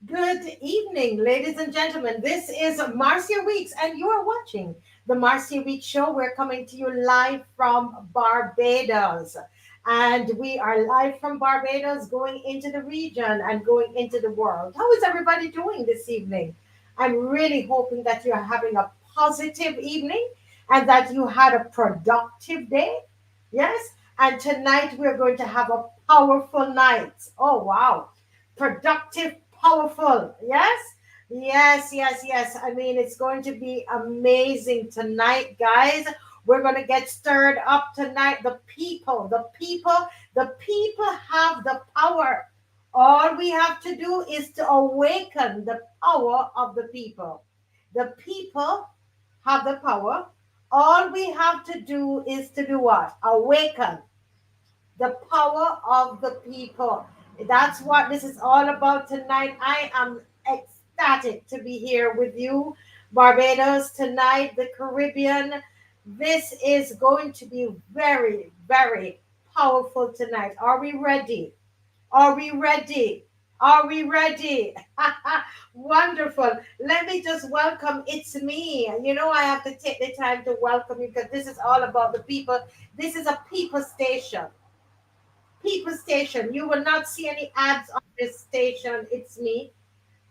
Good evening, ladies and gentlemen. This is Marcia Weeks, and you are watching the Marcia Weeks Show. We're coming to you live from Barbados. And we are live from Barbados, going into the region and going into the world. How is everybody doing this evening? I'm really hoping that you're having a positive evening and that you had a productive day. Yes? And tonight we're going to have a powerful night. Oh, wow, productive, powerful. Yes, yes, yes, yes. I mean, it's going to be amazing tonight, guys. We're going to get stirred up tonight. The people have the power. All we have to do is to awaken the power of the people. The people have the power. All we have to do is to do what? Awaken the power of the people. That's what this is all about tonight. I am ecstatic to be here with you, Barbados, tonight, the Caribbean. This is going to be very, very powerful tonight. Are we ready? Are we ready? Are we ready? Wonderful. Let me just welcome. It's me. You know, I have to take the time to welcome you because this is all about the people. This is a people station. People station. You will not see any ads on this station. It's me.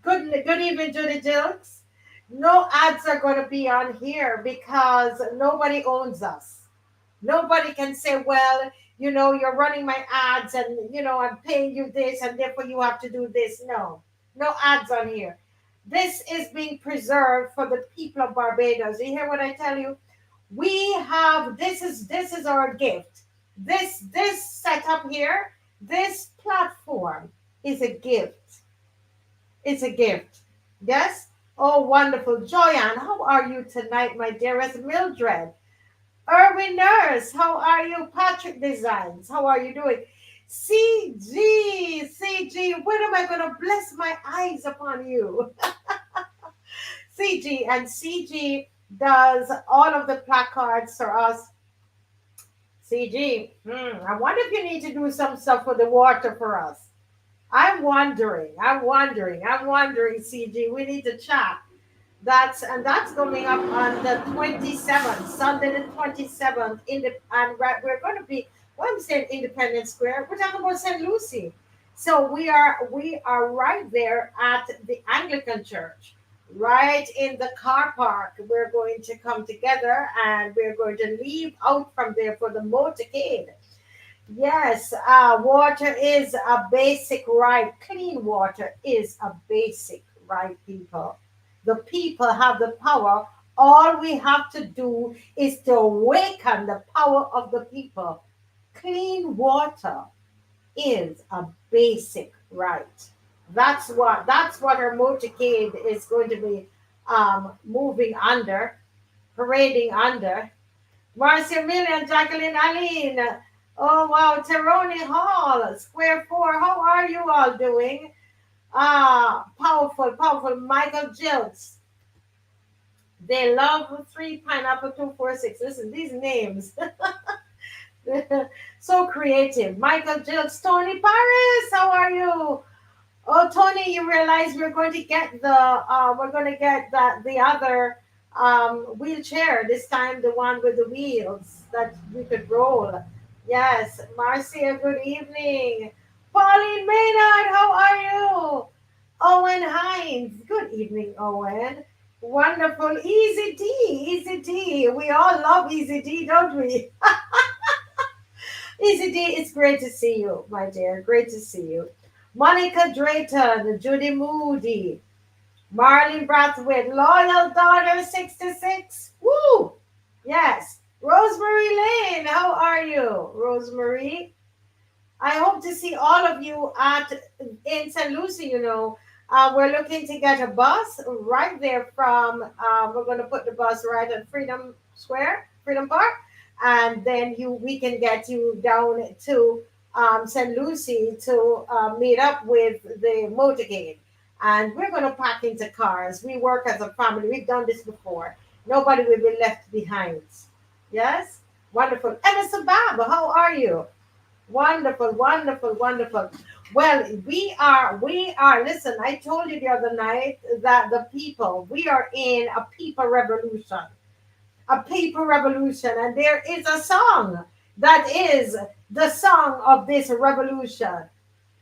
Good evening, Judy Dilks. No ads are going to be on here because nobody owns us. Nobody can say, well, you're running my ads and, I'm paying you this and therefore you have to do this. No, no ads on here. This is being preserved for the people of Barbados. You hear what I tell you? We have this is our gift. This setup here, this platform is a gift. It's a gift. Yes. Oh, wonderful. Joyanne, how are you tonight, my dearest Mildred? Erwin Nurse, how are you? Patrick Designs, how are you doing? CG, when am I going to bless my eyes upon you? CG, and CG does all of the placards for us. CG, I wonder if you need to do some stuff for the water for us. I'm wondering, CG. We need to chat. That's coming up on the 27th, Sunday the 27th. And right, we're going to be. Well, I'm saying Independence Square. We're talking about St. Lucie. So we are right there at the Anglican Church, right in the car park. We're going to come together and we're going to leave out from there for the motorcade. Yes, water is a basic right. Clean water is a basic right, people. The people have the power. All we have to do is to awaken the power of the people. Clean water is a basic right. That's what our motorcade is going to be moving under, parading under. Marcia Million, Jacqueline Aline. Oh wow, Teroni Hall, Square Four. How are you all doing? Powerful, powerful. Michael Jilts. They love 3 Pineapple 246. Listen, these names. So creative. Michael Jilts, Tony Paris. How are you? Oh, Tony, you realize we're going to get the other wheelchair this time, the one with the wheels that we could roll. Yes, Marcia, good evening. Pauline Maynard, how are you? Owen Hines, good evening, Owen. Wonderful, Easy D, Easy D. We all love Easy D, don't we? Easy D, it's great to see you, my dear. Great to see you. Monica Drayton, Judy Moody, Marlene Brathwaite, Loyal Daughter 66. Woo! Yes. Rosemary Lane, how are you, Rosemary? I hope to see all of you at in St. Lucie. We're looking to get a bus right there from. We're going to put the bus right at Freedom Square, Freedom Park, and then we can get you down to St. Lucie to meet up with the motorcade. And we're going to pack into cars. We work as a family. We've done this before. Nobody will be left behind. Yes? Wonderful. Emma Sababa, how are you? Wonderful, wonderful, wonderful. Well, listen, I told you the other night that the people, we are in a people revolution. A people revolution, and there is a song that is the song of this revolution.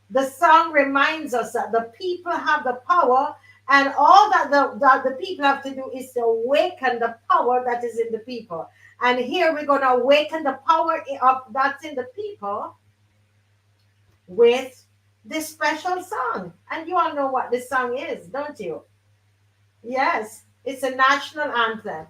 The song reminds us that the people have the power, and all that the people have to do is to awaken the power that is in the people. And here we're going to awaken the power of that's in the people with this special song. And you all know what this song is, don't you? Yes, it's a national anthem.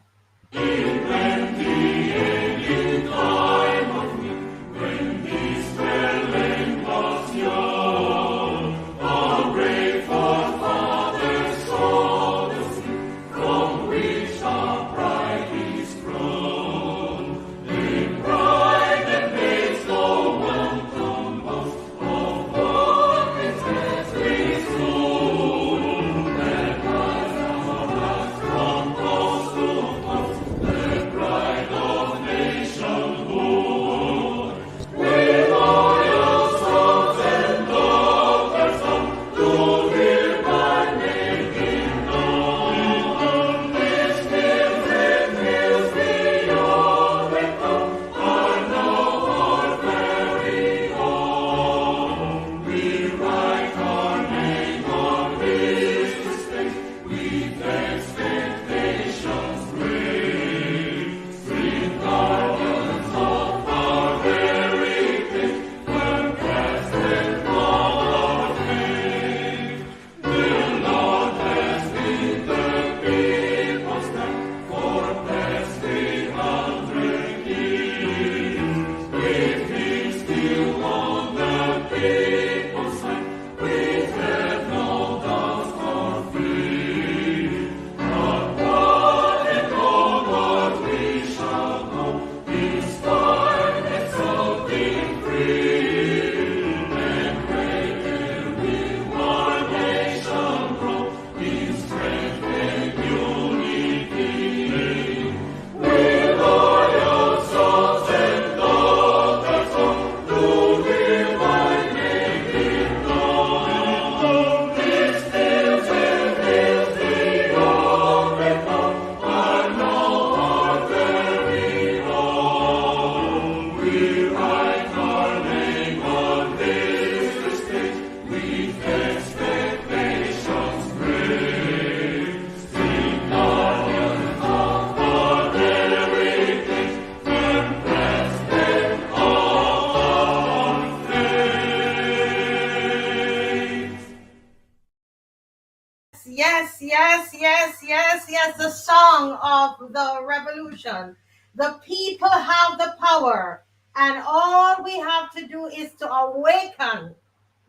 Yes, yes, yes, yes, yes. The song of the revolution. The people have the power, and all we have to do is to awaken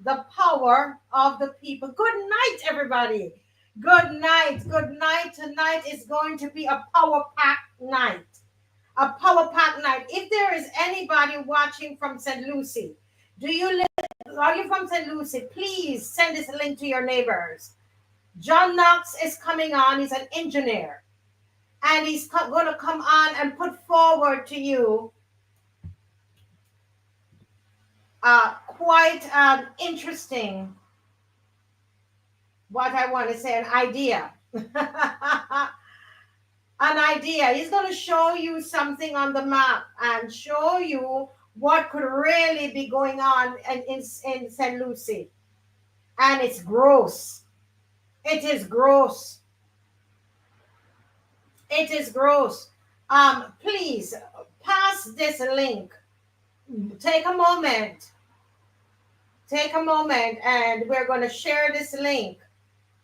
the power of the people. Good night, everybody. Good night. Good night. Tonight is going to be a power packed night. A power packed night. If there is anybody watching from St. Lucie, do you live? Are you from St. Lucie? Please send this link to your neighbors. John Knox is coming on. He's an engineer. And he's going to come on and put forward to you quite interesting, what I want to say, an idea. An idea. He's going to show you something on the map and show you what could really be going on in St. Lucie. And it's gross. It is gross. It is gross. Please pass this link. Take a moment. Take a moment, and we're going to share this link,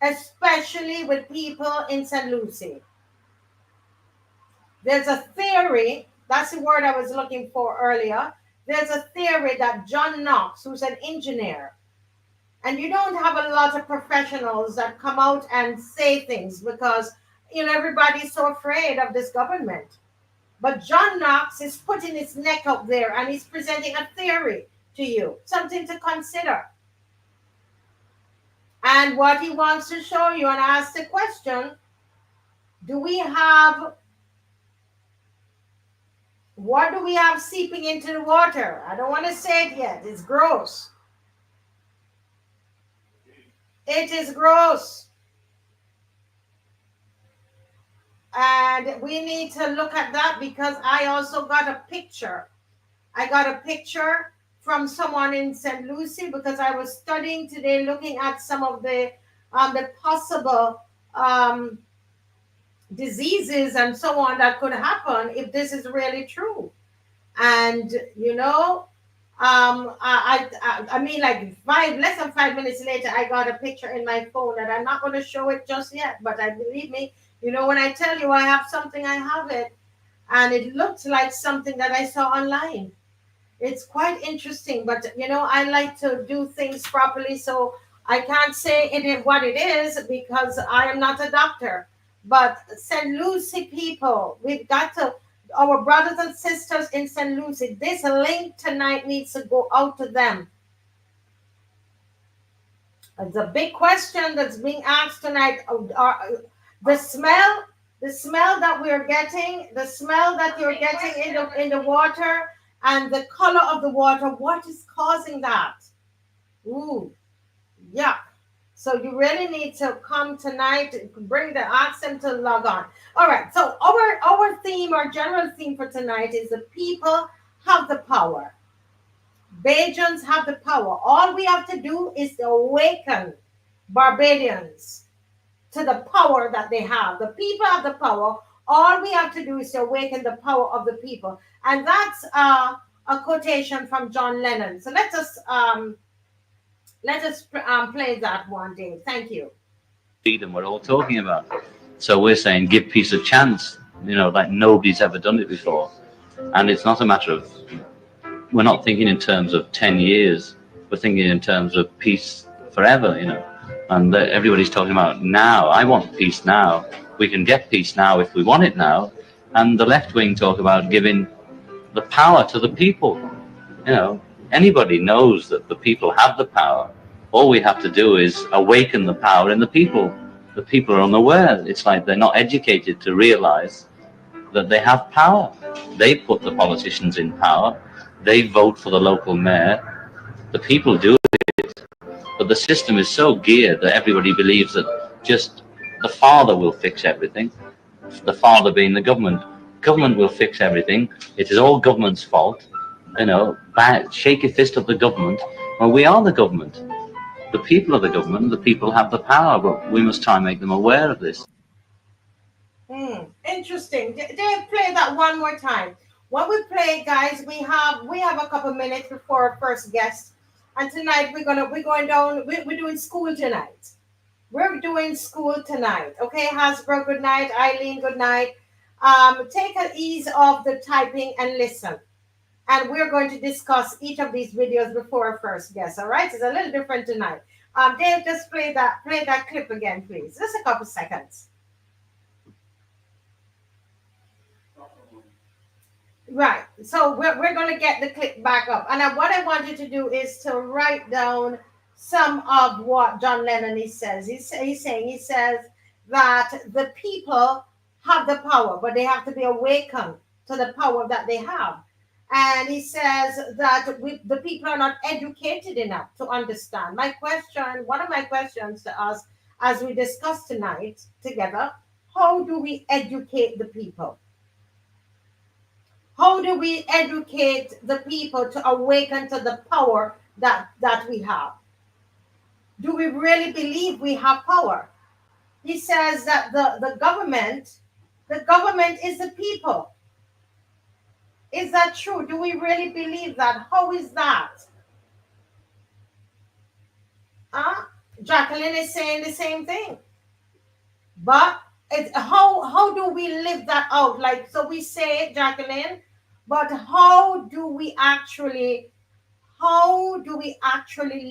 especially with people in St. Lucie. There's a theory, that's the word I was looking for earlier. There's a theory that John Knox, who's an engineer, and you don't have a lot of professionals that come out and say things because, everybody's so afraid of this government. But John Knox is putting his neck up there and he's presenting a theory to you, something to consider. And what he wants to show you and ask the question, what do we have seeping into the water? I don't want to say it yet. It's gross. It is gross. And we need to look at that because I also got a picture. I got a picture from someone in St. Lucie because I was studying today, looking at some of the possible diseases and so on that could happen if this is really true. And you know, I mean, like less than 5 minutes later, I got a picture in my phone, and I'm not going to show it just yet. But I believe me, you know, when I tell you I have something, I have it, and it looked like something that I saw online. It's quite interesting, but you know, I like to do things properly, so I can't say it is what it is because I am not a doctor. But St. Lucie people, we've got to, our brothers and sisters in St. Lucie, this link tonight needs to go out to them. It's a big question that's being asked tonight. The smell that we're getting, the smell that you're getting in the water, and the color of the water, what is causing that? Ooh, yuck. So you really need to come tonight, ask them to log on. All right, so our theme, our general theme for tonight is the people have the power. Bajans have the power. All we have to do is to awaken Barbadians to the power that they have. The people have the power. All we have to do is to awaken the power of the people. And that's a quotation from John Lennon. So let us play that one, Dave. Thank you. Freedom we're all talking about. So we're saying give peace a chance, you know, like nobody's ever done it before. And it's not a matter of, we're not thinking in terms of 10 years, we're thinking in terms of peace forever, you know. And everybody's talking about now. I want peace now. We can get peace now if we want it now. And the left wing talk about giving the power to the people. You know, anybody knows that the people have the power. All we have to do is awaken the power in the people. The people are unaware. It's like they're not educated to realize that they have power. They put the politicians in power. They vote for the local mayor. The people do it. But the system is so geared that everybody believes that just the father will fix everything. The father being the government. Government will fix everything. It is all government's fault. You know, shake your fist at the government. Well, we are the government. The people are the government. The people have the power, but we must try and make them aware of this. Interesting. Dave, play that one more time. When we play, guys, we have a couple minutes before our first guest. And tonight we're doing school tonight. We're doing school tonight. Okay, Hasbro, good night. Eileen, good night. Take an ease of the typing and listen. And we're going to discuss each of these videos before our first guest. All right, it's a little different tonight. Dave, just play that clip again, please. Just a couple seconds. Right. So we're going to get the clip back up. And what I want you to do is to write down some of what John Lennon says. He says that the people have the power, but they have to be awakened to the power that they have. And he says that the people are not educated enough to understand. One of my questions to us as we discuss tonight together, how do we educate the people? How do we educate the people to awaken to the power that we have? Do we really believe we have power? He says that the government is the people. Is that true? Do we really believe that? How is that? Jacqueline is saying the same thing. But how do we live that out? Like, so we say it, Jacqueline, but how do we actually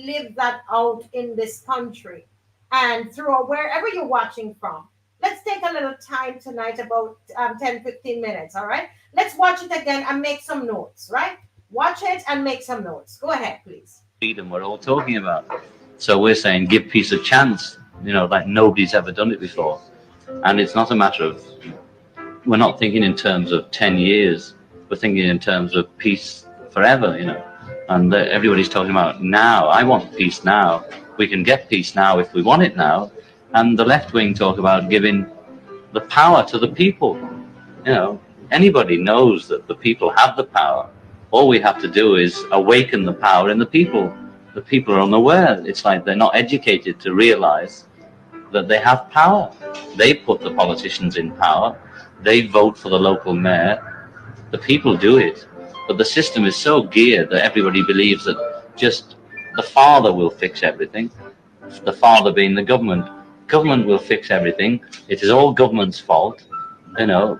live that out in this country and through wherever you're watching from? Let's take a little time tonight, about 10-15 minutes, all right? Let's watch it again and make some notes, right? Watch it and make some notes. Go ahead, please. Freedom we're all talking about. So we're saying give peace a chance, you know, like nobody's ever done it before. And it's not a matter of, we're not thinking in terms of 10 years, we're thinking in terms of peace forever, you know. And everybody's talking about now. I want peace now. we can get peace now if we want it now. And the left wing talk about giving the power to the people. You know, anybody knows that the people have the power. All we have to do is awaken the power in the people. The people are unaware. It's like they're not educated to realize that they have power. They put the politicians in power. They vote for the local mayor. The people do it. But the system is so geared that everybody believes that just the father will fix everything. The father being the government. Government will fix everything. It is all government's fault. You know,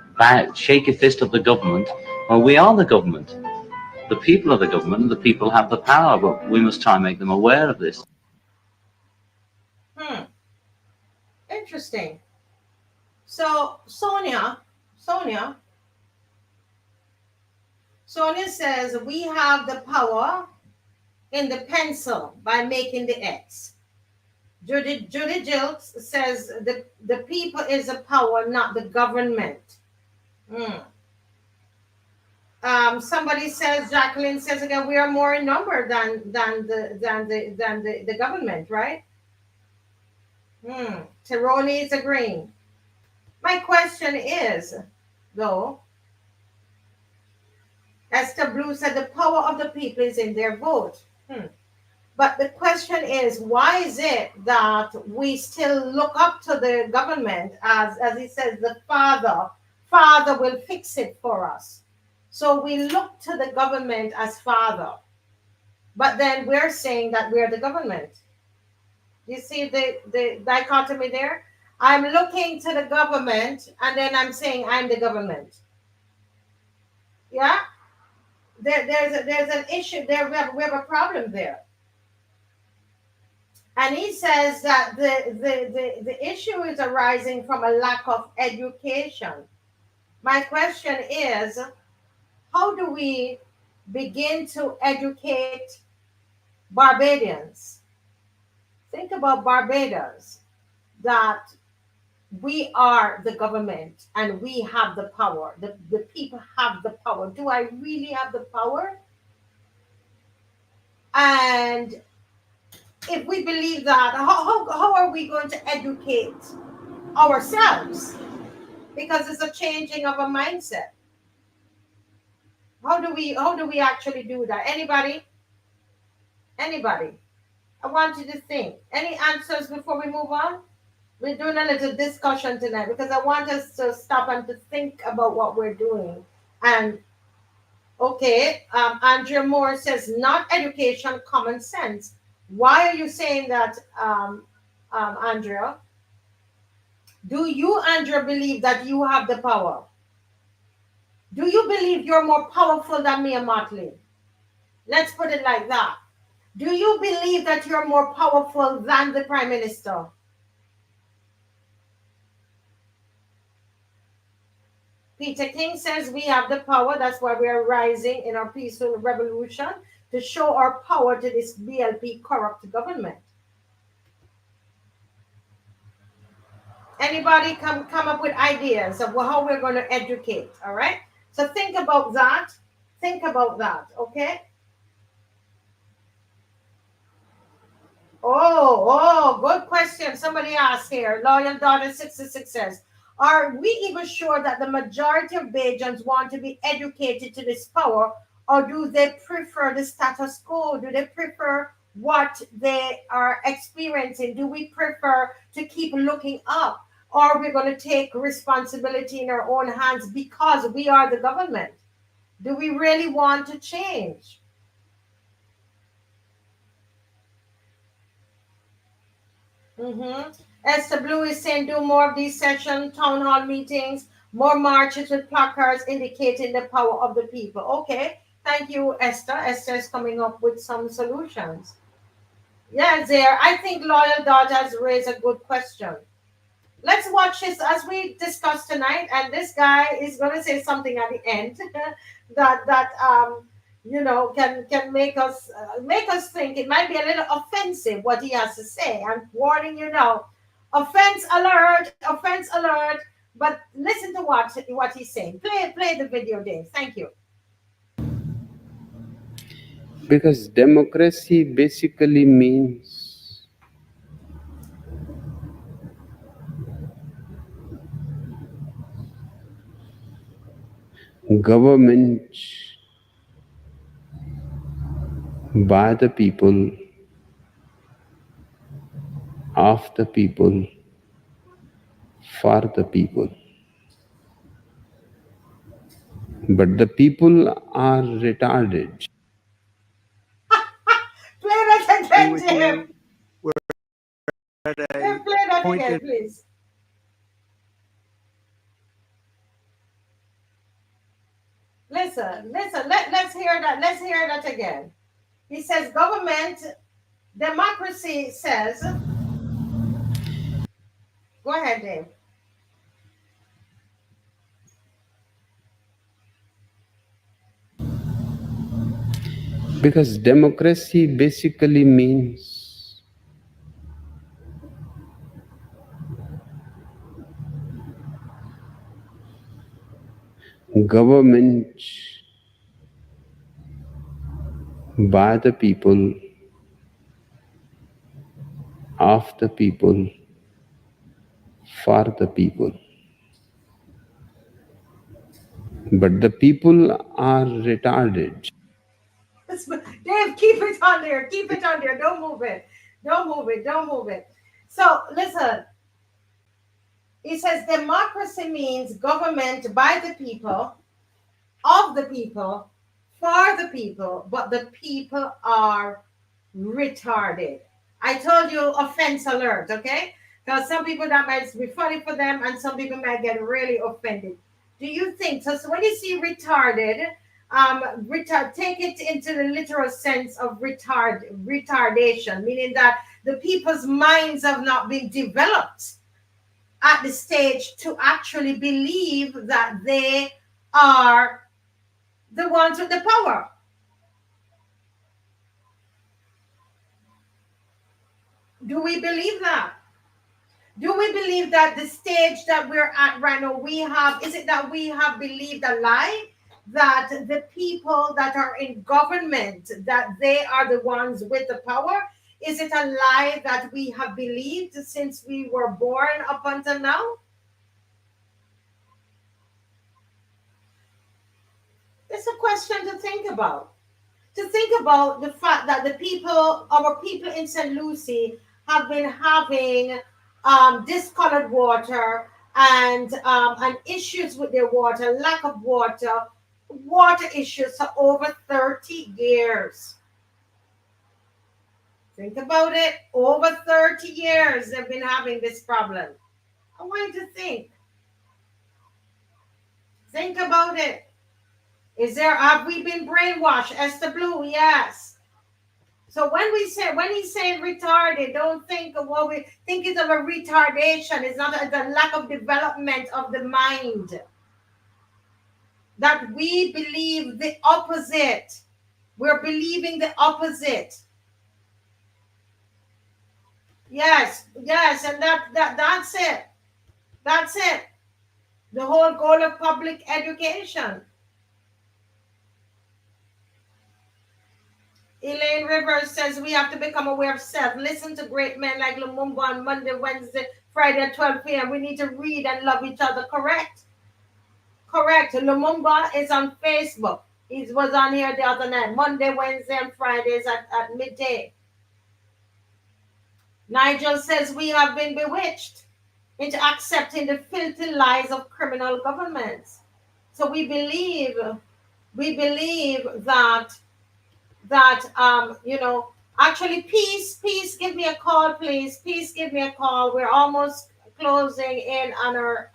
shake a fist at the government. Well, we are the government. The people are the government, and the people have the power, but we must try and make them aware of this. Hmm. Interesting. So Sonia says we have the power in the pencil by making the X. Judy Jill says the people is the power, not the government. Somebody says, Jacqueline says again, we are more in number than the government, right? Tironi is agreeing. My question is, though, Esther Blue said the power of the people is in their vote. But the question is, why is it that we still look up to the government as he says, the father will fix it for us. So we look to the government as father, but then we're saying that we're the government. You see the dichotomy there? I'm looking to the government and then I'm saying I'm the government. Yeah? There's an issue there. We have a problem there. And he says that the issue is arising from a lack of education. My question is, how do we begin to educate Barbadians? Think about Barbados, that we are the government and we have the power. The people have the power. Do I really have the power? And if we believe that, how are we going to educate ourselves? Because it's a changing of a mindset. How do we actually do that? Anybody? I want you to think. Any answers before we move on? We're doing a little discussion tonight because I want us to stop and to think about what we're doing. And okay, Andrea Moore says, not education, common sense. Why are you saying that, Andrea? Do you, Andrea, believe that you have the power? Do you believe you're more powerful than Mia Motley? Let's put it like that. Do you believe that you're more powerful than the Prime Minister? Peter King says we have the power. That's why we are rising in our peaceful revolution to show our power to this BLP corrupt government. Anybody come up with ideas of how we're going to educate, all right? So think about that. Think about that, okay? Oh, good question. Somebody asked here. Loyal Daughter 66 says, are we even sure that the majority of Bajans want to be educated to this power, or do they prefer the status quo? Do they prefer what they are experiencing? Do we prefer to keep looking up? Or are we going to take responsibility in our own hands because we are the government? Do we really want to change? Esther Blue is saying do more of these session town hall meetings, more marches with placards indicating the power of the people. Okay, thank you, Esther. Esther is coming up with some solutions. Yes, there. I think Loyal Dodge has raised a good question. Let's watch this as we discuss tonight, and this guy is going to say something at the end that can make us think. It might be a little offensive what he has to say. I'm warning you now. Offense alert! But listen to what he's saying. Play the video, Dave. Thank you. Because democracy basically means government by the people, of the people, for the people. But the people are retarded. Play that agree again, with Dave. you. We're at a Dave, play that point again, in please. Listen, listen. Let's hear that. Let's hear that again. He says government democracy says. Go ahead, Dave. Because democracy basically means government by the people, of the people, for the people. But the people are retarded. Dave, keep it on there. Keep it on there. Don't move it. Don't move it. Don't move it. So listen. He says democracy means government by the people, of the people, for the people, but the people are retarded. I told you offense alert, okay? Because some people that might be funny for them and some people might get really offended. Do you think so? So when you see retarded, take it into the literal sense of retardation, meaning that the people's minds have not been developed at the stage to actually believe that they are the ones with the power. Do we believe that? Do we believe that the stage that we're at right now, is it that we have believed a lie? That the people that are in government, that they are the ones with the power? Is it a lie that we have believed since we were born up until now? It's a question to think about. To think about the fact that our people in St. Lucie, have been having discolored water and issues with their water, lack of water issues for over 30 years. Think about it. Over 30 years they've been having this problem. I want you to think. Think about it. Have we been brainwashed? Esther Blue, yes. So when he's saying retarded, don't think of what we think is of a retardation. It's not a lack of development of the mind. That we believe the opposite. We're believing the opposite. Yes, yes, and that's it. That's it. The whole goal of public education. Elaine Rivers says we have to become aware of self. Listen to great men like Lumumba on Monday, Wednesday, Friday at 12 p.m. We need to read and love each other. Correct? Correct. Lumumba is on Facebook. He was on here the other night. Monday, Wednesday, and Fridays at midday. Nigel says we have been bewitched into accepting the filthy lies of criminal governments. So we believe that actually peace, give me a call, please. Peace, give me a call. We're almost closing in on our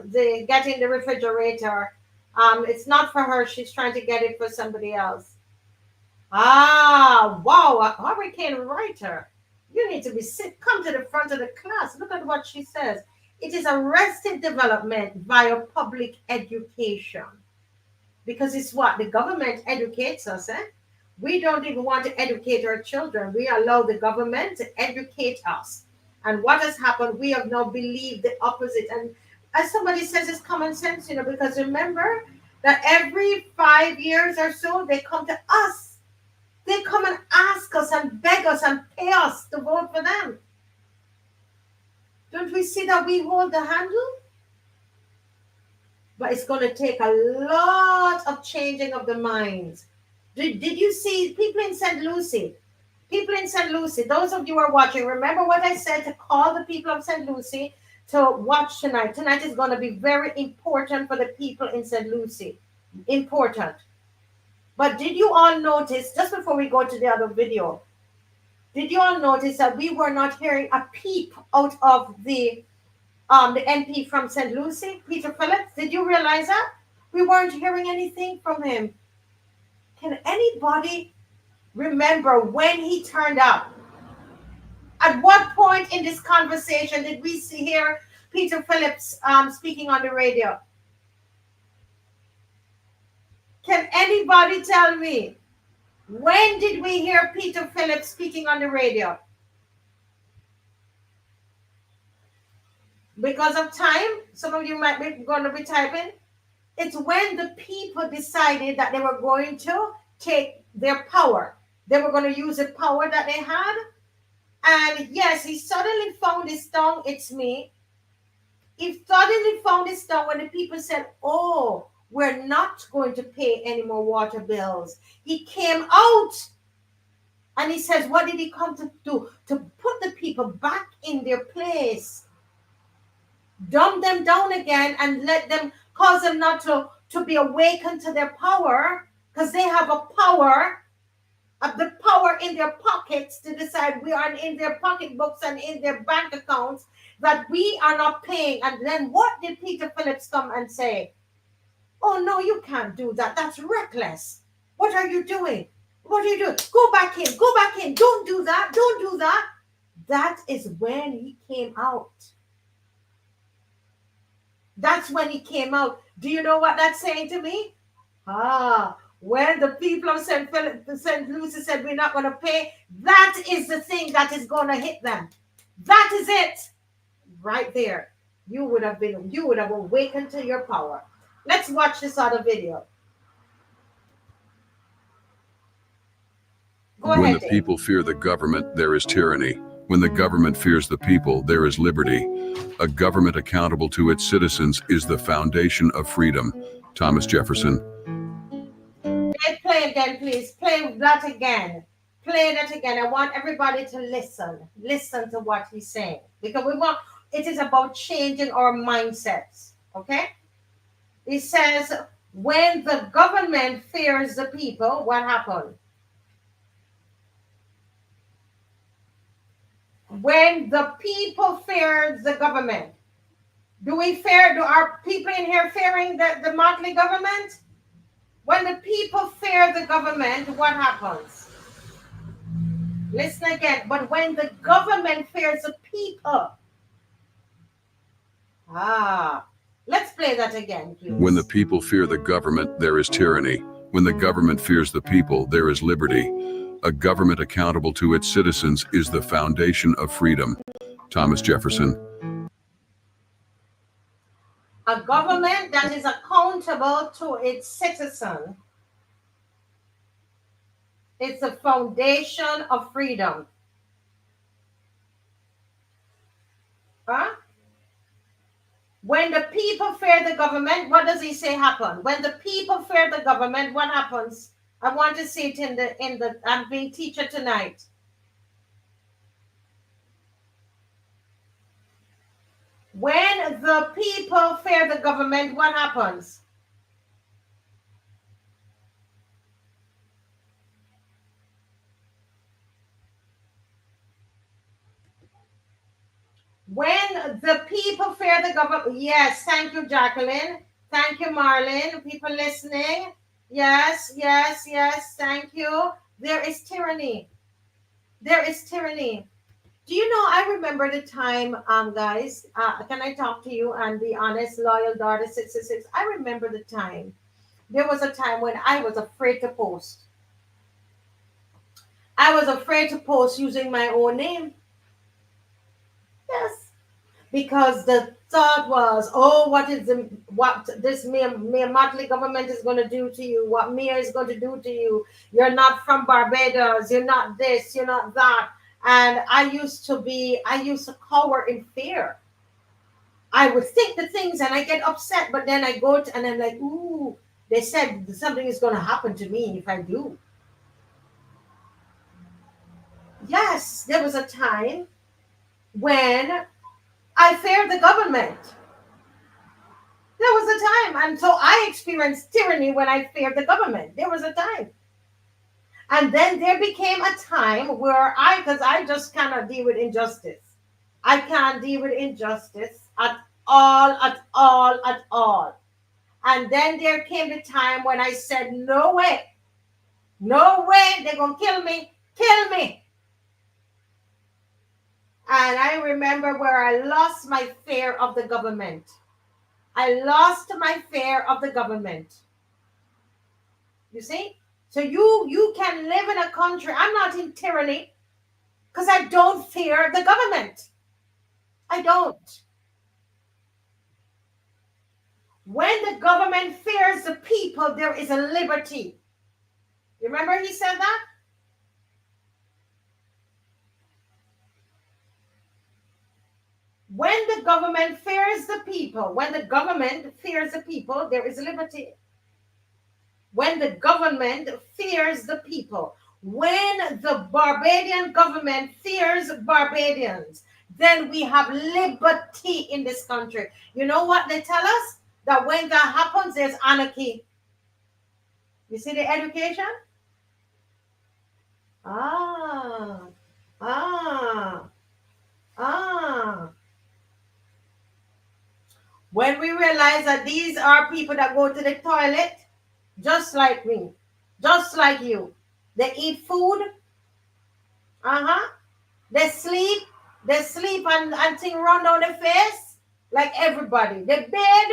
the getting the refrigerator. It's not for her, she's trying to get it for somebody else. Wow, a hurricane writer. You need to come to the front of the class. Look at what she says. It is arrested development via public education, because it's what the government educates us. We don't even want to educate our children. We allow the government to educate us. And what has happened, we have now believed the opposite. And as somebody says, it's common sense, because remember that every 5 years or so, they come to us. They come and ask us and beg us and pay us to vote for them. Don't we see that we hold the handle? but it's going to take a lot of changing of the minds. Did you see people in St. Lucie? People in St. Lucie, those of you who are watching, remember what I said to call the people of St. Lucie to watch tonight. Tonight is going to be very important for the people in St. Lucie. Important. But did you all notice, just before we go to the other video, did you all notice that we were not hearing a peep out of the MP from St. Lucie, Peter Phillips? Did you realize that? We weren't hearing anything from him. Can anybody remember when he turned up? At what point in this conversation did we hear Peter Phillips speaking on the radio? Can anybody tell me? When did we hear Peter Phillips speaking on the radio? Because of time, some of you might be going to be typing. It's when the people decided that they were going to take their power. They were going to use the power that they had. And yes, he suddenly found his tongue, it's me. He suddenly found his tongue when the people said, oh, we're not going to pay any more water bills. He came out and he says, what did he come to do? To put the people back in their place. Dumb them down again and let them, cause them not to be awakened to their power, because they have a power, the power in their pockets to decide we are in their pocketbooks and in their bank accounts that we are not paying. And then what did Peter Phillips come and say? Oh, no, you can't do that. That's reckless. What are you doing? What are you doing? Go back in. Go back in. Don't do that. Don't do that. That is when he came out. That's when he came out. Do you know what that's saying to me? When the people of St. Lucie said we're not going to pay, that is the thing that is going to hit them. That is it. Right there. You would have awakened to your power. Let's watch this other video. Go When ahead, the Dave. people fear the government, there is tyranny. When the government fears the people, there is liberty. A government accountable to its citizens is the foundation of freedom. Thomas Jefferson. Play again, please. Play that again. Play that again. I want everybody to listen. Listen to what he's saying. Because it is about changing our mindsets. Okay? He says, when the government fears the people, what happened? When the people fear the government, do our people in here fearing the motley government? When the people fear the government, what happens? Listen again. But when the government fears the people, let's play that again, please. When the people fear the government, there is tyranny. When the government fears the people, there is liberty. A government accountable to its citizens is the foundation of freedom. Thomas Jefferson. A government that is accountable to its citizen is the foundation of freedom. When the people fear the government, what does he say happen? When the people fear the government, what happens? I want to see it in the I'm being teacher tonight. When the people fear the government, what happens? When the people fear the government, yes, thank you, Jacqueline. Thank you, Marlene. People listening. Yes, yes, yes, thank you. There is tyranny. There is tyranny. Do you know, I remember the time, guys, can I talk to you and be honest, loyal daughter 66? I remember the time. There was a time when I was afraid to post. I was afraid to post using my own name. Yes. Because the thought was, oh, what this mere motley government is going to do to you, what Mia is going to do to you. You're not from Barbados, you're not this, you're not that. And I used to cower in fear. I would think the things and I get upset, but then I go to, and I'm like, ooh, they said something is going to happen to me if I do. Yes, there was a time when I feared the government. There was a time, and so I experienced tyranny when I feared the government. There was a time. And then there became a time where because I just cannot deal with injustice. I can't deal with injustice at all, at all, at all. And then there came the time when I said, no way, no way, they're going to kill me. And I remember where I lost my fear of the government. I lost my fear of the government. You see? So you can live in a country. I'm not in tyranny because I don't fear the government. I don't. When the government fears the people, there is a liberty. You remember he said that? When the government fears the people, there is liberty. When the government fears the people, when the Barbadian government fears Barbadians, then we have liberty in this country. You know what they tell us? That when that happens, there's anarchy. You see the education? Ah, ah, ah. When we realize that these are people that go to the toilet, just like me, just like you. They eat food. They sleep and thing run down their face like everybody. They bed.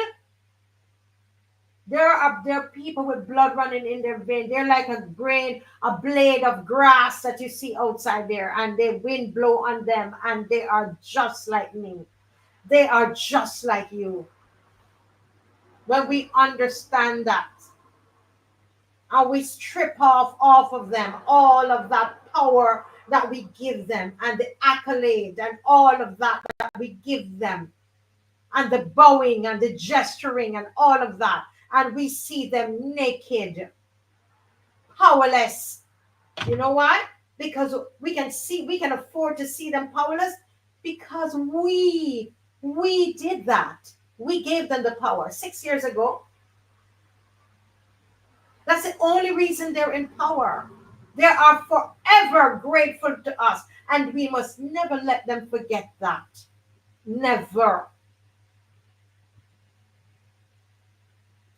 There are people with blood running in their vein. They're like a blade of grass that you see outside there, and the wind blow on them, and they are just like me. They are just like you. When we understand that, and we strip off of them all of that power that we give them, and the accolade and all of that we give them, and the bowing and the gesturing and all of that, and we see them naked, powerless. You know why? Because we can afford to see them powerless because we did that. We gave them the power 6 years ago. That's the only reason they're in power. They are forever grateful to us, and we must never let them forget that. Never.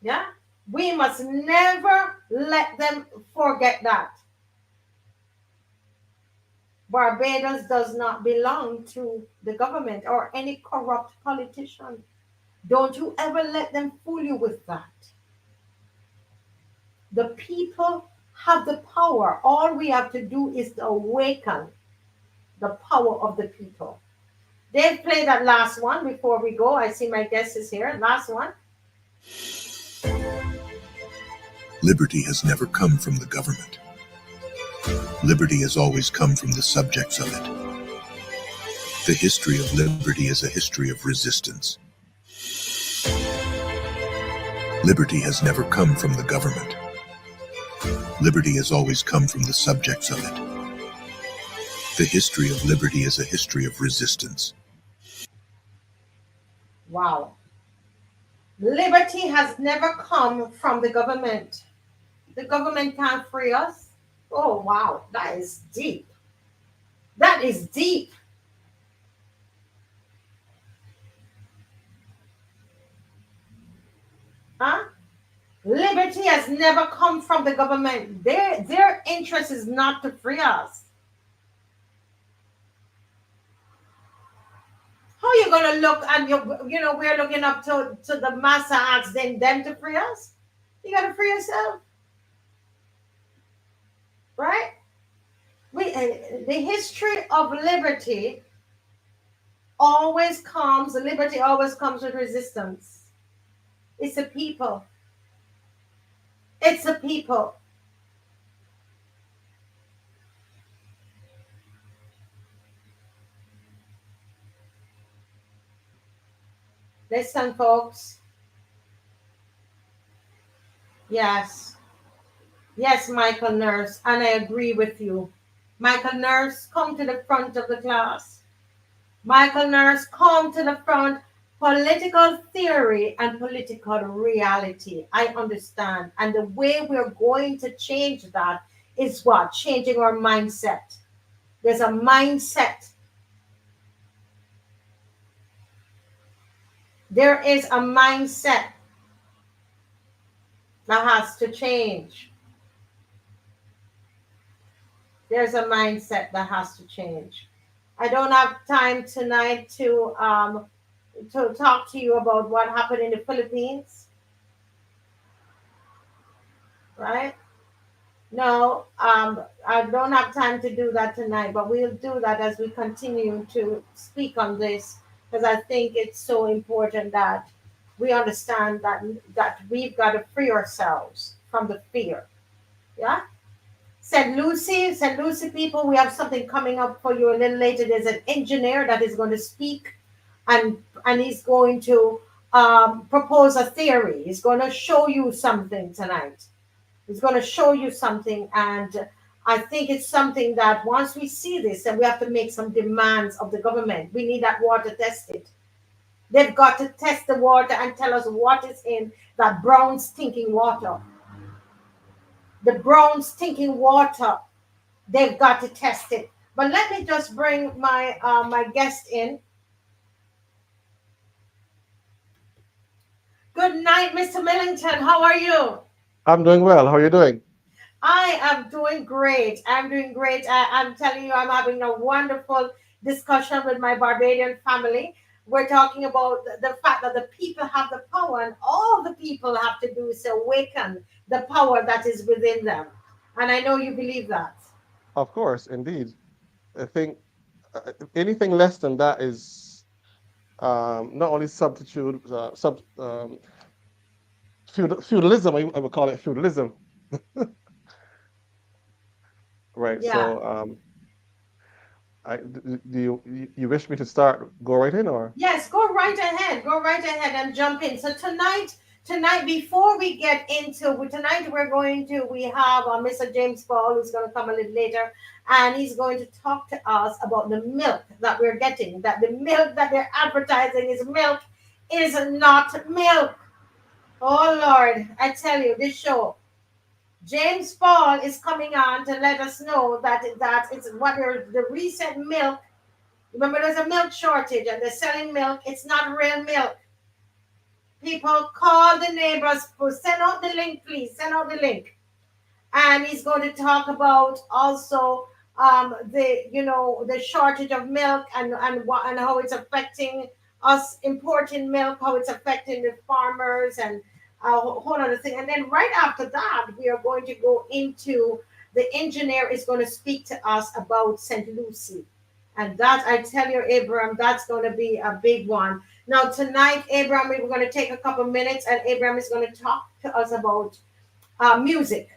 Yeah? We must never let them forget that. Barbados does not belong to the government or any corrupt politician. Don't you ever let them fool you with that. The people have the power. All we have to do is to awaken the power of the people. Dave, play that last one before we go. I see my guest is here. Last one. Liberty has never come from the government. Liberty has always come from the subjects of it. The history of liberty is a history of resistance. Liberty has never come from the government. Liberty has always come from the subjects of it. The history of liberty is a history of resistance. Wow. Liberty has never come from the government. The government can't free us. Oh, wow. That is deep. That is deep. Huh? Liberty has never come from the government. Their interest is not to free us. How are you going to look and we're looking up to the master asking them to free us? You got to free yourself. Right? The history of liberty always comes with resistance. It's the people. It's the people. Listen, folks. Yes. Yes, Michael Nurse. And I agree with you. Michael Nurse, come to the front of the class. Michael Nurse, come to the front. Political theory and political reality. I understand. And the way we're going to change that is what? Changing our mindset. There's a mindset. There is a mindset that has to change. There's a mindset that has to change. I don't have time tonight to talk to you about what happened in the Philippines, right? No, I don't have time to do that tonight, but we'll do that as we continue to speak on this, because I think it's so important that we understand that we've got to free ourselves from the fear. Yeah. St. Lucie people, we have something coming up for you a little later. There's an engineer that is going to speak, and he's going to propose a theory. He's going to show you something tonight. He's going to show you something, and I think it's something that once we see this, then we have to make some demands of the government. We need that water tested. They've got to test the water and tell us what is in that brown stinking water. The brown stinking water. They've got to test it. But let me just bring my guest in. Good night, Mr. Millington. How are you? I'm doing well. How are you doing? I am doing great. I'm doing great. I'm telling you, I'm having a wonderful discussion with my Barbadian family. We're talking about the fact that the people have the power, and all the people have to do is awaken the power that is within them. And I know you believe that. Of course, indeed. I think anything less than that is not only substitute, feudalism. I would call it feudalism. Right. Yeah. So, do you wish me to start? Go right in, or? Yes, go right ahead. Go right ahead and jump in. So tonight, before we get into tonight, we have Mr. James Paul, who's going to come a little later, and he's going to talk to us about the milk that we're getting. That the milk that they're advertising is milk is not milk. Oh Lord, I tell you, this show. James Paul is coming on to let us know that it's what the recent milk. Remember, there's a milk shortage and they're selling milk. It's not real milk. People, call the neighbors. Send out the link, please. Send out the link. And he's going to talk about also the shortage of milk and how it's affecting us importing milk, how it's affecting the farmers and a whole other thing. And then right after that, we are going to go into the engineer is going to speak to us about St. Lucie. And that, I tell you, Abraham, that's going to be a big one. Now, tonight, Abraham, we're going to take a couple minutes, and Abraham is going to talk to us about music.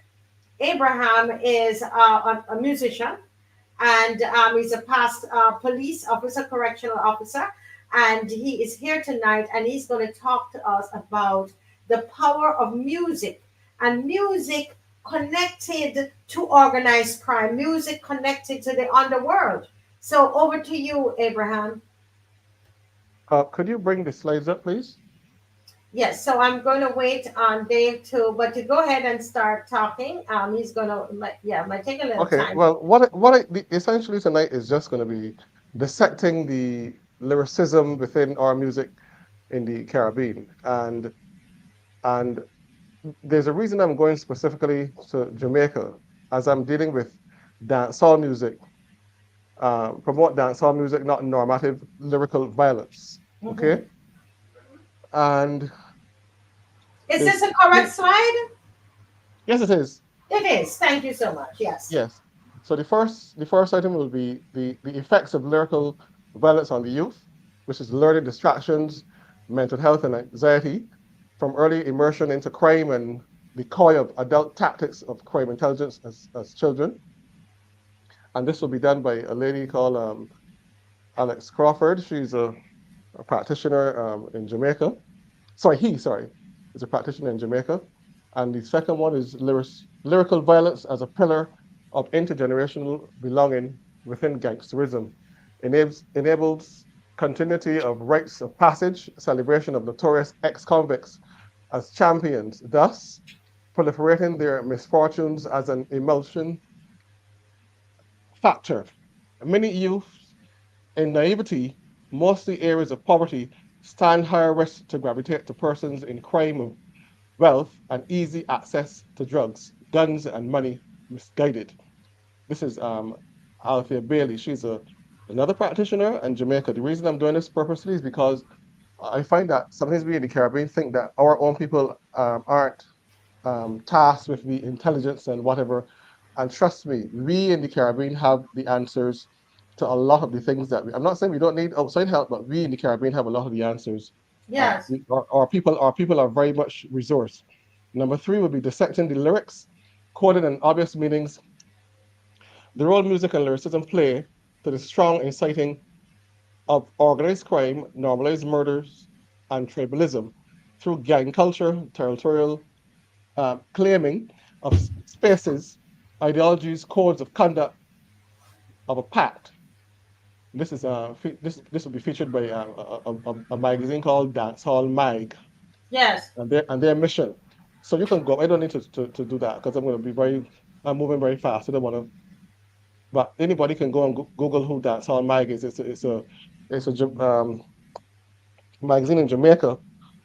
Abraham is a musician, and he's a past police officer, correctional officer, and he is here tonight, and he's going to talk to us about the power of music, and music connected to organized crime, music connected to the underworld. So over to you, Abraham. Could you bring the slides up, please? Yes, so I'm going to wait on Dave but to go ahead and start talking. He's going to, might take a little time. Okay, well, essentially tonight is just going to be dissecting the lyricism within our music in the Caribbean. And there's a reason I'm going specifically to Jamaica, as I'm dealing with dancehall music, promote dancehall music, not normative lyrical violence. Okay? And is this a correct slide? Yes, it is. It is. Thank you so much. Yes. Yes. So the first item will be the effects of lyrical violence on the youth, which is learning distractions, mental health and anxiety, from early immersion into crime and the coy of adult tactics of crime intelligence as children. And this will be done by a lady called Alex Crawford. She's a a practitioner in Jamaica. Sorry, is a practitioner in Jamaica. And the second one is lyrical violence as a pillar of intergenerational belonging within gangsterism. Enables continuity of rites of passage, celebration of notorious ex-convicts as champions, thus proliferating their misfortunes as an emotion factor. Many youth in naivety, mostly areas of poverty, stand higher risk to gravitate to persons in crime of wealth and easy access to drugs, guns, and money misguided. This is Althea Bailey. She's another practitioner in Jamaica. The reason I'm doing this purposely is because I find that sometimes we in the Caribbean think that our own people aren't tasked with the intelligence and whatever. And trust me, we in the Caribbean have the answers to a lot of the things that I'm not saying we don't need outside help, but we in the Caribbean have a lot of the answers. Yes. Our people are very much resourced. Number 3 would be dissecting the lyrics, coded and obvious meanings, the role music and lyricism play to the strong inciting of organized crime, normalized murders, and tribalism through gang culture, territorial claiming of spaces, ideologies, codes of conduct of a pact. This is this will be featured by a magazine called Dancehall Mag Yes. and their mission. So you can go. I don't need to do that because I'm moving very fast. I don't want to. But anybody can go and Google who Dancehall Mag is. It's a magazine in Jamaica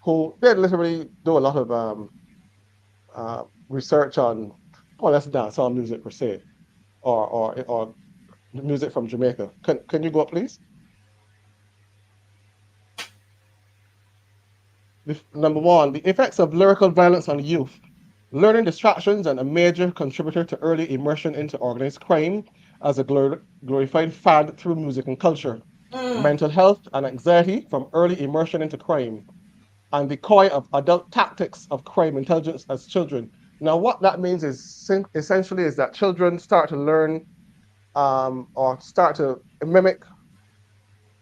who they literally do a lot of research on, oh, that's dancehall music per se, or music from Jamaica. Can you go up, please? Number 1, the effects of lyrical violence on youth. Learning distractions and a major contributor to early immersion into organized crime as a glorified fad through music and culture. Mental health and anxiety from early immersion into crime. And the coy of adult tactics of crime intelligence as children. Now, what that means is essentially is that children start to learn or start to mimic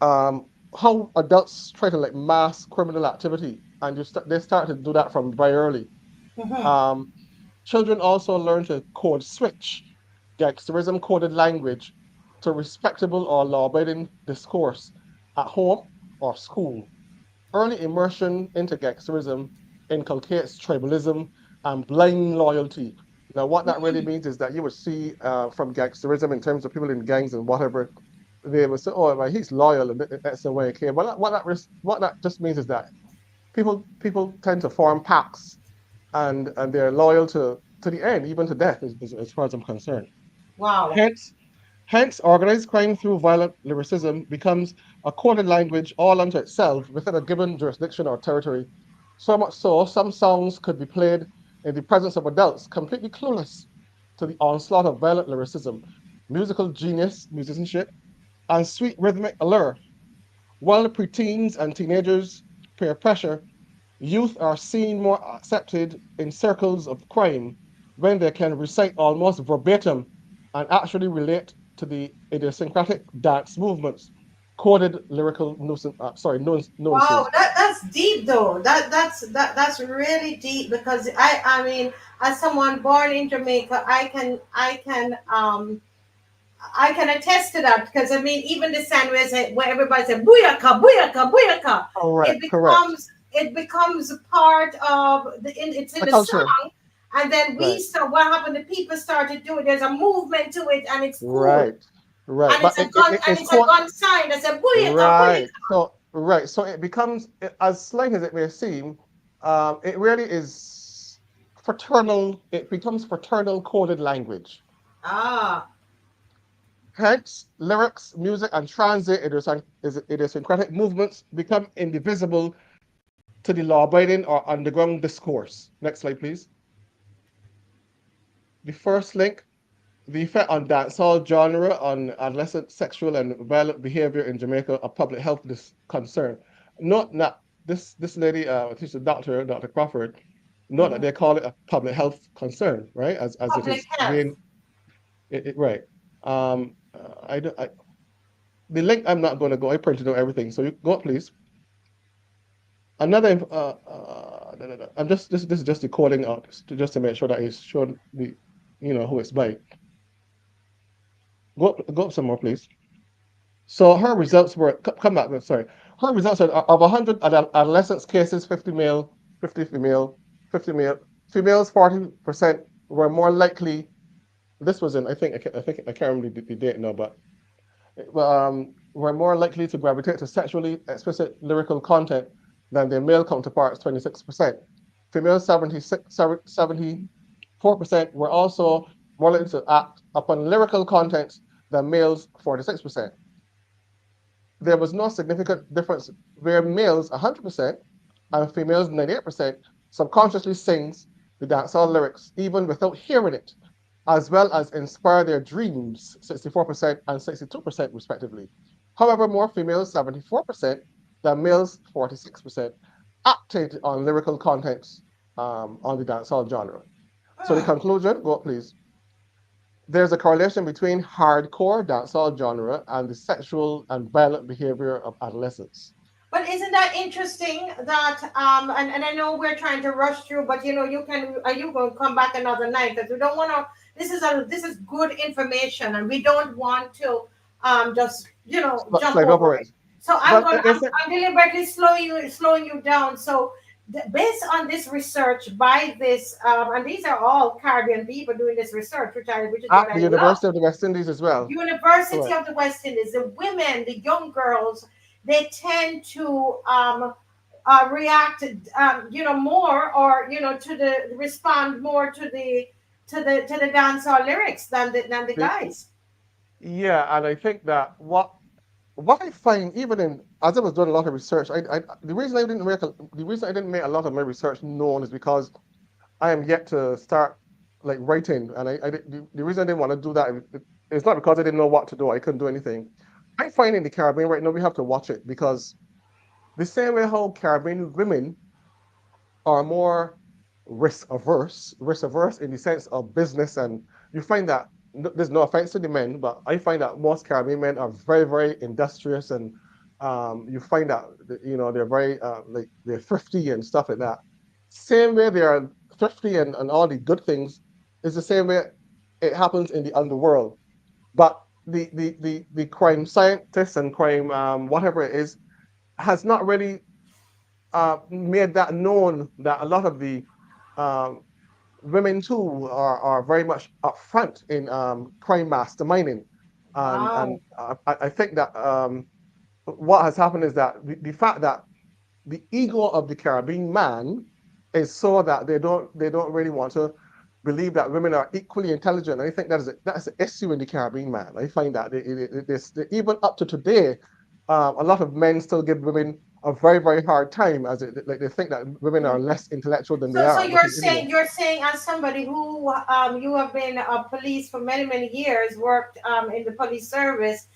how adults try to like mass criminal activity, and they start to do that from very early. Children also learn to code switch gangsterism coded language to respectable or law-abiding discourse at home or school. Early immersion into gangsterism inculcates tribalism and blind loyalty. Now, what that really means is that you would see from gangsterism in terms of people in gangs and whatever, they would say, "Oh, well, he's loyal, and that's the way it came." But what that just means is that people tend to form pacts, and they're loyal to the end, even to death, as far as I'm concerned. Wow. Hence, organized crime through violent lyricism becomes a coded language all unto itself within a given jurisdiction or territory. So much so, some songs could be played in the presence of adults completely clueless to the onslaught of violent lyricism, musical genius, musicianship, and sweet rhythmic allure. While the preteens and teenagers peer pressure, youth are seen more accepted in circles of crime when they can recite almost verbatim and actually relate to the idiosyncratic dance movements, coded lyrical nuances. Wow, that's deep though. That's really deep because I mean, as someone born in Jamaica, I can attest to that because I mean, even the sound where everybody said "booyaka, booyaka, booyaka," Correct. It becomes a part of it's in The the culture. song, and then Right. what happened? The people started doing. There's a movement to it, and it's cool. Right. Right. And it's But a gun, and it's it's a called gun sign that said "booyaka, right. booyaka." So it becomes, as slang as it may seem, it really is fraternal. It becomes fraternal coded language. Ah, Hence, lyrics, music, and transit idiosyncratic movements become indivisible to the law-abiding or underground discourse. Next slide, please. The first link, the effect on dancehall genre on adolescent sexual and violent behavior in Jamaica, a public health concern. Not this lady, she's a doctor, Dr. Crawford, note that they call it a public health concern, right? As it public is health. being, right. I don't, the link I'm not going to go. I printed out everything, so you go up, please. another, I'm just, this is just the calling out just to make sure that it's shown the, who it's by. Go up some more, please. So her results were, come back, sorry. Her results are of 100 adolescents cases, 50 male, 50 female, 50 male. Females, 40% were more likely, this was in, I can't remember the date now, but were more likely to gravitate to sexually explicit lyrical content than their male counterparts, 26%. Females, 74% were also more likely to act upon lyrical content than males, 46%. There was no significant difference where males, 100%, and females, 98%, subconsciously sings the dancehall lyrics even without hearing it, as well as inspire their dreams, 64% and 62% respectively. However, more females, 74%, than males, 46%, acted on lyrical contents on the dancehall genre. So the conclusion, go up please. There's a correlation between hardcore dancehall genre and the sexual and violent behavior of adolescents. But isn't that interesting that and I know we're trying to rush through, but you can you going to come back another night because we don't want to. This is good information, and we don't want to just jump Slide over over it. it. So But is it, I'm deliberately slowing you down. So based on this research by this and these are all Caribbean people doing this research, which is at what the I love. University of the West Indies as well? University Correct. of the West Indies, the women, the young girls, they tend to react, more, or to the respond more to the dancehall lyrics than the The, guys. yeah, and I think that what I find, even in as I was doing a lot of research, the reason I didn't make a lot of my research known is because I am yet to start like writing, and the reason I didn't want to do that it's not because I didn't know what to do. I couldn't do anything. I find in the Caribbean right now we have to watch it because the same way how Caribbean women are more risk averse in the sense of business, and you find that there's no offense to the men, but I find that most Caribbean men are very, very industrious, and you find that they're very like they're thrifty and stuff like that. Same way they are thrifty and all the good things is the same way it happens in the underworld. But the crime scientists and crime whatever it is has not really made that known that a lot of the um, women too are very much upfront in crime masterminding, and Wow. I think that what has happened is that the fact that the ego of the Caribbean man is so that they don't really want to believe that women are equally intelligent. I think that's an issue in the Caribbean man. I find that even up to today, a lot of men still give women a very, very hard time as like they think that women are less intellectual than they So are, which is you're saying as somebody who you have been a police for many years, worked in the police service,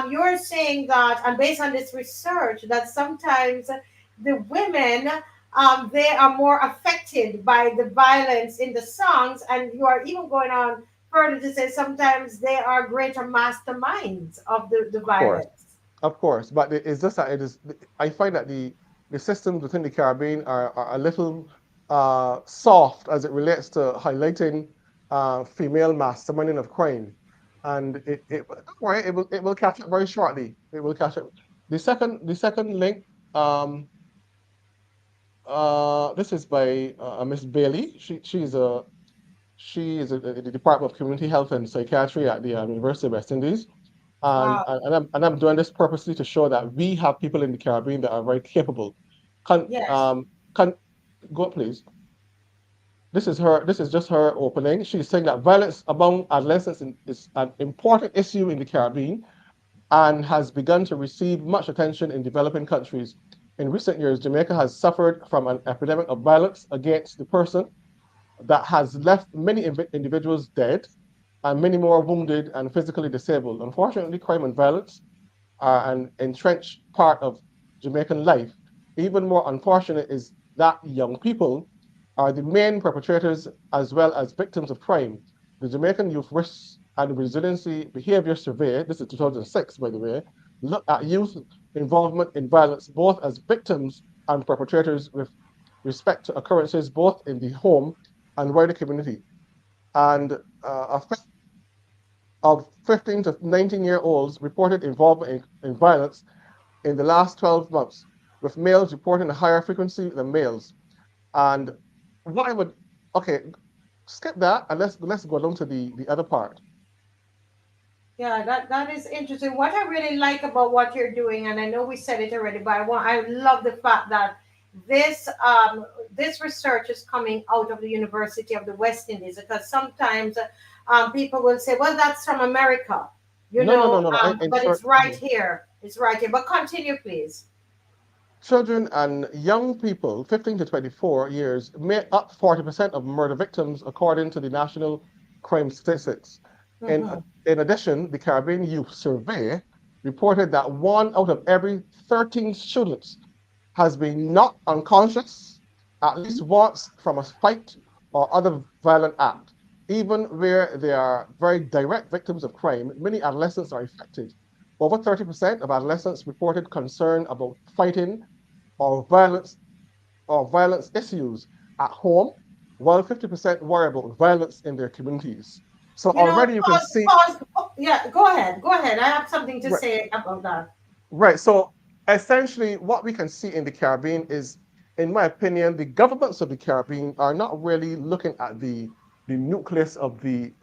you're saying that, and based on this research, that sometimes the women they are more affected by the violence in the songs, and you are even going on further to say sometimes they are greater masterminds of the of course. violence. Of course, but it's just that it is. I find that the systems within the Caribbean are a little soft as it relates to highlighting female masterminding of crime, and don't worry, it will catch up very shortly. It will catch up. The second link. This is by Miss Bailey. She is at the Department of Community Health and Psychiatry at the University of West Indies. And, Wow. and I'm doing this purposely to show that we have people in the Caribbean that are very capable. Can Yes. can go up, please. This is her. This is just her opening. She's saying that violence among adolescents is an important issue in the Caribbean and has begun to receive much attention in developing countries. In recent years, Jamaica has suffered from an epidemic of violence against the person that has left many individuals dead and many more wounded and physically disabled. Unfortunately, crime and violence are an entrenched part of Jamaican life. Even more unfortunate is that young people are the main perpetrators as well as victims of crime. The Jamaican Youth Risk and Resiliency Behavior Survey, this is 2006, by the way, looked at youth involvement in violence both as victims and perpetrators with respect to occurrences both in the home and wider community. And of 15 to 19-year-olds reported involvement in violence in the last 12 months, with males reporting a higher frequency than males. And what I would, okay, skip that and let's go down to the other part. Yeah, that is interesting. What I really like about what you're doing, and I know we said it already, but I love the fact that this research is coming out of the University of the West Indies, because sometimes people will say, well, that's from America, No. In but short, it's right here. It's right here. But continue, please. children and young people, 15 to 24 years, make up 40% of murder victims, according to the National Crime Statistics. Mhm. In addition, the Caribbean Youth Survey reported that 1 out of every 13 students has been knocked unconscious at least once from a fight or other violent act. Even where they are very direct victims of crime, many adolescents are affected. Over 30% of adolescents reported concern about fighting or violence issues at home, while 50% worry about violence in their communities. So already you can Pause, see, pause. Oh, yeah, go ahead. Go ahead. I have something to right, say about that. right. So essentially what we can see in the Caribbean is, in my opinion, the governments of the Caribbean are not really looking at the nucleus of the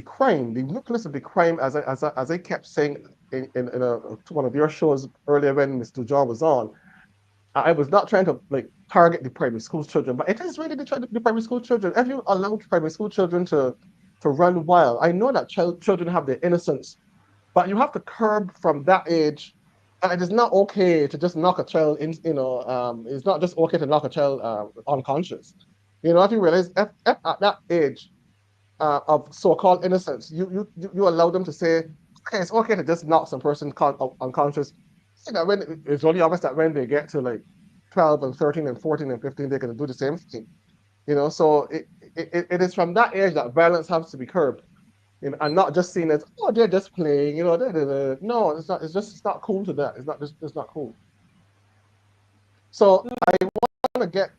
crime, the nucleus of the crime, as I kept saying in one of your shows earlier when Mr. John was on. I was not trying to like target the primary school children, but it is really the primary school children. If you allow primary school children to run wild, I know that children have their innocence, but you have to curb from that age. And it is not okay to just knock a child in. It's not just okay to knock a child unconscious. If you realize, if at that age of so-called innocence, you allow them to say, okay, it's okay to just knock some person unconscious. When it's only obvious that when they get to like 12 and 13 and 14 and 15, they're going to do the same thing. So it is from that age that violence has to be curbed, and not just seen as, oh, they're just playing, no, it's not. It's not cool to that. It's not cool. So I want to get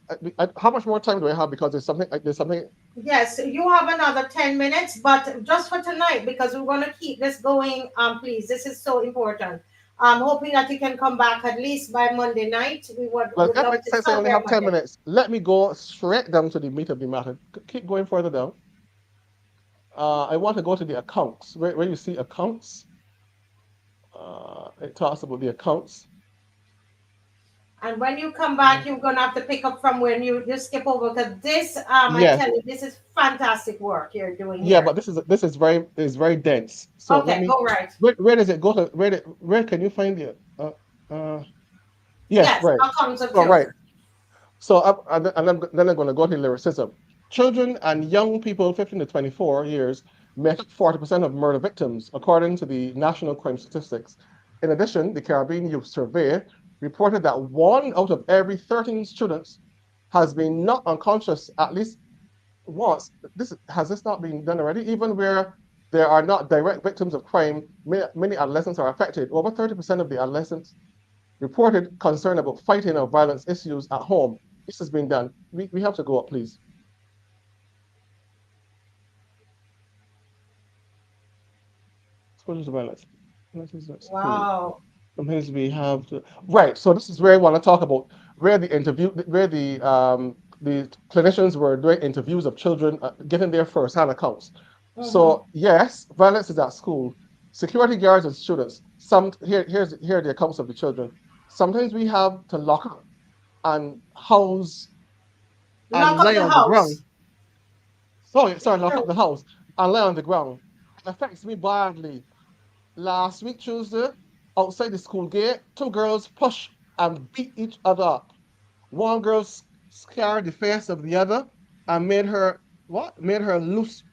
how much more time do I have, because there's something. Yes, you have another 10 minutes, but just for tonight, because we're going to keep this going, please. This is so important. I'm hoping that you can come back at least by Monday night. We Well, would if love it to says I start only there have 10 Monday. minutes, let me go straight down to the meat of the matter. Keep going further down. I want to go to the accounts. Where you see accounts, it talks about the accounts. And when you come back, you're going to have to pick up from when you skip over, because this, I Yes, tell you, this is fantastic work you're doing yeah, here. but this is very dense. So let Okay, me. go right. Where does it go to? Where can you find it? Uh, yes, Yes, right. outcomes of So right. children. So then I'm going to go to lyricism. Children and young people 15 to 24 years make up 40% of murder victims, according to the National Crime Statistics. In addition, the Caribbean Youth Survey reported that 1 out of every 13 students has been knocked unconscious at least once. Has this not been done already? Even where there are not direct victims of crime, many adolescents are affected. Over 30% of the adolescents reported concern about fighting or violence issues at home. This has been done. We have to go up, please. Exposure to violence. Wow. Sometimes we have to, right. So this is where I want to talk about where the clinicians were doing interviews of children, getting their first-hand accounts. Mm-hmm. So yes, violence is at school. Security guards and students. Here are the accounts of the children. Sometimes we have to lock up and house Lock and up lay the on the ground. house. Sorry, lock up True. the house and lay on the ground. It affects me badly. Last week, Tuesday, outside the school gate, 2 girls pushed and beat each other up. One girl scarred the face of the other and made her what? Made her lose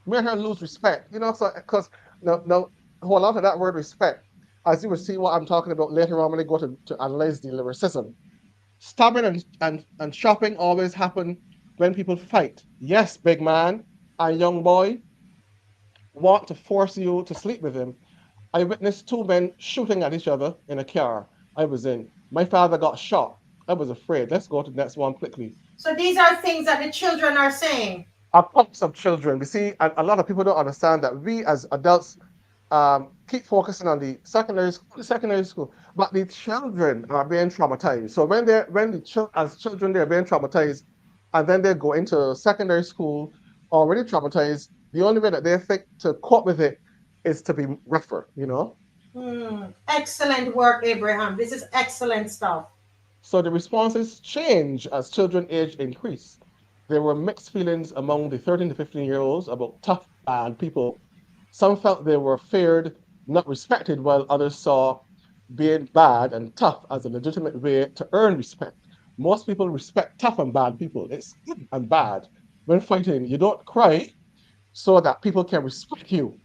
respect. So because now hold on to that word respect, as you will see what I'm talking about later on when I go to analyze the lyricism. Stabbing and chopping always happen when people fight. Yes, big man and young boy want to force you to sleep with him. I witnessed 2 men shooting at each other in a car I was in. My father got shot. I was afraid. Let's go to the next one quickly. So these are things that the children are saying. A pox of children. We see a lot of people don't understand that we as adults keep focusing on the secondary school, but the children are being traumatized. So as children they're being traumatized, and then they go into secondary school already traumatized. The only way that they think to cope with it is to be rougher, you know. Excellent work, Abraham. This is excellent stuff. So the responses change as children age increase. There were mixed feelings among the 13 to 15-year-olds about tough, bad people. Some felt they were feared, not respected, while others saw being bad and tough as a legitimate way to earn respect. Most people respect tough and bad people. It's good and bad. When fighting, you don't cry so that people can respect you.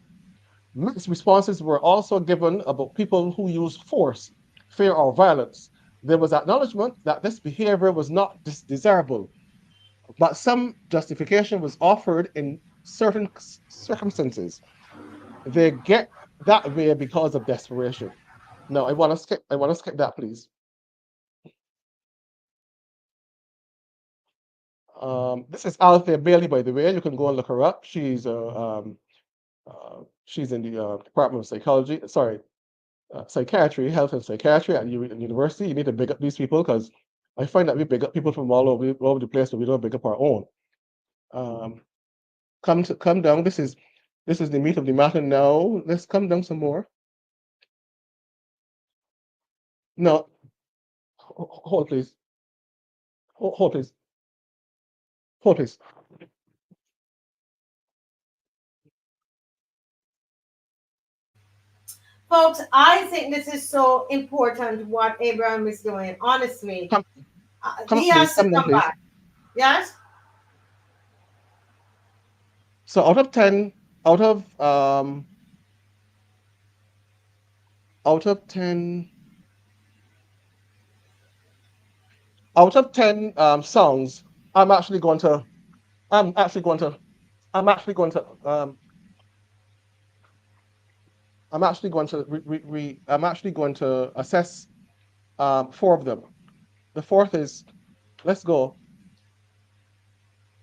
Mixed responses were also given about people who use force, fear, or violence. There was acknowledgement that this behavior was not desirable, but some justification was offered in certain circumstances. They get that way because of desperation. No, I want to skip that, please. This is Althea Bailey, by the way. You can go and look her up. She's she's in the Department of Psychology. Sorry, psychiatry, health and psychiatry at university. You need to big up these people because I find that we big up people from all over the place, but we don't big up our own. Come down. This is the meat of the matter now. Let's come down some more. No, hold please. Hold please. Hold please. Folks, I think this is so important what Abraham is doing. Honestly, he has to come back. Yes. So out of 10 songs, I'm actually going to assess 4 of them. The 4th is, let's go.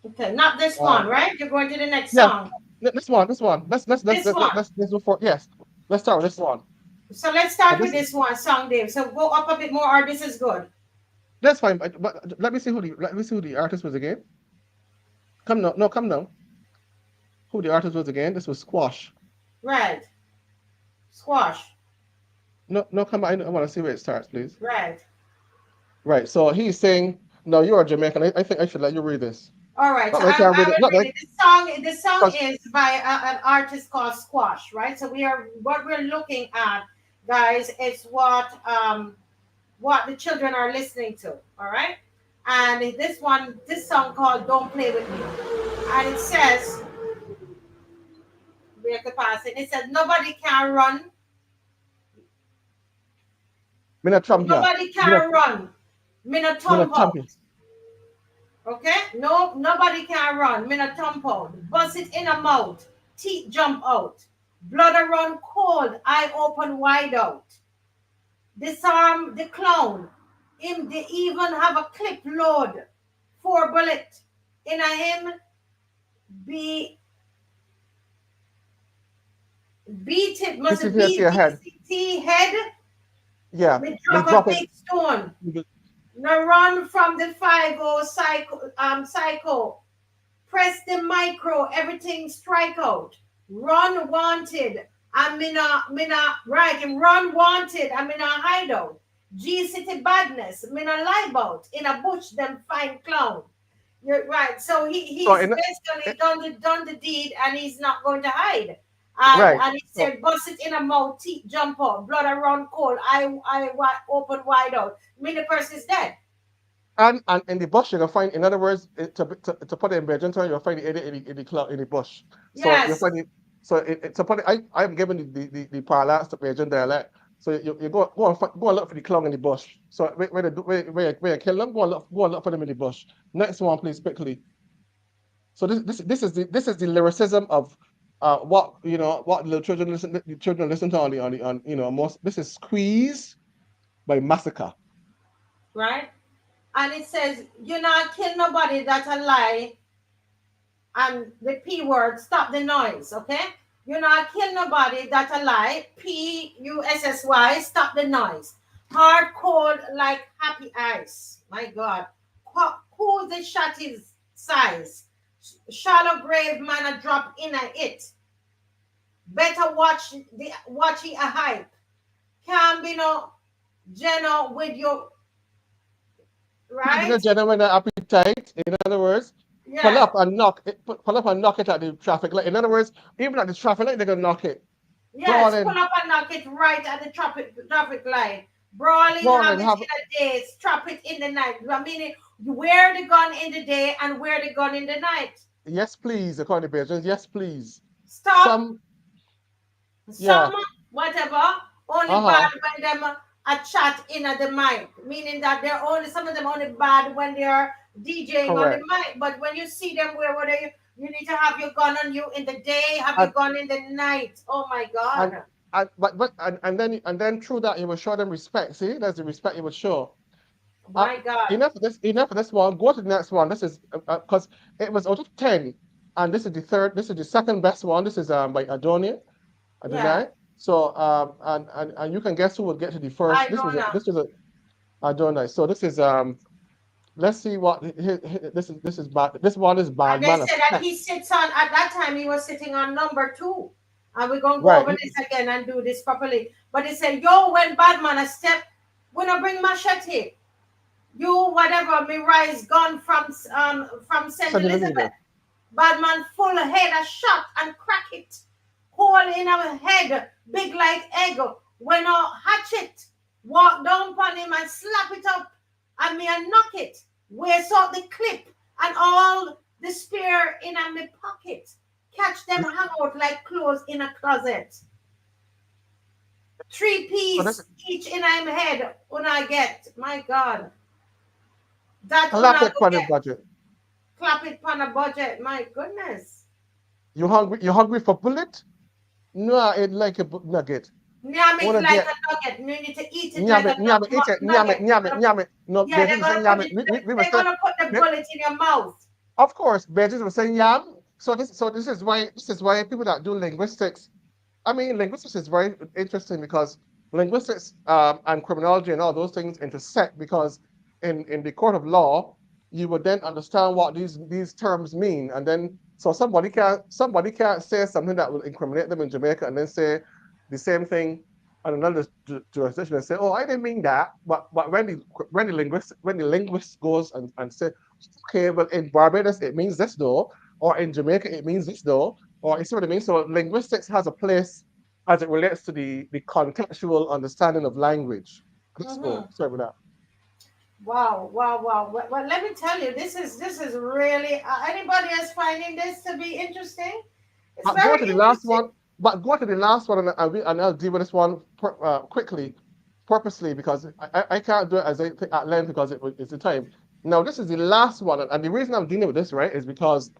Okay, not this one, right? You're going to the next song. This one. Let's do 4. Yes, let's start with this one. So let's start with this one song, Dave. So go up a bit more, or this is good. That's fine, but let me see who the artist was again. Come now. Who the artist was again? This was Squash. Right. Squash. No, come on. I want to see where it starts, please. Right. So he's saying, no, you are Jamaican. I think I should let you read this. All right. So I will read it. The song is by an artist called Squash, right? So what we're looking at, guys, is what the children are listening to. All right. And this song called "Don't Play with Me," and it says, we have to pass it. It says, nobody can run. Nobody can run. Me no thump out. Okay? No, nobody can run. Me no thump out. Bust it in a mouth. Teeth jump out. Blood a run cold. Eye open wide out. Disarm the clown. Him they even have a clip load. 4 bullet in a him. Beat it. Must beat your head. Yeah. Me drop a big stone. Now run from the 5-0 psycho. Press the micro, everything strike out. Run wanted. I'm in a right. Run wanted. I'm in a hideout. G City badness. I'm in a lie bout. In a bush, them find clown. You're right. So he's basically done the deed, and he's not going to hide. And he said, bust it in a mouth, teeth jump out, blood around cold, eye open wide out. I mean, the person is dead. And in the bush, you can find, in other words, to put it in Belgian, you'll find the idiot in the bush. So yes. you find it. To put it, I'm giving the parlance to Belgian dialect. So you go and look for the clown in the bush. So where you kill them, go and look for them in the bush. Next one, please, quickly. So this is the lyricism of what the children listen to on most. This is Squeeze by Massacre. right? And it says, you not kill nobody that a lie, and the P word, stop the noise, okay? You not kill nobody that a lie, P-U-S-S-Y, stop the noise. Hard cold like happy ice, my God. Cool the shot is size. Shallow grave man a drop in a it. Better watch it a hype. Can't be no Jenna with your Can't be no right? gentleman appetite. In other words, pull Yeah. up and knock it. Pull up and knock it at the traffic light. In other words, even at the traffic light, they're gonna knock it. Yes, pull Brawling, up and knock it right at the traffic light. Brawling, have brawling, it have in the day, strap it in the night. I mean, you wear the gun in the day and wear the gun in the night. yes, please, according to Beatrice. Yes, please. Stop Yeah, some whatever only bad uh-huh, when them a chat in at the mic, meaning that they're only some of them only bad when they're DJing on the correct. mic. But when you see them where they you need to have your gun on you in the day, have your And gun in the night. Oh my and God. and then through that you will show them respect. See, there's the respect you would show. Uh, My God. enough of this. Enough of this one. Go to the next one. This is because it was out of 10, and this is the third. This is the second best one. This is by Adonia. Yeah, Adonai. So and you can guess who would get to the first. I don't know. This was a Adonai. So this is let's see what this is bad. This one is And bad they man said that effect. he sits on, at that time, he was sitting on number 2. And we're going to go Right. over this again and do this properly. But he said, yo, when Batman a step, we not bring machete. You, whatever, me rise gun from St. Saint Elizabeth. Elizabeth. Batman full head a shot and crack it. Hole in our head, big like egg. When a hatchet, walk down upon him and slap it up. And me and knock it. Wears out the clip and all the spear in a me pocket. Catch them hang out like clothes in a closet. 3 So this piece each in him head. Una get. My God. That clap una it go for the get. budget. Clap it on a budget. My goodness. You hungry? You hungry for bullet? No, it like a nugget. Nyam it Wanna like get a nugget. You need to eat it like nyam a it, nyam it, eat it, nyam it, nugget. nyam it, nyam it. No, Yeah, Beatrice was saying nyam it. We were they're saying, gonna put the bullet in your mouth. of course, Beatrice was saying yam. So this is why people that do linguistics. I mean, linguistics is very interesting because linguistics and criminology and all those things intersect because in the court of law, you would then understand what these terms mean, and then so somebody can't say something that will incriminate them in Jamaica and then say the same thing on another jurisdiction and say, oh, I didn't mean that. But when the linguist goes and say, okay, well in Barbados it means this though, or in Jamaica it means this though, or you see what I mean? So linguistics has a place as it relates to the contextual understanding of language. Let's go. Mhm. Sorry about Wow, wow, wow. Well, let me tell you, this is really. Anybody else finding this to be interesting? It's that. Go to very the last interesting. one, but go to the last one and I'll deal with this one quickly, purposely, because I can't do it as I think at length because it's the time. Now, this is the last one, and the reason I'm dealing with this, right, is because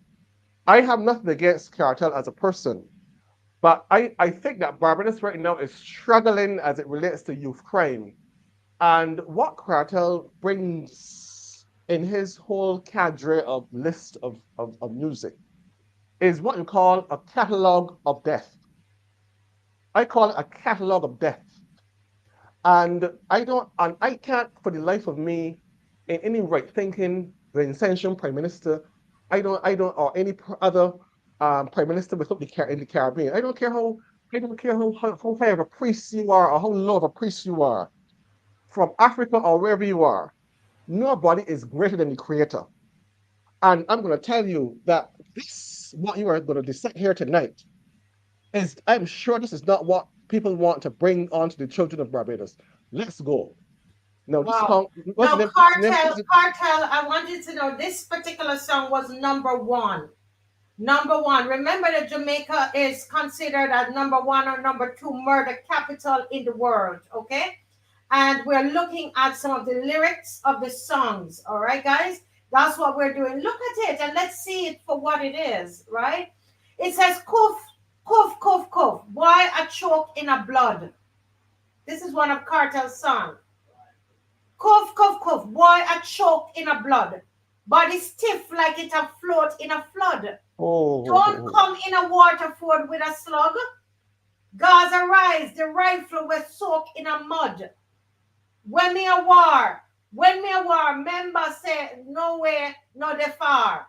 I have nothing against Cartel as a person, but I think that Barbados right now is struggling as it relates to youth crime. And what Cartel brings in his whole cadre of list of music is what you call a catalog of death. I call it a catalog of death. And I can't for the life of me, in any right thinking, Vincentian Prime Minister, or any other Prime Minister in the Caribbean. I don't care how high of a priest you are or how low of a priest you are, from Africa or wherever you are. Nobody is greater than the Creator. And I'm going to tell you that what you are going to dissect here tonight, I'm sure this is not what people want to bring onto the children of Barbados. Let's go. Now, this Wow. song, what's the Now, name? Cartel. I want you to know this particular song was number 1. Number 1. Remember that Jamaica is considered as number 1 or number 2 murder capital in the world. Okay. And we're looking at some of the lyrics of the songs. All right, guys? That's what we're doing. Look at it and let's see it for what it is, right? It says, "Coof, coof, coof, coof. Boy, a choke in a blood." This is one of Cartel's songs. Coof, coof, coof. boy a choke in a blood. Body stiff like it a float in a flood. Don't come in a waterford with a slug. Gaza rise, the rifle was soaked in a mud. When me a war, members say nowhere, no the far.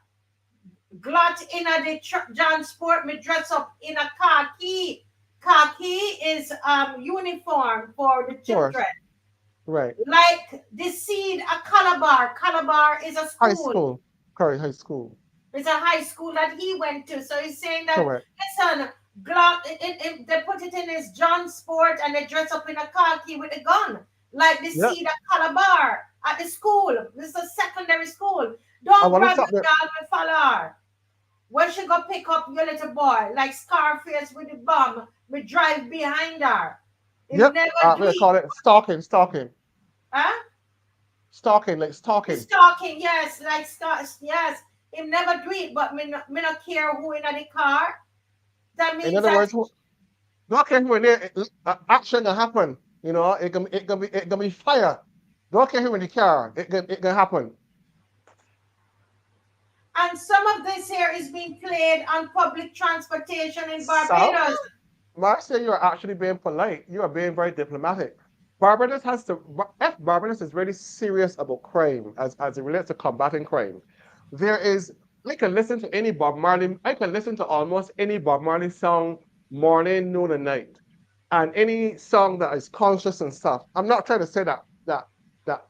Glut in a the transport, me dress up in a khaki. Khaki is uniform for the children. Right. Like the seed, a Calabar. Calabar is a school. High school. Correct, high school. It's a high school that he went to. So he's saying that, Correct. listen, they put it in his John Sport and they dress up in a khaki with a gun. Like the seed of Calabar at the school. This is a secondary school. Don't grab the girl with follower. When she go pick up your little boy, like Scarface with the bomb, we drive behind her. Yep. They call it stalking. Huh? Stalking, like stalking. Stalking, yes, like yes. Him never do it, but me not care who in the car. That means in other words, don't care when action can happen. You know, it can be fire. Don't care who in the car. It can happen. And some of this here is being played on public transportation in Barbados. Marcia, you are actually being polite. You are being very diplomatic. Barbados Barbados is really serious about crime as it relates to combating crime. I can listen to any Bob Marley, I can listen to almost any Bob Marley song morning, noon, and night. And any song that is conscious and stuff. I'm not trying to say that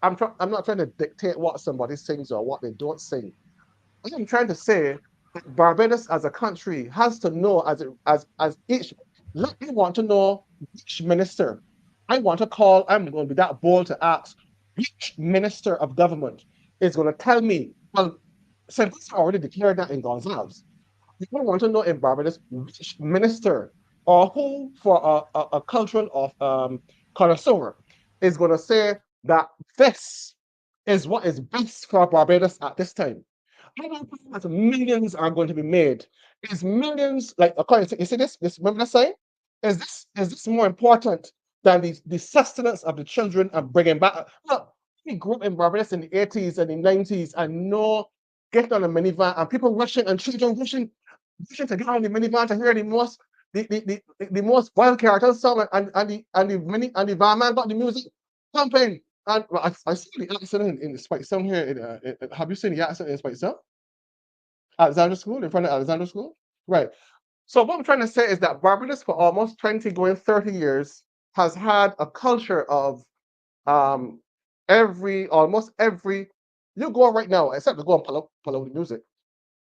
I'm not trying to dictate what somebody sings or what they don't sing. What I'm trying to say, Barbados as a country has to know as each. Let me want to know which minister. I'm going to be that bold to ask which minister of government is going to tell me. Well, since I already declared that in Gonzales, you want to know in Barbados which minister or who for a cultural of connoisseur is going to say that this is what is best for Barbados at this time. I don't think that millions are going to be made. Is millions, like according to, you see this remember the saying? Is this more important than the sustenance of the children and bringing back? Look, we grew up in Barbados in the 80s and the 90s and getting on a minivan and people rushing and children rushing to get on the minivan to hear the most wild character song and the van man got the music pumping. And well, I see the accident in the Spike Sound here. Have you seen the accident in Spike Sound? Alexander School, in front of Alexander School? Right. So what I'm trying to say is that Barbados for almost 20, going 30 years has had a culture of almost every, you go right now, except to go and pull up the music.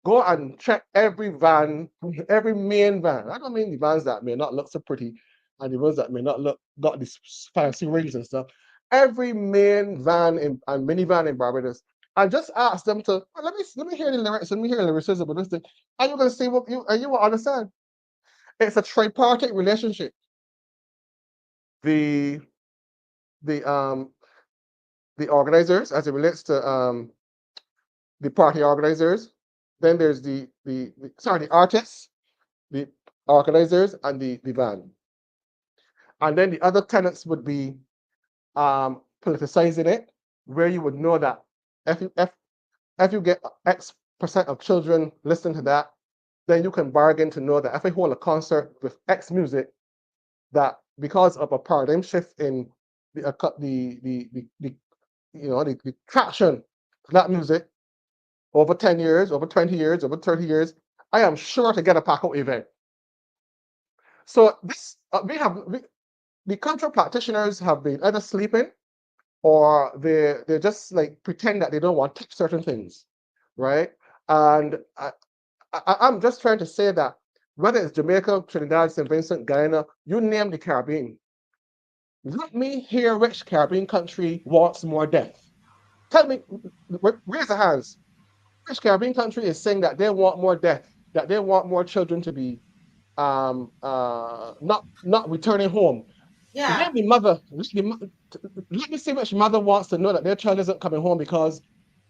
Go and check every main van. I don't mean the vans that may not look so pretty and the ones that may not got these fancy rings and stuff. Every main van and minivan in Barbados, I just asked them to let me hear the lyrics, let me hear the lyricism of this thing. Are you gonna see what you will understand? It's a tripartite relationship. The organizers, as it relates to the party organizers, then there's the artists, the organizers, and the van. And then the other tenants would be politicizing it, where you would know that if you get X% of children listening to that, then you can bargain to know that if I hold a concert with X music, that because of a paradigm shift in the traction of that music over 10 years, over 20 years, over 30 years, I am sure to get a pack-out event. So this the cultural practitioners have been either sleeping or they just like pretend that they don't want to touch certain things, right? And I'm just trying to say that whether it's Jamaica, Trinidad, St. Vincent, Guyana, you name the Caribbean, let me hear which Caribbean country wants more death. Tell me, raise the hands. Which Caribbean country is saying that they want more death, that they want more children to be not returning home? Yeah. Let me see which mother wants to know that their child isn't coming home because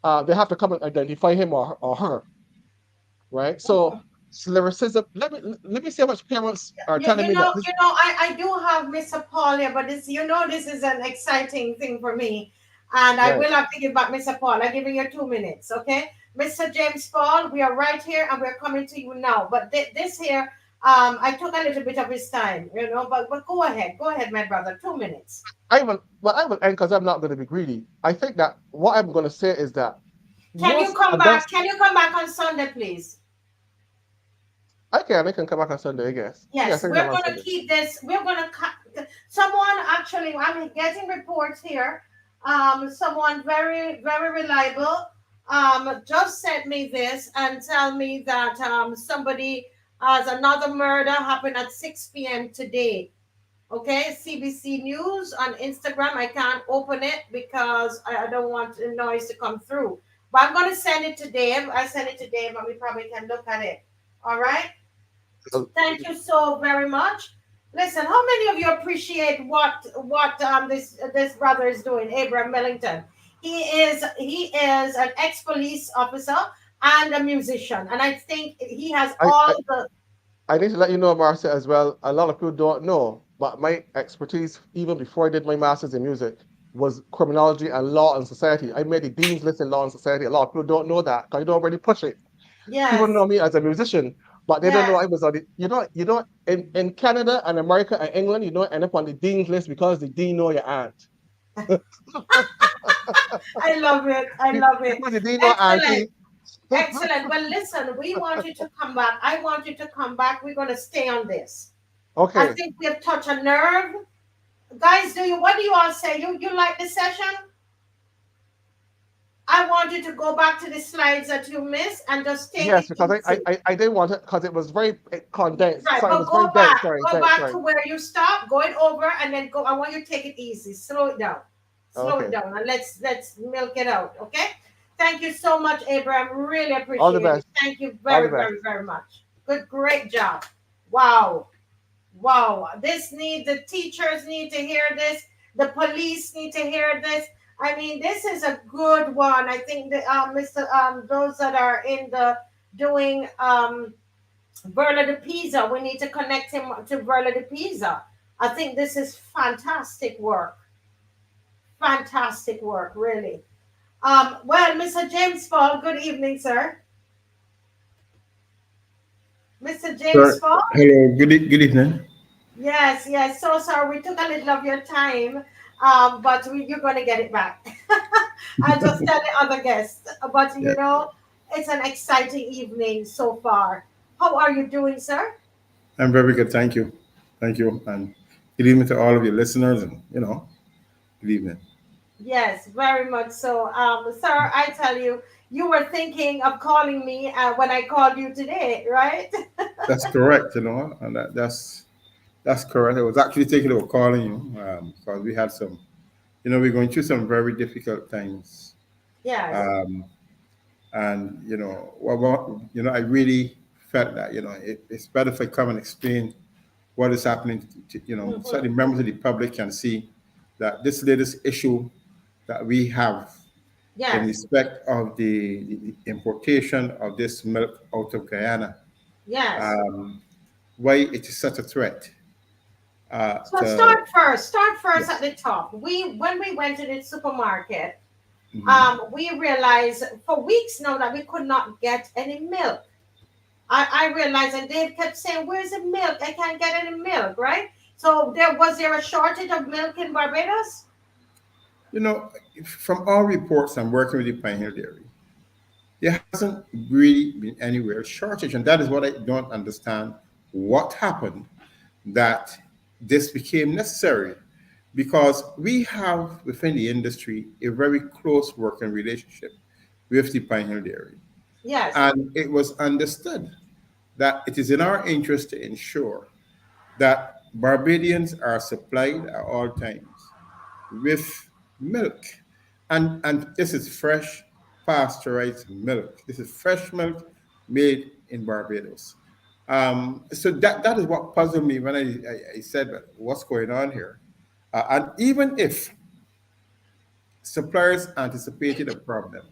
they have to come and identify him or her, right? So lyricism. Let me see how much parents are telling me that. I do have Mr. Paul here, but this is an exciting thing for me. And I Right. will have to give back Mr. Paul. I'm giving you 2 minutes, okay? Mr. James Paul, we are right here and we're coming to you now. But this here, I took a little bit of his time, but go ahead, my brother. 2 minutes. I will end because I'm not going to be greedy. I think that what I'm going to say is that Can you most come back? adults, Can you come back on Sunday, please? I can come back on Sunday, I guess. Yes, Yes, I can come we're on going to Sunday. keep this. We're going to. Someone actually, I'm getting reports here. Someone very, very reliable just sent me this and tell me that somebody has another murder happened at 6 p.m. today. Okay, CBC News on Instagram. I can't open it because I don't want the noise to come through. But I'm going to send it to Dave. I send it to Dave and we probably can look at it. All right. Thank you so very much. Listen, how many of you appreciate what this brother is doing, Abraham Millington? He is an ex-police officer and a musician, and I think he has I, all I, the I need to let you know, Marcia, as well. A lot of people don't know, but my expertise, even before I did my master's in music, was criminology and law and society. I made the dean's list in law and society. A lot of people don't know that because I don't really push it. People yes, know me as a musician, but they don't know yes. I was on the, in Canada and America and England, you don't end up on the dean's list because the dean know your aunt. I love it. I love it. Because the dean know Excellent. auntie. Excellent. Well, listen, we want you to come back. I want you to come back. We're going to stay on this. I Okay. think we have touched a nerve. Guys, what do you all say? You like the session? I want you to go back to the slides that you missed and just take Yes, it because easy. I didn't want it because it was very condensed. Right, Sorry, it but was very dense. Sorry, go dense. back Sorry. to where you stop, go it over, and then go. I want you to take it easy. Slow it Okay. down, and let's milk it out. Okay. Thank you so much, Abraham. Really All the appreciate it. best. Thank you All the very, best. very, very much. Great job. Wow. Wow, the teachers need to hear this. The police need to hear this. I mean, this is a good one. I think that Mr. Those that are in the doing Verla de Pisa, we need to connect him to Verla de Pisa. I think this is fantastic work. Fantastic work, really. Well, Mr. James Fall, good evening, sir. Mr. James Sir, Fall. hello, good evening. Yes, yes. So sorry, we took a little of your time, but you're going to get it back. I just tell the other guests, but Yeah, it's an exciting evening so far. How are you doing, sir? I'm very good. Thank you. Thank you. And good evening to all of your listeners and, good evening. Yes, very much so. Sir, I tell you, you were thinking of calling me when I called you today, right? That's correct, and that's correct. I was actually thinking about calling you because we had some, we're going through some very difficult times. Yes. Um, and, I really felt that, it's better if I come and explain what is happening, so Hmm. the members of the public can see that this latest issue that we have in Yes. respect of the importation of this milk out of Guyana, Yes. um, why it is such a threat. So To, start yeah. first at the top. When we went to the supermarket, Mhm. we realized for weeks now that we could not get any milk. I realized, and Dave kept saying, "Where's the milk? I can't get any milk." Right? So there a shortage of milk in Barbados? You know, from all reports, I'm working with the Pioneer Dairy. There hasn't really been anywhere shortage, and that is what I don't understand. What happened that this became necessary? Because we have within the industry a very close working relationship with the Pioneer Dairy. Yes, And it was understood that it is in our interest to ensure that Barbadians are supplied at all times with milk. And this is fresh pasteurized milk. This is fresh milk made in Barbados. So that is what puzzled me when I said, what's going on here? And even if suppliers anticipated a problem,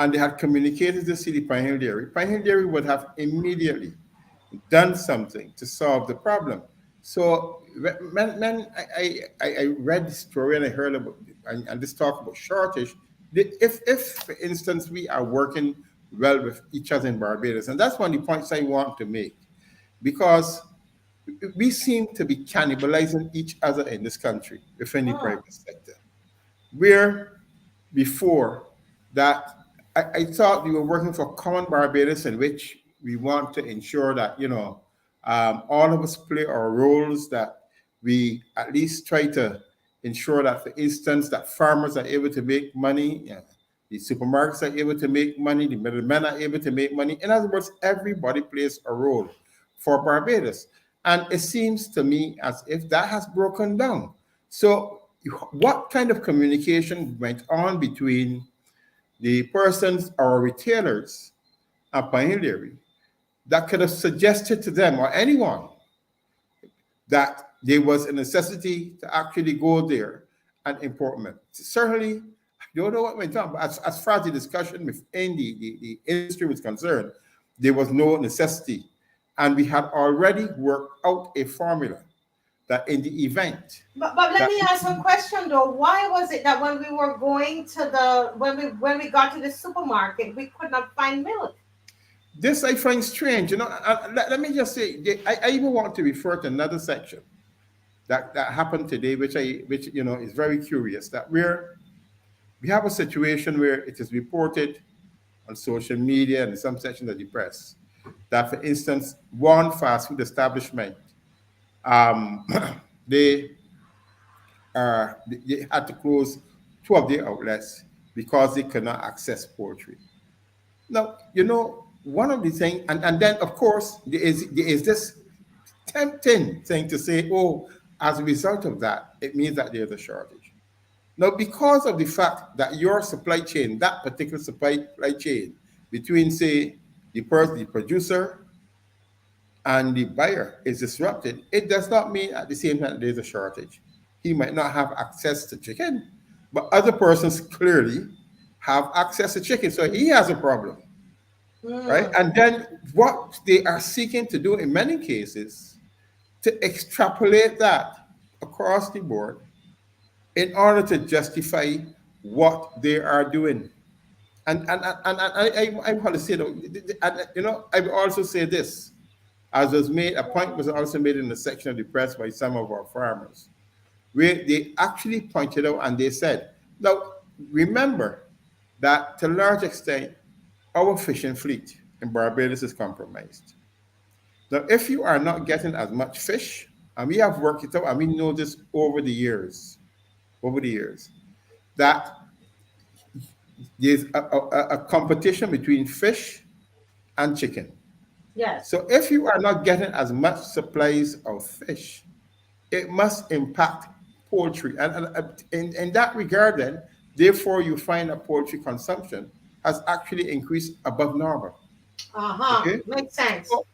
and they had communicated this to the Pioneer Dairy would have immediately done something to solve the problem. So when I read the story and I heard about and this talk about shortage, if for instance we are working well with each other in Barbados, and that's one of the points I want to make, because we seem to be cannibalizing each other in this country within the Mm. private sector. Where before that, I thought we were working for common Barbados, in which we want to ensure that, all of us play our roles, that we at least try to ensure that, for instance, that farmers are able to make money, the supermarkets are able to make money, the middlemen are able to make money. In other words, everybody plays a role for Barbados. And it seems to me as if that has broken down. So what kind of communication went on between the persons or retailers at Pioneer that could have suggested to them or anyone that there was a necessity to actually go there and import milk? Certainly, I don't know what went on, but as far as the discussion within the industry was concerned, there was no necessity. And we had already worked out a formula that in the event But let that me ask a question though. Why was it that when we were going to the when we got to the supermarket, we could not find milk? this I find strange. Let me just say, I even want to refer to another section that happened today, which is very curious. That we have a situation where it is reported on social media and in some sections of the press that, for instance, one fast food establishment, um, they they had to close two of their outlets because they could not access poultry. Now, one of the things, and then of course there is this tempting thing to say, oh, as a result of that, it means that there's a shortage. Now, because of the fact that your supply chain, that particular supply chain between, say, the producer and the buyer is disrupted, it does not mean at the same time that there's a shortage. He might not have access to chicken, but other persons clearly have access to chicken, so he has a problem, right? Mm. And then what they are seeking to do in many cases to extrapolate that across the board in order to justify what they are doing. And I want to say, I will also say this, as was made, a point was also made in the section of the press by some of our farmers, where they actually pointed out and they said, now, remember that to a large extent, our fishing fleet in Barbados is compromised. Now, if you are not getting as much fish, and we have worked it out, and we know this over the years, that there's a competition between fish and chicken. Yes. So if you are not getting as much supplies of fish, it must impact poultry. And in that regard, then, therefore, you find that poultry consumption has actually increased above normal. Uh-huh. Okay? Makes sense. So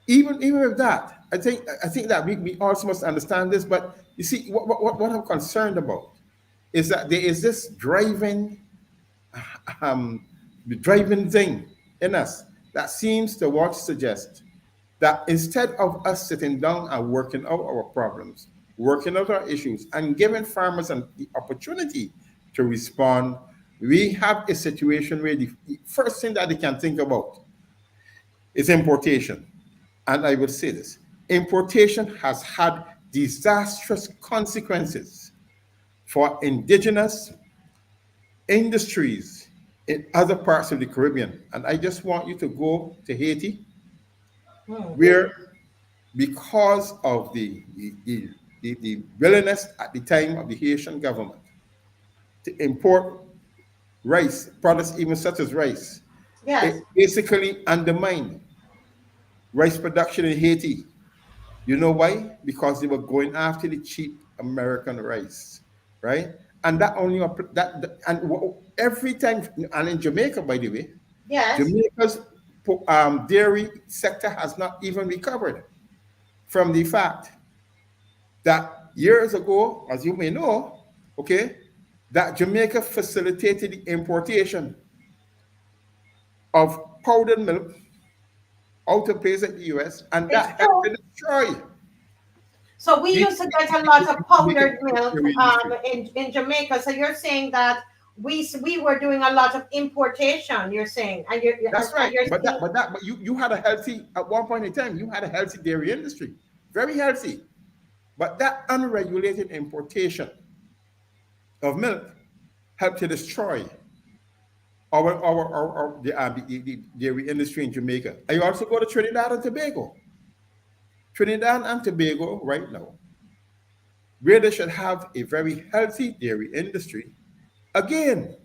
even with that, I think that we also must understand this. But you see, what I'm concerned about is that there is this um, driving thing in us that seems to want to suggest that instead of us sitting down and working out our problems, working out our issues, and giving farmers the opportunity to respond, we have a situation where the first thing that they can think about is importation. And I would say this: importation has had disastrous consequences for indigenous industries in other parts of the Caribbean. And I just want you to go to Haiti, Mm. where, because of the willingness at the time of the Haitian government to import rice, products even such as rice, Yes. it basically undermined rice production in Haiti. You know why? Because they were going after the cheap American rice, right? And that only every time, and in Jamaica, by the way, Yes. Jamaica's dairy sector has not even recovered from the fact that years ago, as you may know, okay, that Jamaica facilitated the importation of powdered milk out of places like the US, and It's that helped true. to destroy So we The used to get a lot of powdered milk dairy industry. in Jamaica. So you're saying that we were doing a lot of importation. You're saying, and That's right. you're But saying, you had a healthy at one point in time. You had a healthy dairy industry, very healthy. But that unregulated importation of milk helped to destroy the dairy industry in Jamaica. I also go to Trinidad and Tobago. Trinidad and Tobago right now, where they should have a very healthy dairy industry. Again,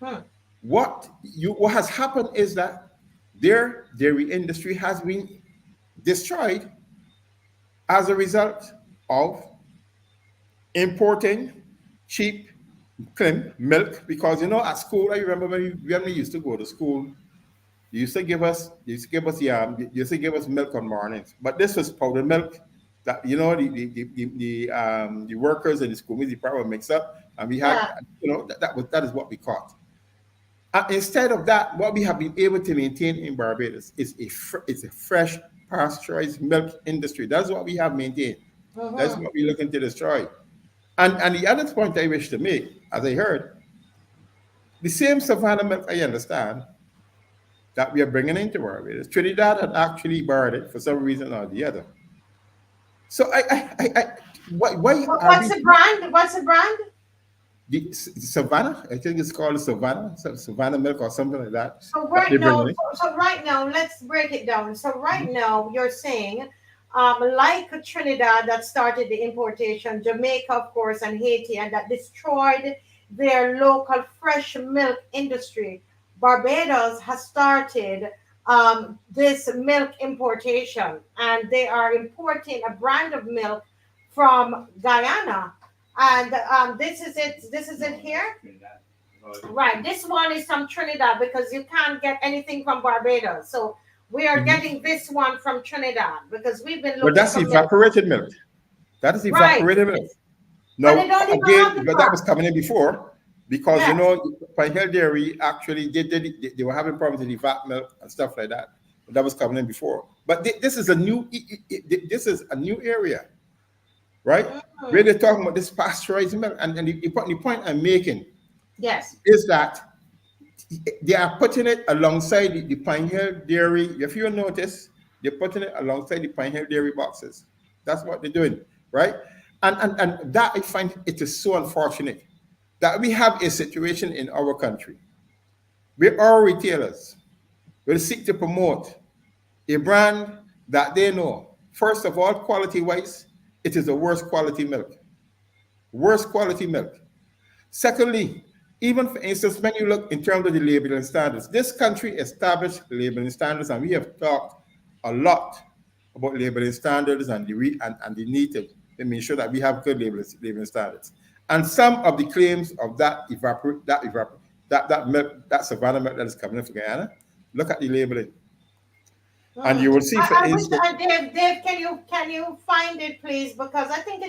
hmm, what has happened is that their dairy industry has been destroyed as a result of importing cheap clean milk. Because at school, I remember when we used to go to school, you used to give us milk on mornings, but this was powdered milk that the workers in the school department mix up, and we had yeah, that is what we caught. Instead of that, what we have been able to maintain in Barbados is it's a fresh pasteurized milk industry. That's what we have maintained. That's mm-hmm, what we're looking to destroy. And the other point I wish to make, as I heard, the same Savannah milk I understand that we are bringing into Barbados, Trinidad had actually borrowed it for some reason or the other. So why are what's we the brand? What's the brand? the Savannah? I think it's called Savannah, Savannah milk or something like that. So That right they're now, bringing in. let's break it down. So right now, you're saying, like Trinidad that started the importation, Jamaica, of course, and Haiti, and that destroyed their local fresh milk industry. Barbados has started this milk importation, and they are importing a brand of milk from Guyana. And this is it. This is it here. Right. This one is from Trinidad because you can't get anything from Barbados. So we are Mhm. getting this one from Trinidad because we've been But looking that's for milk. evaporated milk. That is Right. evaporated milk. And they Now, don't even have again, the but that crop. was coming in before because Yes. Pine Hill Dairy actually they were having problems with the vat milk and stuff like that. But that was coming in before. But this is a this is a new area, right? Where Mhm. they're talking about this pasteurized milk, and the point I'm making Yes. is that they are putting it alongside the Pine Hill Dairy. If you notice, they're putting it alongside the Pine Hill Dairy boxes. That's what they're doing, right? And that I find it is so unfortunate that we have a situation in our country where our retailers will seek to promote a brand that they know, first of all, quality wise, it is the worst quality milk. Worst quality milk. Secondly, even for instance, when you look in terms of the labeling standards, this country established labeling standards, and we have talked a lot about labeling standards and and the need to make sure that we have good labeling standards. And some of the claims of that milk, that Savannah milk that is coming in from Guyana, look at the labeling, and Mm. you will see, for I wish, instance, Dave, can you find it, please? Because I think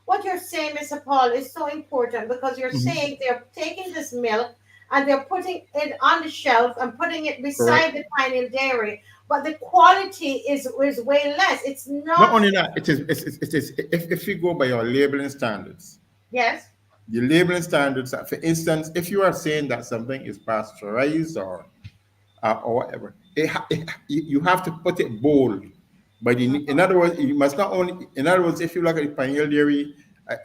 what you're saying, Mr. Paul, is so important because you're Mhm, saying they're taking this milk and they're putting it on the shelf and putting it correct. beside the Pioneer Dairy, but the quality is way less. It's Not not. only that, it is if you go by your labeling standards. Yes. The labeling standards, for instance, if you are saying that something is pasteurized or whatever, you have to put it bold. But in other words, you must not only. In other words, if you look at the Pioneer Dairy,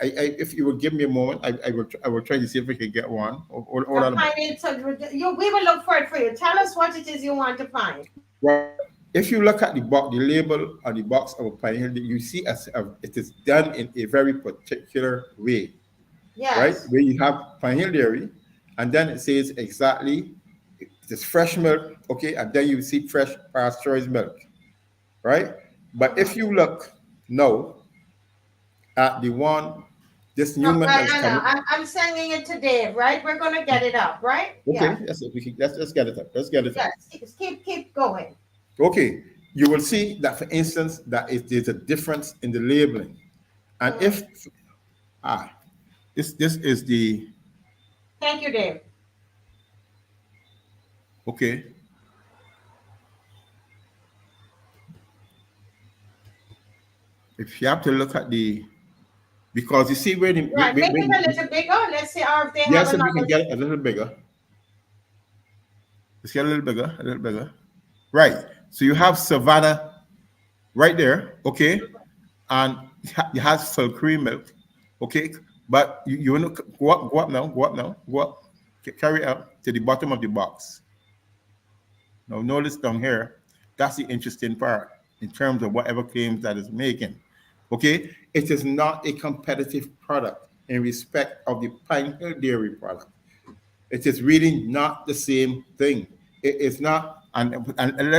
if you would give me a moment, I will try to see if we can get one. Hold A on a minute. Pioneer, so we will look for it for you. Tell us what it is you want to find. Right. If you look at the label on the box of a Pioneer, you see it is done in a very particular way, right? Yes. Where you have Pioneer Dairy, and then it says exactly it is fresh milk, okay, and then you see fresh pasteurized milk, right? But if Mhm. you look now at the one, this new From milk that's Guyana. coming, I'm sending it to Dave, right? We're gonna get it up, right? okay, Yeah. let's get it up. Let's get it up. Yes. Keep going. Okay, you will see that, for instance, there's a difference in the labeling, and Mm. if ah, this is the Thank you, Dave. okay. if you have to look at the, because you see where the, Right, make it a little bigger. Let's see, or if they have yes, if we can another. get it a little bigger. Let's get a little bigger, a little bigger. Right. So you have Savannah right there, okay, and it has full cream milk, okay. But you want to go up now, go up, carry out to the bottom of the box. Now notice down here, that's the interesting part in terms of whatever claims that is making. Okay, it is not a competitive product in respect of the Pine Hill Dairy product. It is really not the same thing. It is not, and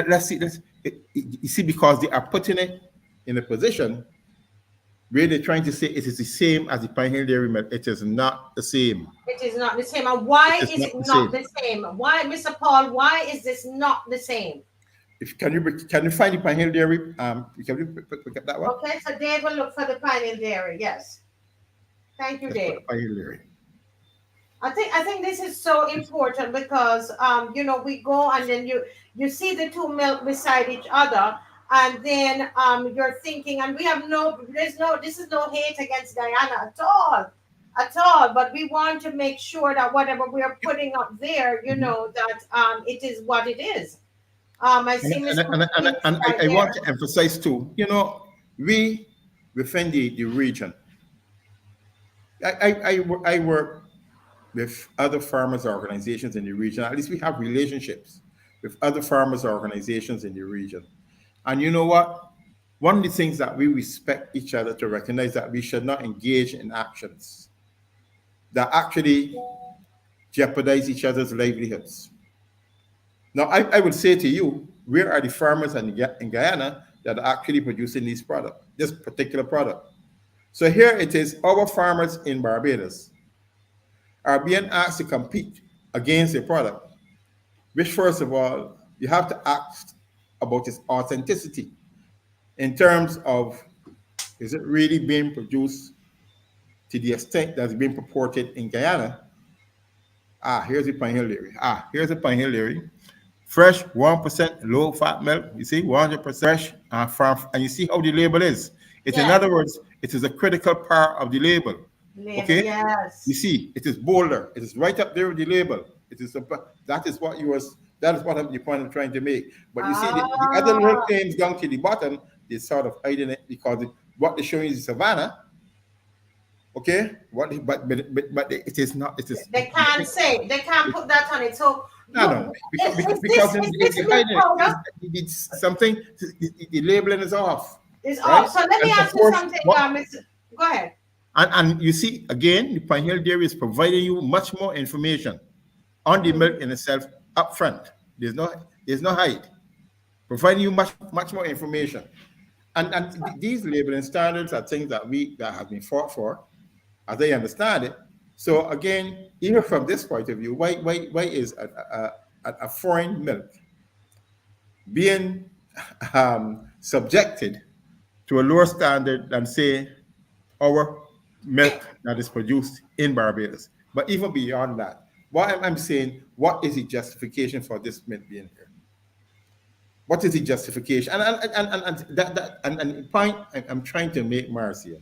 let's see this. You see, because they are putting it in a position where they're trying to say it is the same as the Pine Hill Dairy milk. It is not the same. It is not the same. And why It is it not the same? Why, Mr. Paul, why is this not the same? If can you find the Pine Hill Dairy? Can you pick up that one? Okay, so Dave will look for the Pine Hill Dairy. Yes. Thank you, Dave. Pine Hill Dairy. I think this is so important because you know, we go and then you see the two milk beside each other, and then you're thinking, and we have this is no hate against Guyana at all, but we want to make sure that whatever we are putting up there, you know, that it is what it is. I see I want to emphasize too, you know, we within the region, I work with other farmers organizations in the region. At least we have relationships with other farmers organizations in the region. And you know what? One of the things that we respect each other to recognize that we should not engage in actions that actually jeopardize each other's livelihoods. Now, I would say to you, where are the farmers in Guyana that are actually producing this product, this particular product? So here it is, our farmers in Barbados are being asked to compete against a product, which first of all, you have to ask about its authenticity in terms of, is it really being produced to the extent that's being purported in Guyana? Here's the Pine Hill Dairy. Here's the Pine Hill Dairy. Fresh, 1% low fat milk. You see, 100% fresh farm, and you see how the label is. It's in other words, it is a critical part of the label. Okay. Yes. You see, it is bolder. It is right up there with the label. It is that is what the point I'm trying to make. But you see, the other little claims down to the bottom, they're sort of hiding it because what they're showing is Savannah. Okay, but it is not. It is. They can't say. They can't put that on it. So no, because it's something. The labeling is off. It's right? off. So let me ask you something, Mr. Go ahead. And you see again, the Pine Hill Dairy is providing you much more information on the milk in itself up front. There's no hide. Providing you much more information. And these labeling standards are things that have been fought for, as I understand it. So again, even from this point of view, why is a foreign milk being subjected to a lower standard than, say, our milk that is produced in Barbados? But even beyond that, what I'm saying, what is the justification for this milk being here? What is the justification? And the point I'm trying to make, Marcia,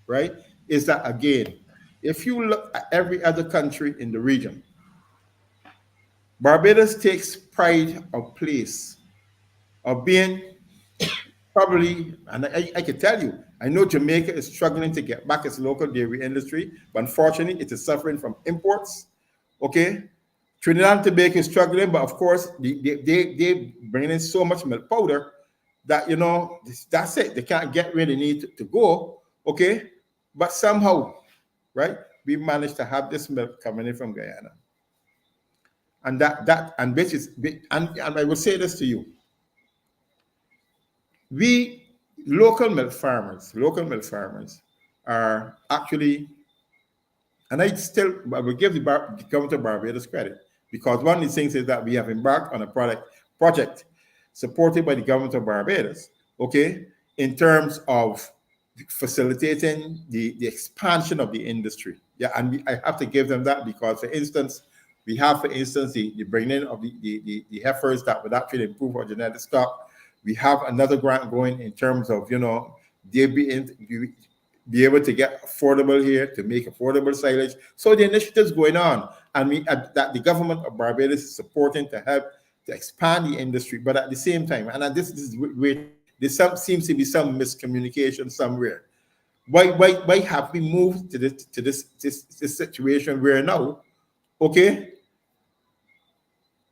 right, is that again, if you look at every other country in the region, Barbados takes pride of place of being probably, and I can tell you, I know Jamaica is struggling to get back its local dairy industry, but unfortunately, it is suffering from imports. Okay, Trinidad and Tobago is struggling, but of course, they bring in so much milk powder that, you know, that's it. They can't get where they need to go. Okay, but somehow, right, we managed to have this milk coming in from Guyana, and I will say this to you: we local milk farmers are actually, and I will give the government of Barbados credit, because one of the things is that we have embarked on a project supported by the government of Barbados, okay, in terms of facilitating the expansion of the industry. Yeah, and I have to give them that because, for instance, we have, the bringing in of the heifers that would actually improve our genetic stock. We have another grant going in terms of, you know, they'll be able to get affordable here, to make affordable silage. So the initiatives going on, and that the government of Barbados is supporting to help to expand the industry, but at the same time, and this is where seems to be some miscommunication somewhere. Why have we moved to this situation where now, okay,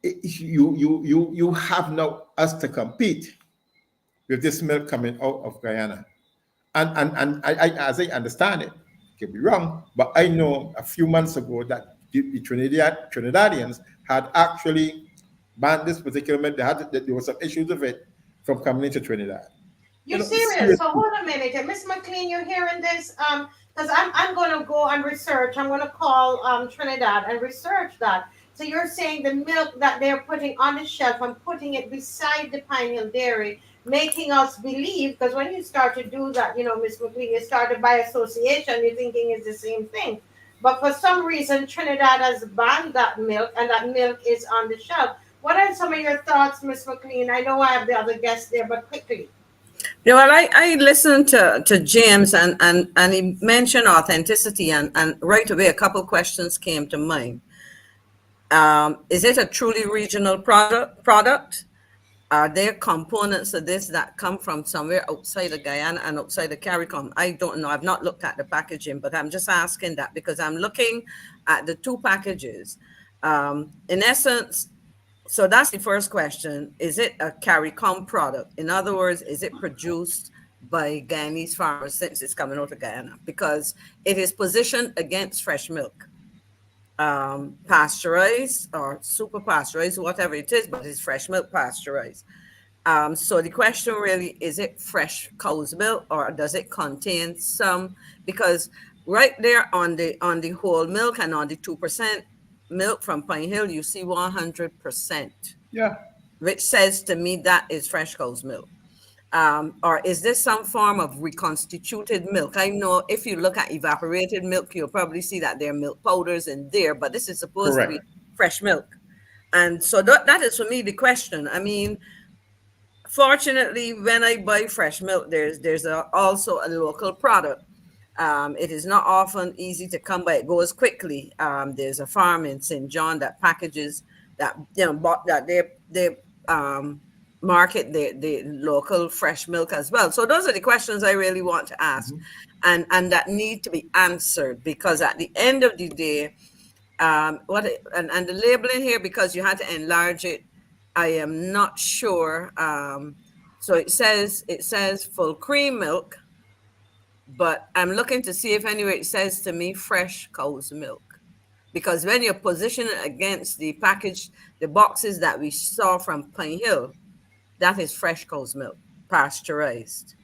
you have now us to compete with this milk coming out of Guyana. And I as I understand it, could be wrong, but I know a few months ago that the Trinidadians had actually banned this particular milk. There was some issues of it from coming into Trinidad. You're serious? So hold a minute, Miss McLean, you're hearing this? Because I'm going to go and research. I'm going to call Trinidad and research that. So you're saying the milk that they're putting on the shelf and putting it beside the Pine Hill Dairy, making us believe, because when you start to do that, Miss McLean, you started by association, you're thinking it's the same thing. But for some reason, Trinidad has banned that milk, and that milk is on the shelf. What are some of your thoughts, Miss McLean? I know I have the other guests there, but quickly. Yeah, well, I listened to James and he mentioned authenticity, and right away a couple questions came to mind. Is it a truly regional product? Are there components of this that come from somewhere outside of Guyana and outside of CARICOM? I don't know. I've not looked at the packaging, but I'm just asking that because I'm looking at the two packages. In essence, so that's the first question. Is it a CARICOM product? In other words, is it produced by Guyanese farmers since it's coming out of Guyana? Because it is positioned against fresh milk. Pasteurized or super pasteurized, whatever it is, but it's fresh milk pasteurized. So the question really, is it fresh cow's milk or does it contain some? Because right there on the whole milk and on the 2% milk from Pine Hill, you see 100%. Yeah. Which says to me that is fresh cow's milk. Or is this some form of reconstituted milk? I know if you look at evaporated milk, you'll probably see that there are milk powders in there, but this is supposed to be fresh milk. And so that is for me the question. I mean, fortunately, when I buy fresh milk, there's also a local product. It is not often easy to come by. It goes quickly. There's a farm in St. John that packages that, that they market the local fresh milk as well. So those are the questions I really want to ask, and that need to be answered, because at the end of the day, and the labeling here, because you had to enlarge it, I am not sure. So it says full cream milk, but I'm looking to see if anywhere it says to me fresh cow's milk, because when you position it against the package, the boxes that we saw from Pine Hill, that is fresh cow's milk, pasteurized,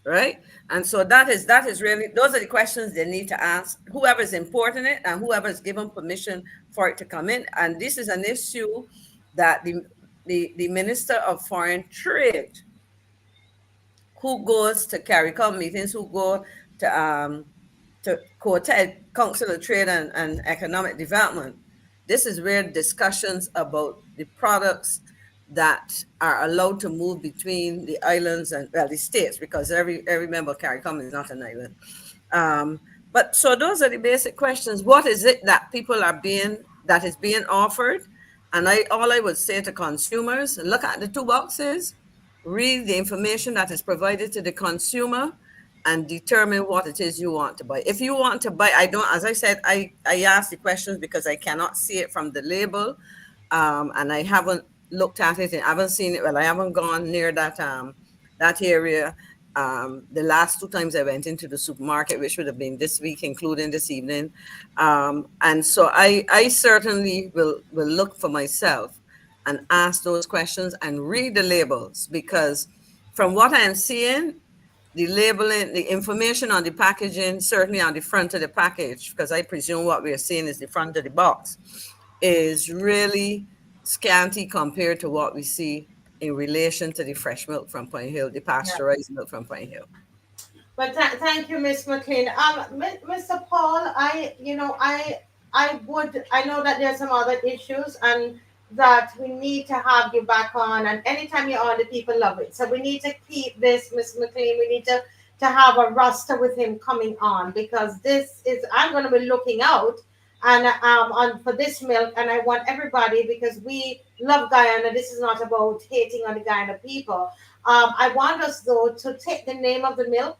right? And so that is really, those are the questions they need to ask whoever's importing it and whoever's given permission for it to come in. And this is an issue that the Minister of Foreign Trade, who goes to CARICOM meetings, who go to COTED, Council of Trade and Economic Development, this is where discussions about the products that are allowed to move between the islands and, well, the states, because every member of CARICOM is not an island. But so those are the basic questions. What is it that that is being offered? And all I would say to consumers, look at the two boxes, read the information that is provided to the consumer, and determine what it is you want to buy. If you want to buy, as I said, I asked the questions because I cannot see it from the label, and I haven't looked at it and I haven't seen it. Well, I haven't gone near that area. The last two times I went into the supermarket, which would have been this week, including this evening. And so I certainly will look for myself and ask those questions and read the labels, because from what I'm seeing, the labeling, the information on the packaging, certainly on the front of the package, because I presume what we're seeing is the front of the box, is really scanty compared to what we see in relation to the fresh milk from Pine Hill, the pasteurized milk from Pine Hill. But thank you, Miss McLean. Mr. Paul, I know that there's some other issues, and that we need to have you back on, and anytime you're on, the people love it. So we need to keep this, Miss McLean. We need to have a roster with him coming on, because this is, I'm going to be looking out and on for this milk, and I want everybody, because we love Guyana. This is not about hating on the Guyana people. I want us though to take the name of the milk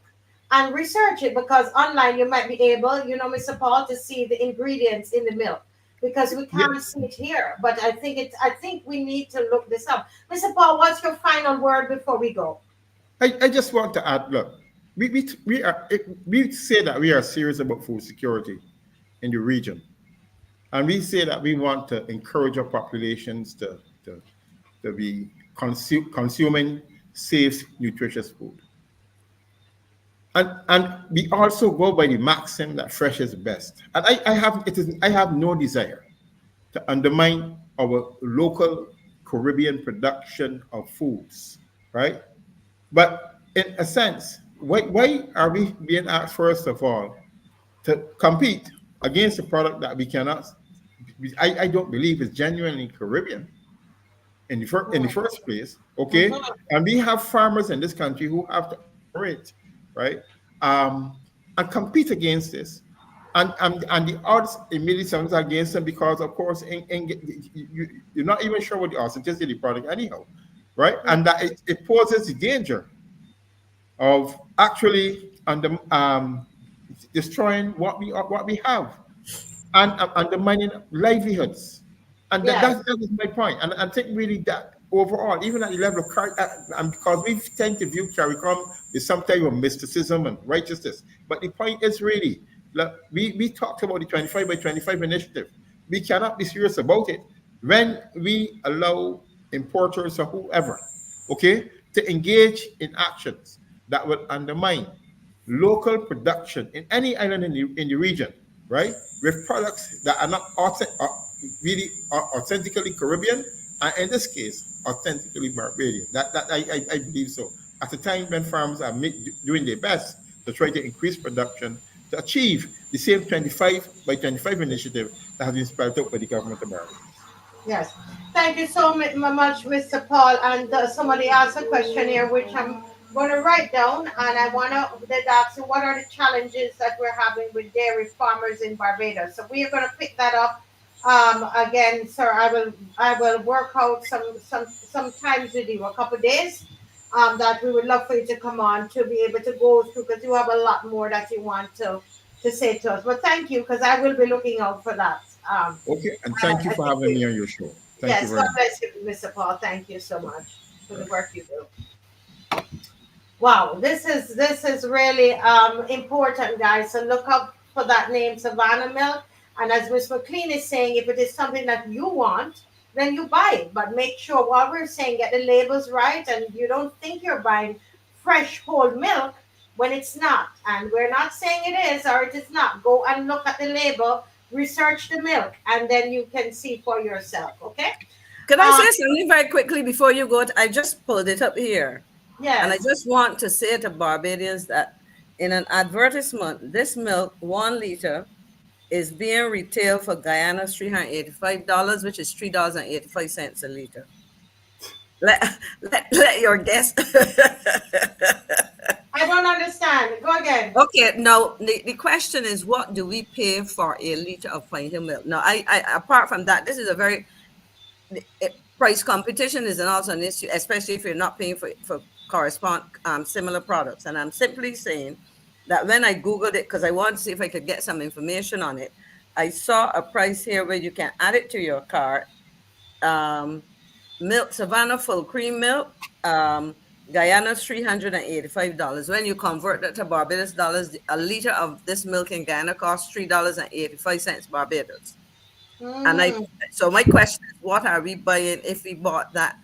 and research it, because online you might be able, Mr. Paul, to see the ingredients in the milk, because we Yeah, can't see it here. But I think we need to look this up. Mr. Paul, what's your final word before we go? I just want to add, look, we say that we are serious about food security in the region. And we say that we want to encourage our populations to be consuming safe, nutritious food. And we also go by the maxim that fresh is best. And I have no desire to undermine our local Caribbean production of foods, right? But in a sense, why are we being asked, first of all, to compete against a product that we cannot, I don't believe is genuinely Caribbean in the first place, okay? Mhm. And we have farmers in this country who have to operate, right? And compete against this. And the odds immediately sounds against them, because of course you're not even sure what the authenticity of the product anyhow, right? And that it poses the danger of actually destroying what we have, and undermining livelihoods. And Yes. that is my point. And I think really that overall, even at the level of and because we tend to view CARICOM with some type of mysticism and righteousness, but the point is really, look, we talked about the 25 by 25 initiative. We cannot be serious about it when we allow importers or whoever, okay, to engage in actions that will undermine local production in any island in the region, right? With products that are not really authentically Caribbean, and in this case, authentically Barbadian. I believe so. At the time when farms are doing their best to try to increase production to achieve the same 25 by 25 initiative that has been spelled out by the government of Barbados. Yes. Thank you so much, Mr. Paul. And somebody asked a question here, which I'm going to write down. And I want to, they ask, what are the challenges that we're having with dairy farmers in Barbados? So we are going to pick that up again, sir. I will work out some times with you, a couple of days. That we would love for you to come on to be able to go through, because you have a lot more that you want to say to us. But thank you, because I will be looking out for that. Okay, and I, thank you I for think having we, me on your show. Thank you yes, very God much. bless you, Mr. Paul. Thank you so much for All the right. work you do. Wow, this is really important, guys. So look up for that name, Savannah Milk. And as Miss McLean is saying, if it is something that you want, then you buy it. But make sure what we're saying, get the labels right, and you don't think you're buying fresh whole milk when it's not. And we're not saying it is or it is not. Go and look at the label, research the milk, and then you can see for yourself. Okay? Can I Um, say something very quickly before you go? I just pulled it up here. And I yes. just want to say to Barbadians that in an advertisement, this milk, 1 liter, is being retailed for Guyana's $385, which is $3.85 a liter. Let your guess. I don't understand. Go again. Okay, now the question is, what do we pay for a liter of pint of milk? Now, I apart from that, this is a very price competition is also an issue, especially if you're not paying for correspond similar products. And I'm simply saying that when I googled it, because I wanted to see if I could get some information on it, I saw a price here where you can add it to your cart. Um, Milk Savannah full cream milk, Guyana's $385. When you convert that to Barbados dollars, a liter of this milk in Guyana costs $3.85 Barbados. And Mm. so my question is, what are we buying if we bought that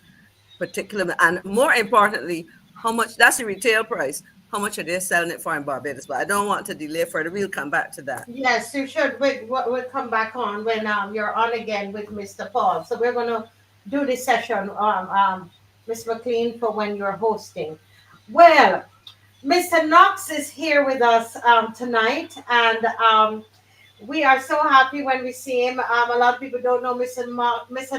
particular, and more importantly, how much, that's the retail price, how much are they selling it for in Barbados? But I don't want to delay further. We'll come back to that. Yes, you should. We'll come back on when you're on again with Mr. Paul. So we're gonna do this session, Miss McLean, for when you're hosting. Well, Mr. Knox is here with us tonight, and We are so happy when we see him. A lot of people don't know Mr.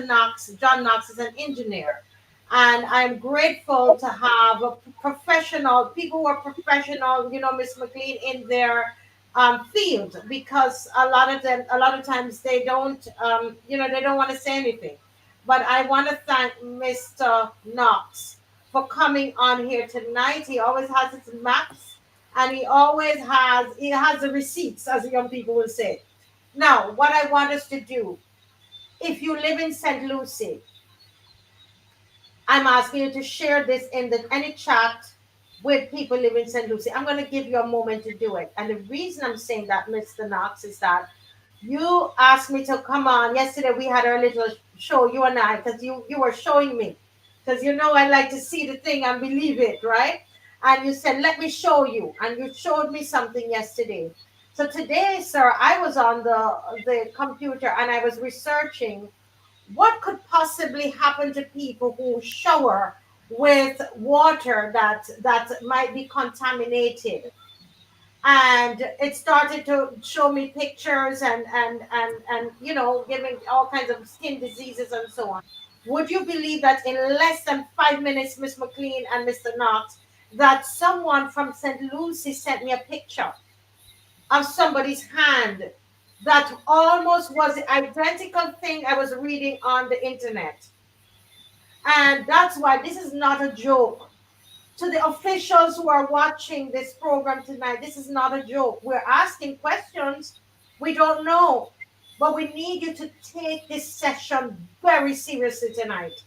Knox. John Knox is an engineer. And I'm grateful to have a professional, people who are professional, Miss McLean, in their field, because a lot of times they don't, they don't want to say anything. But I want to thank Mr. Knox for coming on here tonight. He always has his maps, and he has the receipts, as the young people will say. Now, what I want us to do, if you live in St. Lucie, I'm asking you to share this in any chat with people living in St. Lucie. I'm going to give you a moment to do it. And the reason I'm saying that, Mr. Knox, is that you asked me to come on. Yesterday we had our little show, you and I, because you were showing me. Because I like to see the thing and believe it, right? And you said, let me show you. And you showed me something yesterday. So today, sir, I was on the computer and I was researching what could possibly happen to people who shower with water that might be contaminated. And it started to show me pictures and giving all kinds of skin diseases and so on. Would you believe that in less than 5 minutes, Miss McLean and Mr. Knox, that someone from St. Lucie sent me a picture of somebody's hand that almost was the identical thing I was reading on the internet. And that's why this is not a joke. To the officials who are watching this program tonight, this is not a joke. We're asking questions. We don't know. But we need you to take this session very seriously tonight.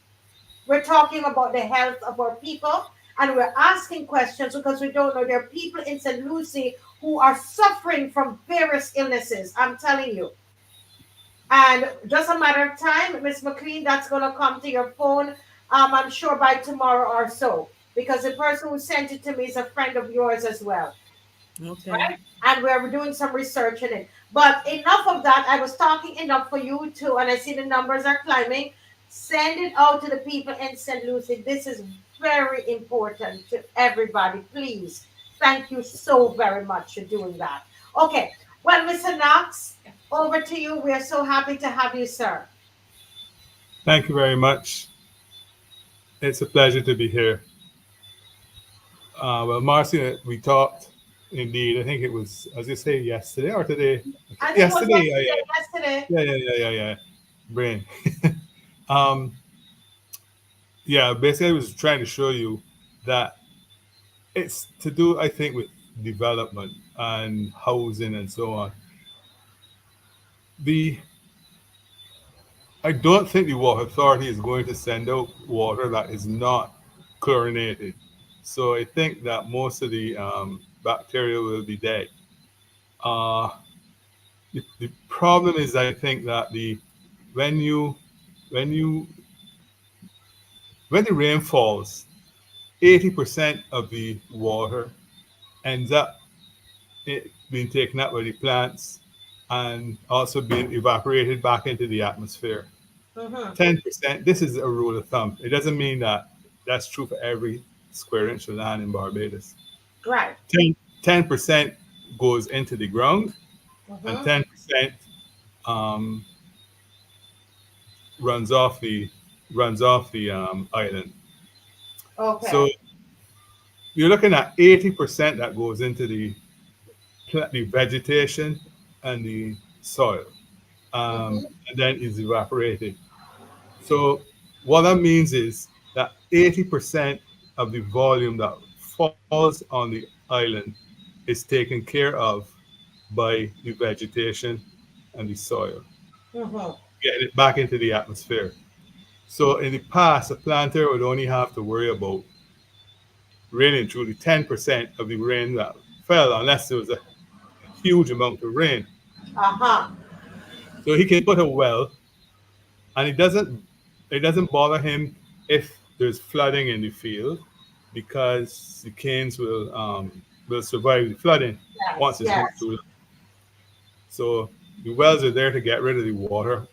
We're talking about the health of our people, and we're asking questions because we don't know. There are people in St. Lucie who are suffering from various illnesses. I'm telling you. And just a matter of time, Miss McLean, that's going to come to your phone, I'm sure by tomorrow or so, because the person who sent it to me is a friend of yours as well. Okay. Right? And we're doing some research in it. But enough of that. I was talking enough for you too, and I see the numbers are climbing. Send it out to the people in St. Lucie. This is very important to everybody. Please. Thank you so very much for doing that. Okay. Well, Mr. Knox, over to you. We are so happy to have you, sir. Thank you very much. It's a pleasure to be here. Well, Marcia, we talked indeed. I think it was, as you say, yesterday or today. I think Yesterday, it was yesterday. yeah. Brain. um, yeah, basically, I was trying to show you that it's to do, I think, with development and housing and so on. I don't think the water authority is going to send out water that is not chlorinated. So I think that most of the bacteria will be dead. Uh, the problem is, I think that when you when you when the rain falls, 80% of the water ends up being taken up by the plants and also being evaporated back into the atmosphere. Mm-hmm. 10%, this is a rule of thumb. It doesn't mean that that's true for every square inch of land in Barbados. Right. 10% goes into the ground, and Mm-hmm. 10% um, runs off the island. Okay. So you're looking at 80% that goes into the vegetation and the soil, Mm-hmm. and then is evaporated. So what that means is that 80% of the volume that falls on the island is taken care of by the vegetation and the soil, Mm-hmm. getting it back into the atmosphere. So in the past, a planter would only have to worry about raining through the 10% of the rain that fell, unless there was a huge amount of rain. Uh-huh. So he can put a well, and it doesn't bother him if there's flooding in the field, because the canes will survive the flooding Yes. once it's not Yes. too long. So the wells are there to get rid of the water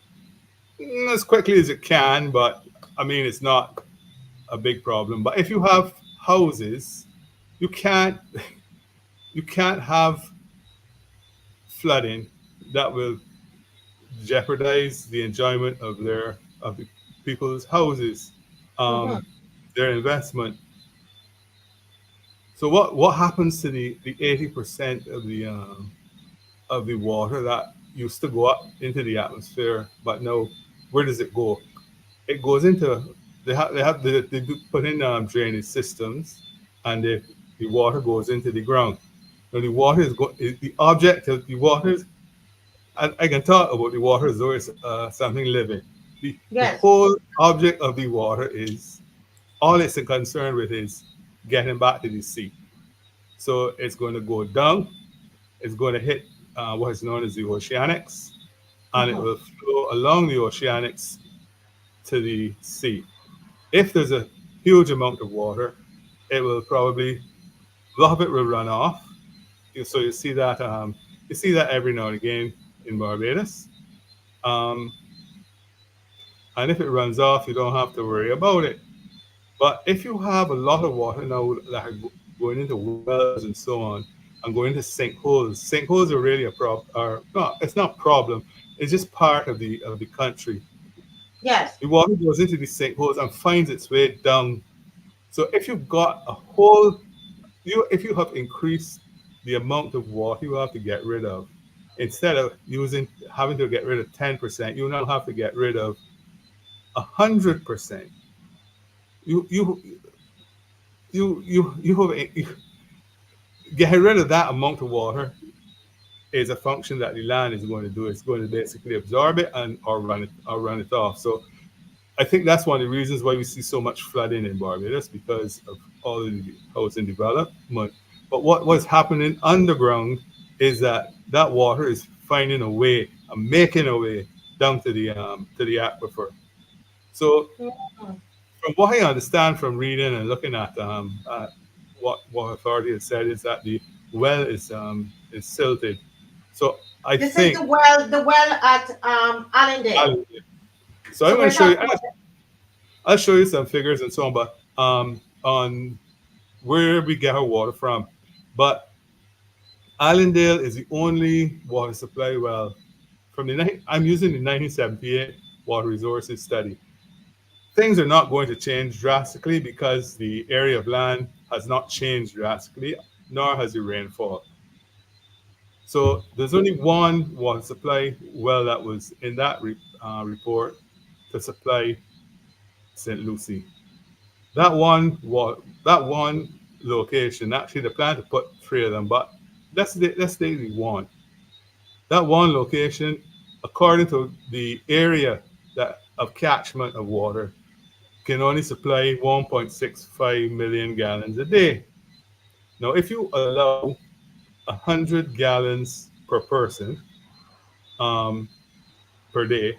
as quickly as it can, but I mean it's not a big problem. But if you have houses, you can't have flooding that will jeopardize the enjoyment of the people's houses, Mhm. their investment. So what happens to the 80% of the water that used to go up into the atmosphere, but now where does it go? It goes into they do put in drainage systems, and the water goes into the ground. Now the water is the object of the water. I can talk about the water as though it's something living. The Yes. whole object of the water is all it's concerned with is getting back to the sea. So it's going to go down. It's going to hit what is known as the oceanics, and it Mhm. will flow along the oceanics to the sea. If there's a huge amount of water, it will probably a lot of it will run off. So you see that every now and again in Barbados. Um, and if it runs off, you don't have to worry about it. But if you have a lot of water now that are going into wells and so on, and going into sinkholes are really a problem. Or no, it's not problem. It's just part of the country. Yes. The water goes into these sinkholes and finds its way down. So if you've got a whole, if you have increased the amount of water you have to get rid of, instead of having to get rid of 10%, you now have to get rid of 100%. You you you have getting rid of that amount of water is a function that the land is going to do. It's going to basically absorb it and or run it off. So I think that's one of the reasons why we see so much flooding in Barbados, because of all of the housing development. But what's happening underground is that water is finding a way and making a way down to the aquifer. So Mhm. from what I understand from reading and looking at what authority has said, is that the well is silted. So I This is think the well at Allendale. so. I'm So going we're to show you. talking about I'll show you some figures and so on, but on where we get our water from. But Allendale is the only water supply well from I'm using the 1978 Water Resources Study. Things are not going to change drastically because the area of land has not changed drastically, nor has the rainfall. So there's only one water supply well that was in that report to supply St. Lucie. That one location. Actually, they plan to put three of them, but let's say the one. That one location, according to the area that of catchment of water, can only supply 1.65 million gallons a day. Now, if you allow 100 gallons per person um, per day,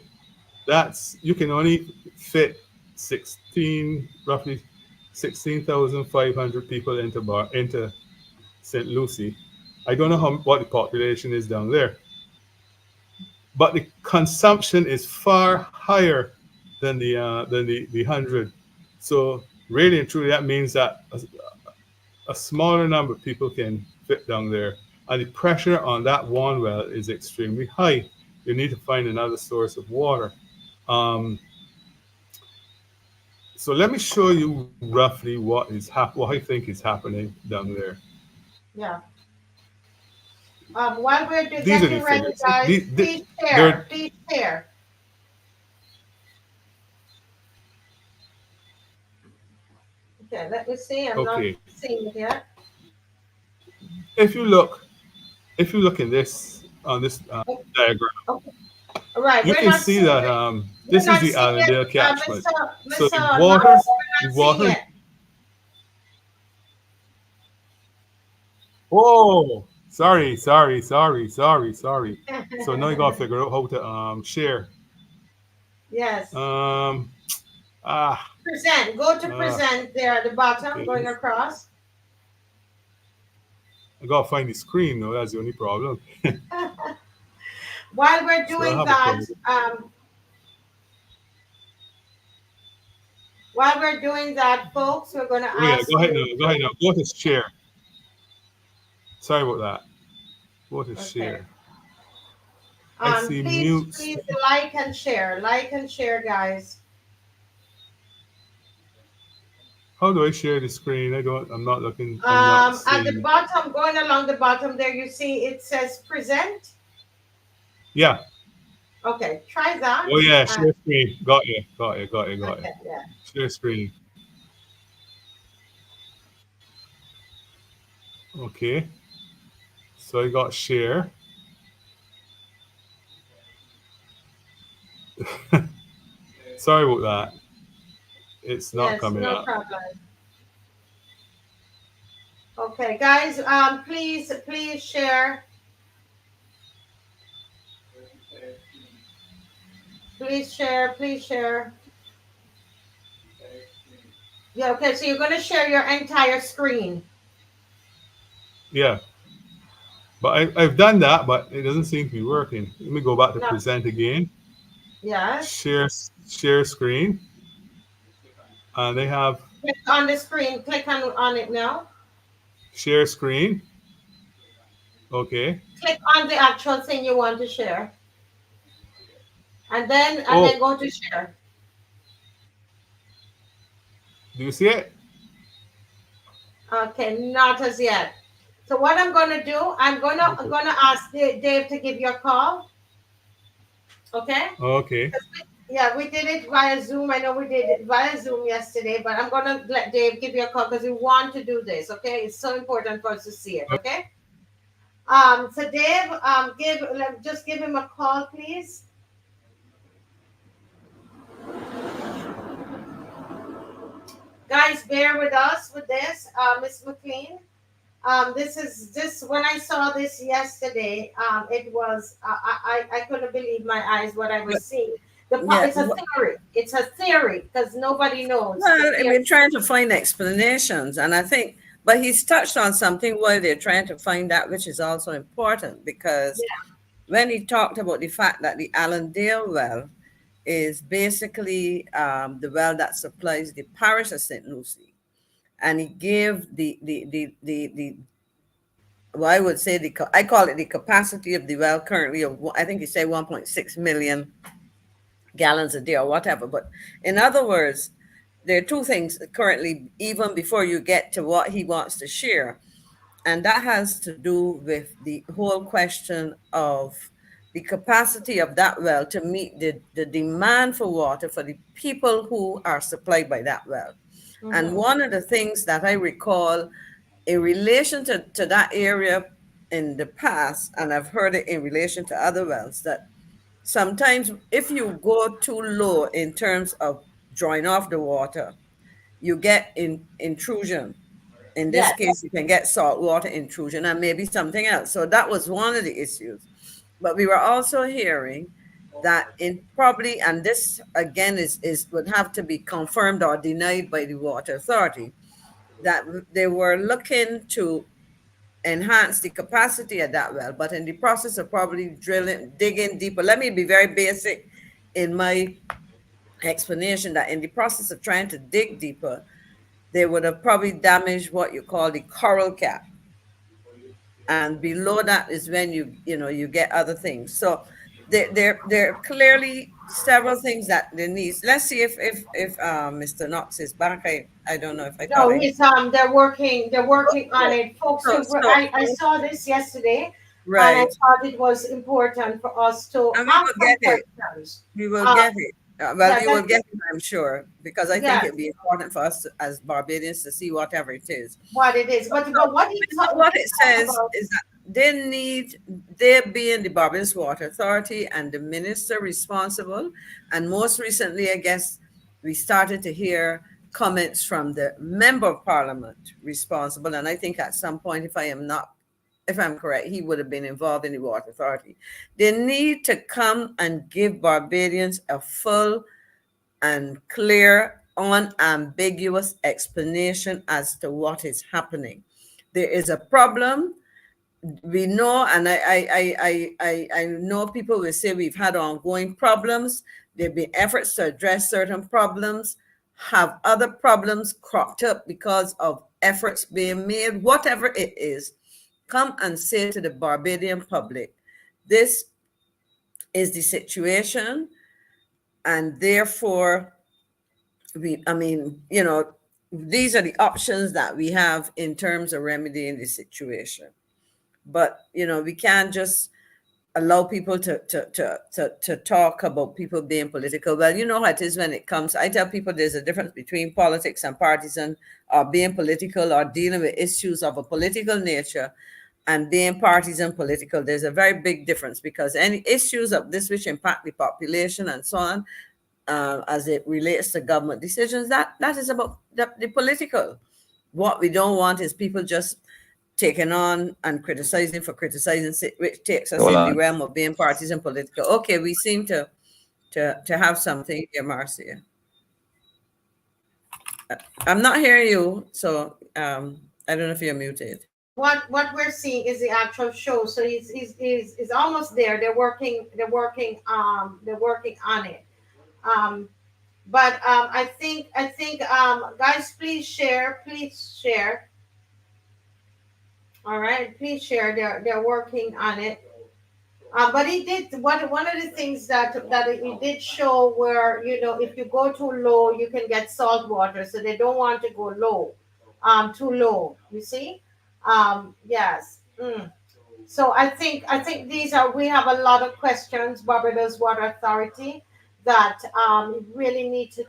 that's you can only fit 16,500 people into St. Lucie. I don't know what the population is down there, but the consumption is far higher than the 100. So really and truly, that means that a smaller number of people can fit down there, and the pressure on that one well is extremely high. You need to find another source of water. Um, so let me show you roughly what I think is happening down there. yeah. While we're These are the getting ready, figures. guys, please They're share. Please share. Okay, let me see. I'm not okay. seeing it yet. If you look, if you look in this on this Oh, diagram, okay. All right, you we're can not see seeing that it. We're this is not the seeing it, Allendale catchment. So Mr. Knox, we're the not seeing water. it. Oh, sorry. So now you gotta figure out how to share. Yes. Um, ah, Present. Go to uh, present there at the bottom, okay. going across. I gotta find the screen though. That's the only problem. While we're So I doing have a that, problem. folks, we're going to Oh yeah, ask go ahead now. you. Go ahead now. Go to share. Sorry about that. Go to Okay. share. I see Please, mute. please like and share. Like and share, guys. How do I share the screen? I'm not looking, I'm not At the seeing. bottom, going along the bottom there, you see it says present. Yeah. Okay, try that. Oh yeah, share screen. Got you. Okay, yeah. Share screen. Okay. So I got share. Sorry about that. It's not Yes, coming no up. problem. Okay, guys, please share. Please share, please share. Yeah, okay, so you're gonna share your entire screen. Yeah. But I've done that, but it doesn't seem to be working. Let me go back to No, present again. yes. Share screen. And they have Click on the screen, click on it now. share screen. Okay. Click on the actual thing you want to share. And then Oh, go to share. do you see it? Okay, not as yet. So what I'm gonna do, I'm gonna ask Dave to give you a call. Okay? Okay. Yeah, we did it via Zoom. I know we did it via Zoom yesterday, but I'm gonna let Dave give you a call because we want to do this. Okay, it's so important for us to see it. Okay. So Dave, just give him a call, please. Guys, bear with us with this, Miss McLean. This when I saw this yesterday, it was I couldn't believe my eyes what I was seeing. Yeah. It's a theory. It's a theory because nobody knows. Well, we're trying to find explanations, and I think, but he's touched on something while they're trying to find that, which is also important because when he talked about the fact that the Allendale well is basically the well that supplies the parish of St. Lucie, and he gave the well, I would say I call it the capacity of the well currently of, I think you say 1.6 million gallons a day or whatever. But in other words, there are two things currently, even before you get to what he wants to share. And that has to do with the whole question of the capacity of that well to meet the demand for water for the people who are supplied by that well. And one of the things that I recall in relation to that area in the past, and I've heard it in relation to other wells, that sometimes if you go too low in terms of drawing off the water, you get intrusion. In this Yes. case, you can get saltwater intrusion and maybe something else. So that was one of the issues. But we were also hearing that in probably, and this again is would have to be confirmed or denied by the water authority, that they were looking to enhance the capacity of that well, but in the process of probably digging deeper. Let me be very basic in my explanation that in the process of trying to dig deeper, they would have probably damaged what you call the coral cap. And below that is when you get other things. So there are clearly several things that they need. Let's see if Mr. Knox is back. I don't know if I thought No, he's they're working on it, folks. I saw this yesterday, and I right. thought it was important for us to And ask some questions. we will get it. Well, we will get it, I'm sure, because I think Yes. it'd be important for us as Barbadians to see whatever it is. What it is, but what It says is that they being the Barbados Water Authority and the minister responsible, and most recently, I guess, we started to hear comments from the member of parliament responsible, and I think at some point, if I'm correct, he would have been involved in the water authority. They need to come and give Barbadians a full and clear, unambiguous explanation as to what is happening. There is a problem. We know, and I know people will say we've had ongoing problems. There have been efforts to address certain problems. Have other problems cropped up because of efforts being made? Whatever it is, come and say to the Barbadian public, this is the situation, and therefore these are the options that we have in terms of remedying the situation. But we can't just allow people to talk about people being political. Well, you know how it is when it comes. I tell people there's a difference between politics and partisan, or being political, or dealing with issues of a political nature, and being partisan political. There's a very big difference, because any issues of this which impact the population and so on, as it relates to government decisions, that is about the political. What we don't want is people just taking on and criticizing for criticizing, which takes us in the realm of being partisan political. Okay, we seem to have something here, Marcia. I'm not hearing you, so I don't know if you're muted. What we're seeing is the actual show, so it's almost there. They're working on it. But I think guys, please share. All right, please share. They're working on it. But it did one of the things that it did show, where if you go too low, you can get salt water. So they don't want to go low, too low. You see, yes. So I think we have a lot of questions, Barbados Water Authority, that really need to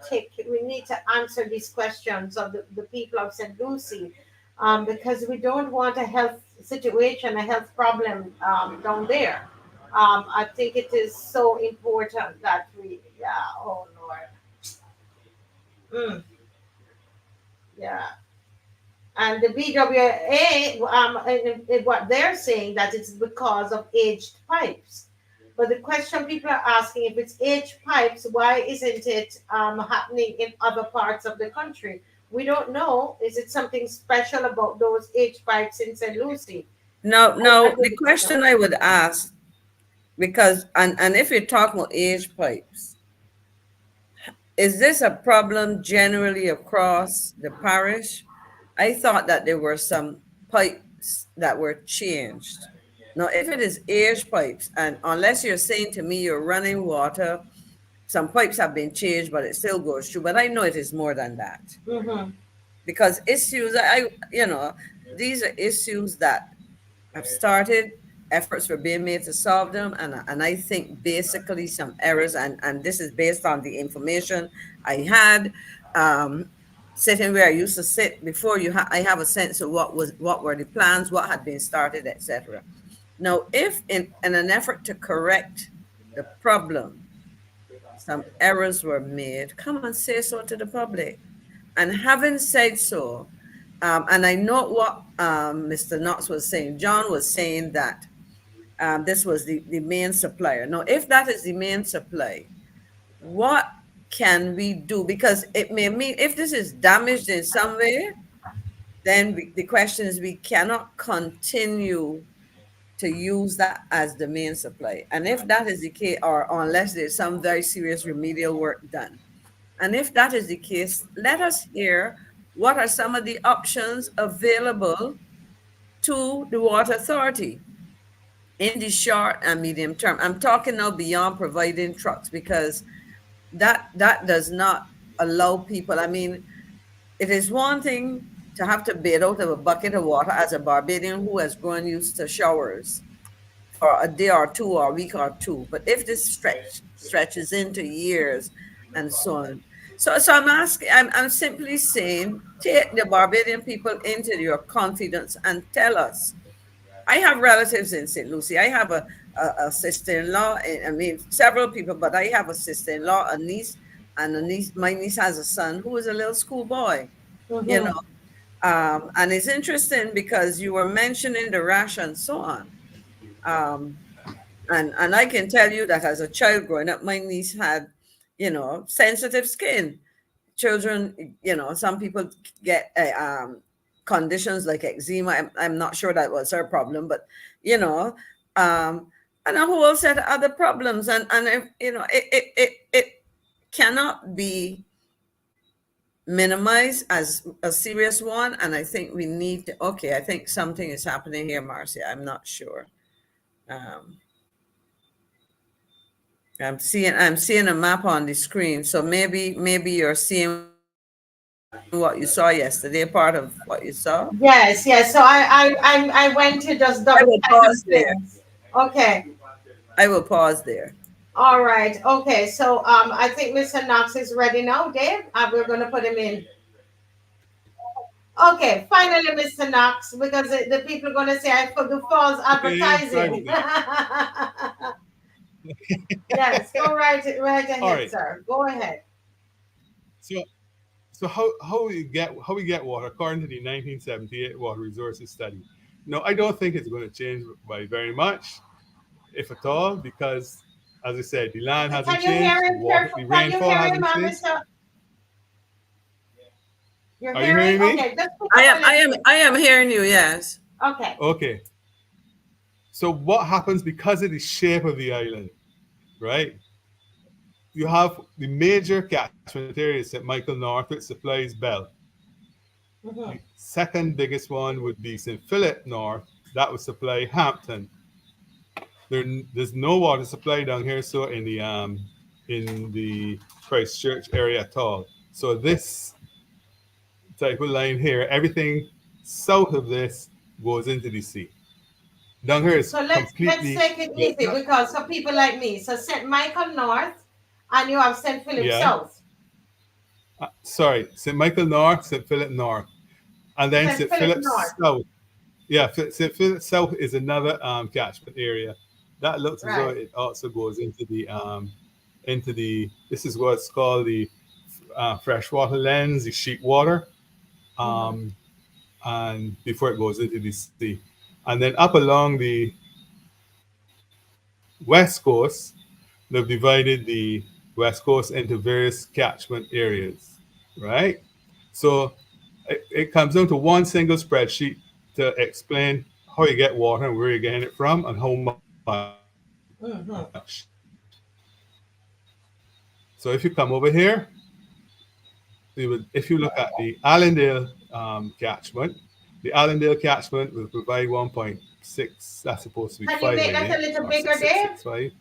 answer these questions of the people of St. Lucie, because we don't want a health situation, a health problem down there. I think it is so important that oh Lord. Yeah. And the BWA, what they're saying, that it's because of aged pipes. But the question people are asking, if it's aged pipes, why isn't it happening in other parts of the country? We don't know. Is it something special about those aged pipes in St. Lucie? No, the question I would ask, because, and if you're talking about aged pipes, is this a problem generally across the parish? I thought that there were some pipes that were changed. Now, if it is aged pipes, and unless you're saying to me you're running water, some pipes have been changed, but it still goes through. But I know it is more than that. Because issues, these are issues that have started, efforts were being made to solve them, and I think basically some errors, and this is based on the information I had sitting where I used to sit before I have a sense of what were the plans, what had been started, etc. Now, if in an effort to correct the problem, some errors were made, come and say so to the public. And having said so, and I know what Mr. Knox was saying. John was saying that this was the main supplier. Now, if that is the main supply, what can we do? Because it may mean, if this is damaged in some way, then the question is, we cannot continue to use that as the main supply. And if that is the case, or unless there's some very serious remedial work done. And if that is the case, let us hear what are some of the options available to the Water Authority in the short and medium term. I'm talking now beyond providing trucks, because that does not allow people. I mean, it is one thing to have to bathe out of a bucket of water as a Barbadian who has grown used to showers for a day or two or a week or two. But if this stretches into years and so on. So I'm asking, I'm simply saying, take the Barbadian people into your confidence and tell us. I have relatives in St. Lucie. I have a sister-in-law. I mean, several people, but I have a sister-in-law, a niece, and a niece. My niece has a son who is a little schoolboy, you know. And it's interesting because you were mentioning the rash and so on. And I can tell you that as a child growing up, my niece had, sensitive skin. Children, some people get conditions like eczema. I'm not sure that was her problem, but, and a whole set of other problems. And it cannot be minimized as a serious one. And I think we need to, I think something is happening here, Marcia. I'm not sure. I'm seeing a map on the screen. So maybe you're seeing what you saw yesterday, part of what you saw. Yes, yes. So I went to just I double will check some pause there. things. Okay. I will pause there. All right. Okay. So I think Mr. Knox is ready now, Dave. We're gonna put him in. Okay, finally, Mr. Knox, because the people are gonna say I for the false Okay, sorry advertising. about Yes, go that. right All ahead, right. sir. Go ahead. So so how we get water according to the 1978 Water Resources Study? No, I don't think it's going to change by very much, if at all, because as I said, the land hasn't Can you hear changed, him careful? the Can you rainfall hear him, hasn't changed. Mr.? You're Are you hearing? hearing me? Okay, just pick I up am a I little am bit. I am hearing you. Yes. Okay. Okay. So what happens because of the shape of the island, right? You have the major catchment areas at Michael North, which supplies Bell. The Mhm. second biggest one would be St. Philip North, that would supply Hampton. There's no water supply down here, so in the Christchurch area at all. So this type of line here, everything south of this goes into the sea. Down here is So let's completely take it easy because for people like me, so St. Michael North, and you have St. Philip yeah. South. Sorry, St. Michael North, St. Philip North, and then St. St. Philip Philip North, South. Yeah, St. Philip South is another catchment area. That looks as though right? it also goes into the this is what's called the freshwater lens, the sheet water, Mm-hmm. um, and before it goes into the sea, and then up along the west coast, they've divided the west coast into various catchment areas, right? So it comes down to one single spreadsheet to explain how you get water and where you're getting it from and how much. Mm-hmm. So if you come over here, if you look at the Allendale catchment, the Allendale catchment will provide 1.6, that's supposed to be Can you make that a 598 little or bigger, Dave? 6665,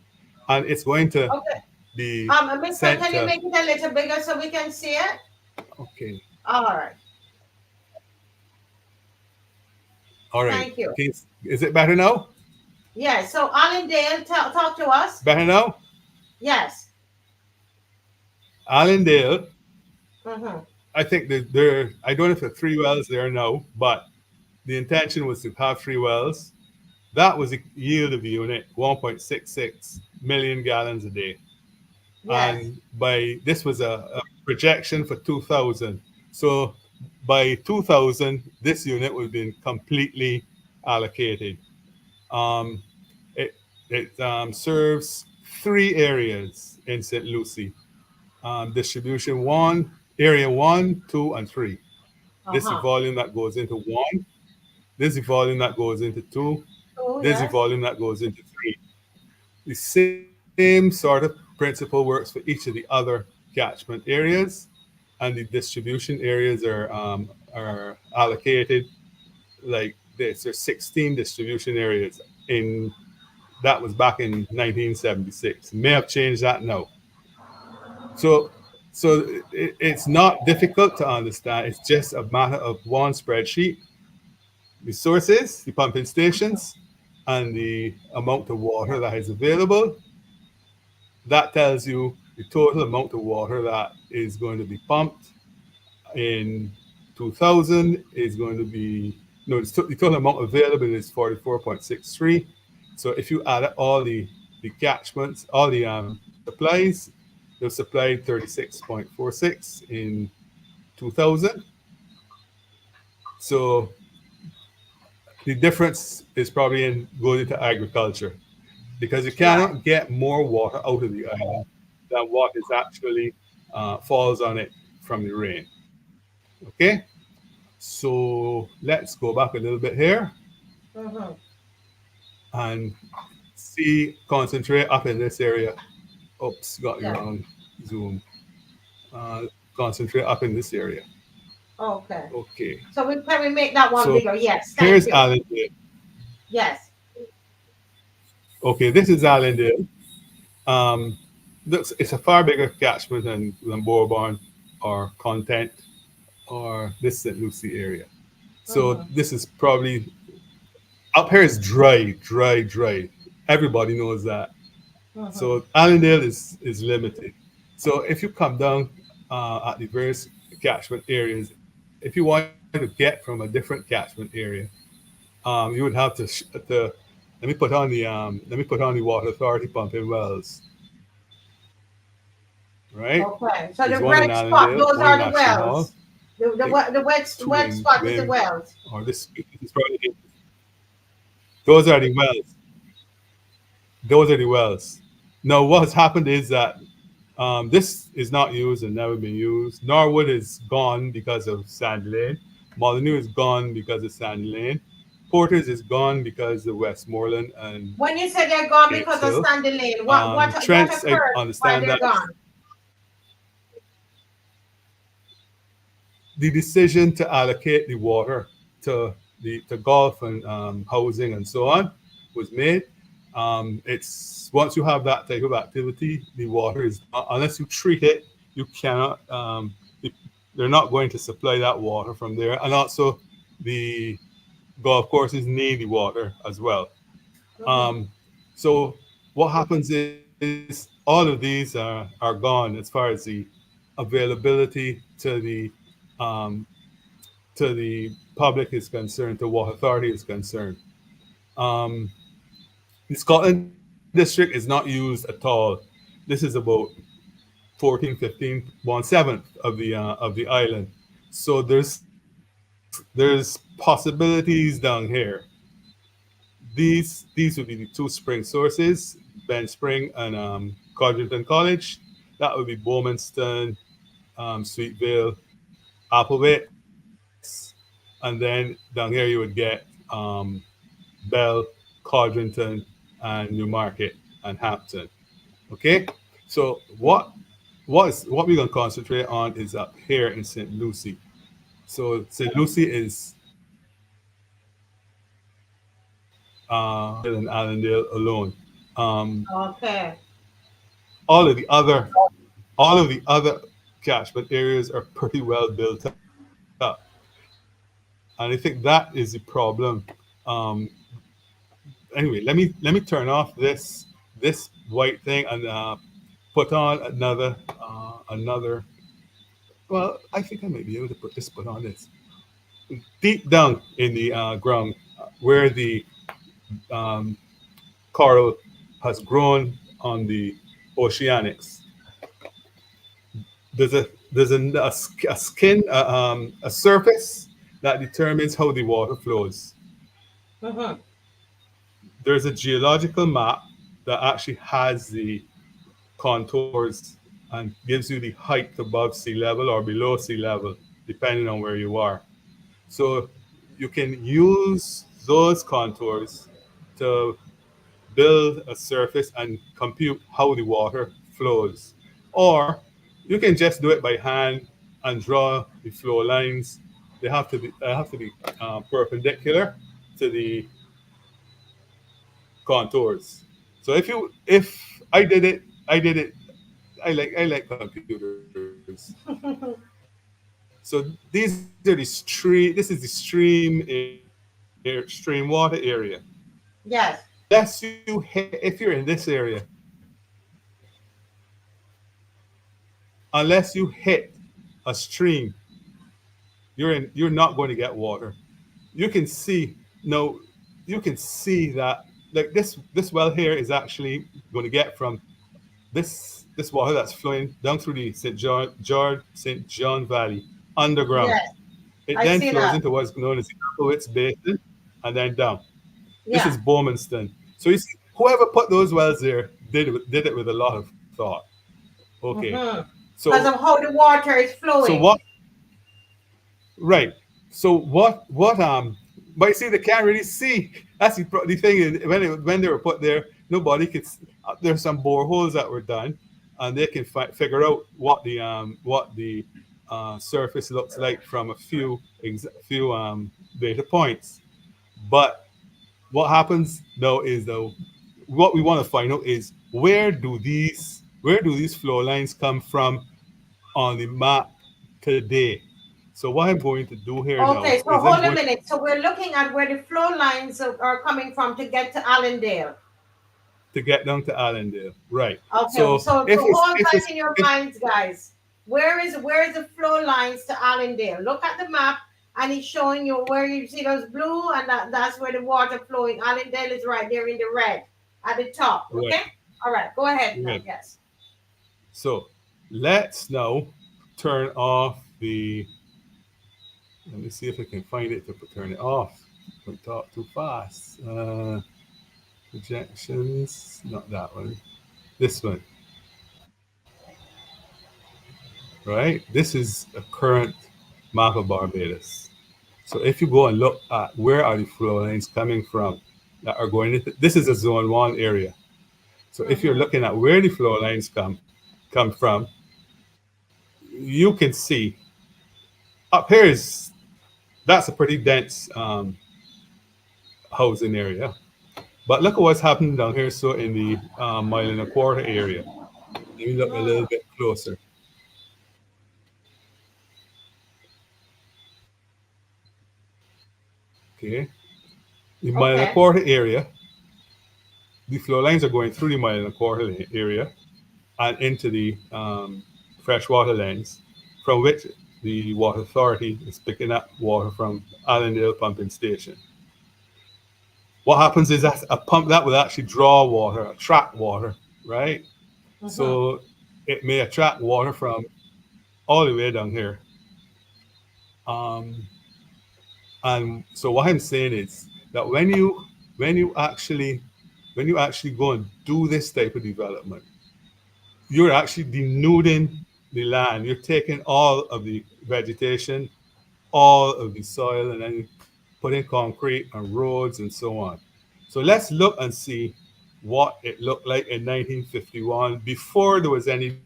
and it's going to Okay. be Mister, sent can you to, make it a little bigger so we can see it? okay, All right. all right. Thank you. Is it better now? Yes. So Allendale, talk to us. Better now? Yes. Allendale, Mm-hmm. I think that I don't know if there are 3 wells there now, but the intention was to have 3 wells. That was the yield of the unit, 1.66 million gallons a day. Yes. And this was a projection for 2000. So by 2000, this unit would have been completely allocated. Um, it serves 3 areas in St. Lucie. Distribution 1, area 1, 2, and 3. This is the Uh-huh. volume that goes into 1. This is the volume that goes into 2. Oh, This is the yes. volume that goes into 3. The same sort of principle works for each of the other catchment areas, and the distribution areas are allocated like this. There's 16 distribution areas in that was back in 1976. May have changed that now. So it's not difficult to understand. It's just a matter of one spreadsheet, the sources, the pumping stations, and the amount of water that is available. That tells you the total amount of water that is going to be pumped in 2000 is going to be, no, the total amount available is 44.63. So if you add all the catchments, all the supplies, they've supplied 36.46 in 2000. So the difference is probably in going into agriculture, because you Right. cannot get more water out of the island than what is actually falls on it from the rain. Okay, so let's go back a little bit here Mm-hmm. and see, concentrate up in this area. Oops, got the Yeah. wrong zoom. Concentrate up in this area. Okay. Okay, So can we make that one so bigger? Yes. Thank here's you. Allendale. Yes. Okay, this is Allendale. Um, it's a far bigger catchment than Bourbon or Content or this St. Lucie area. So Mhm. this is probably up here is dry, dry, dry. Everybody knows that. Mhm. So Allendale is limited. So if you come down at the various catchment areas, if you want to get from a different catchment area, you would have to let me put on the water authority pumping wells, right? Okay. So There's the one in red spot, Allendale, those one in are the National Hall, wells. The, I the, think we- the wet, two wet in spot is the Wim, wells. or this is probably those are the wells. Those are the wells. Now, what's happened is that this is not used and never been used. Norwood is gone because of Sandy Lane. Molyneux is gone because of Sandy Lane. Porter's is gone because of Westmoreland and When you say they're gone Apes because of Hill. Sandy Lane, what Trent's, I occurred why understand they're that gone? the decision to allocate the water to the golf and housing and so on was made. It's once you have that type of activity, the water is unless you treat it, you cannot. They're not going to supply that water from there, and also the golf courses need the water as well. Mhm. Um, so what happens is all of these are gone as far as the availability um, to the public is concerned, to water authority is concerned. Um, the Scotland district is not used at all. This is about 14, 15, 1/7 of the island. So there's possibilities down here. These would be the two spring sources, Ben Spring and Codrington College. That would be Bowmanston, Sweetvale, Applewitz, and then down here you would get Bell, Codrington, and Newmarket and Hampton. Okay, so what we're gonna concentrate on is up here in St. Lucie. So St. Lucie is and Allendale alone. Okay. All of the other all of the other catchment areas are pretty well built up, and I think that is the problem. Um, anyway, let me turn off this white thing and put on another. Well, I think I may be able to put on this deep down in the ground where the um, coral has grown on the oceanics. There's a skin, a surface that determines how the water flows. Mhm. There's a geological map that actually has the contours and gives you the height above sea level or below sea level, depending on where you are. So you can use those contours to build a surface and compute how the water flows. Or you can just do it by hand and draw the flow lines. They have to be perpendicular to the contours. So if I did it. I like computers. So these are the stream. This is the stream water area. Yes. If you're in this area, unless you hit a stream, you're not going to get water. You can see no, you can see that like this well here is actually going to get from this water that's flowing down through the St. John Valley underground. Yes. It I then see flows that. into what's known as the Appowitz Basin and then down. This Yeah. is Bowmanston. So you see, whoever put those wells there did it with a lot of thought. Okay, Mhm. so Because of how the water is so flowing. what? Right. So but you see, they can't really see. That's the thing is when they were put there, nobody could. There's some boreholes that were done, and they can figure out what the surface looks like from a few data points. But what happens now is though, what we want to find out is where do these where do these flow lines come from on the map today? So what I'm going to do here now Okay, so is I'm hold a going minute. So we're looking at where the flow lines are coming from to get to Allendale. to get down to Allendale. Right. Okay, So so if it's hold if that it's in your if minds, guys. Where is the flow lines to Allendale? Look at the map, and it's showing you where you see those blue, and that's where the water flowing. Allendale is right there in the red at the top. right, Okay, all right, go ahead now. right. Yes. So let's now turn off the. Let me see if I can find it to turn it off. Don't talk too fast. Projections, not that one. This one. Right. This is a current map of Barbados. So if you go and look at where are the flow lines coming from that are going into this is a zone 1 area. So if you're looking at where the flow lines come from, you can see up here is that's a pretty dense housing area. But look at what's happening down here. So in the mile and a quarter area, let me look a little bit closer. Okay, the mile and a Okay. quarter area, the flow lines are going through the mile and a quarter area and into the freshwater lens, from which the Water Authority is picking up water from Allendale Pumping Station. What happens is that a pump that will actually draw water, attract water, right? So it may attract water from all the way down here. Um, and so what I'm saying is that when you actually go and do this type of development, you're actually denuding the land. You're taking all of the vegetation, all of the soil, and then putting concrete and roads and so on. So let's look and see what it looked like in 1951 before there was any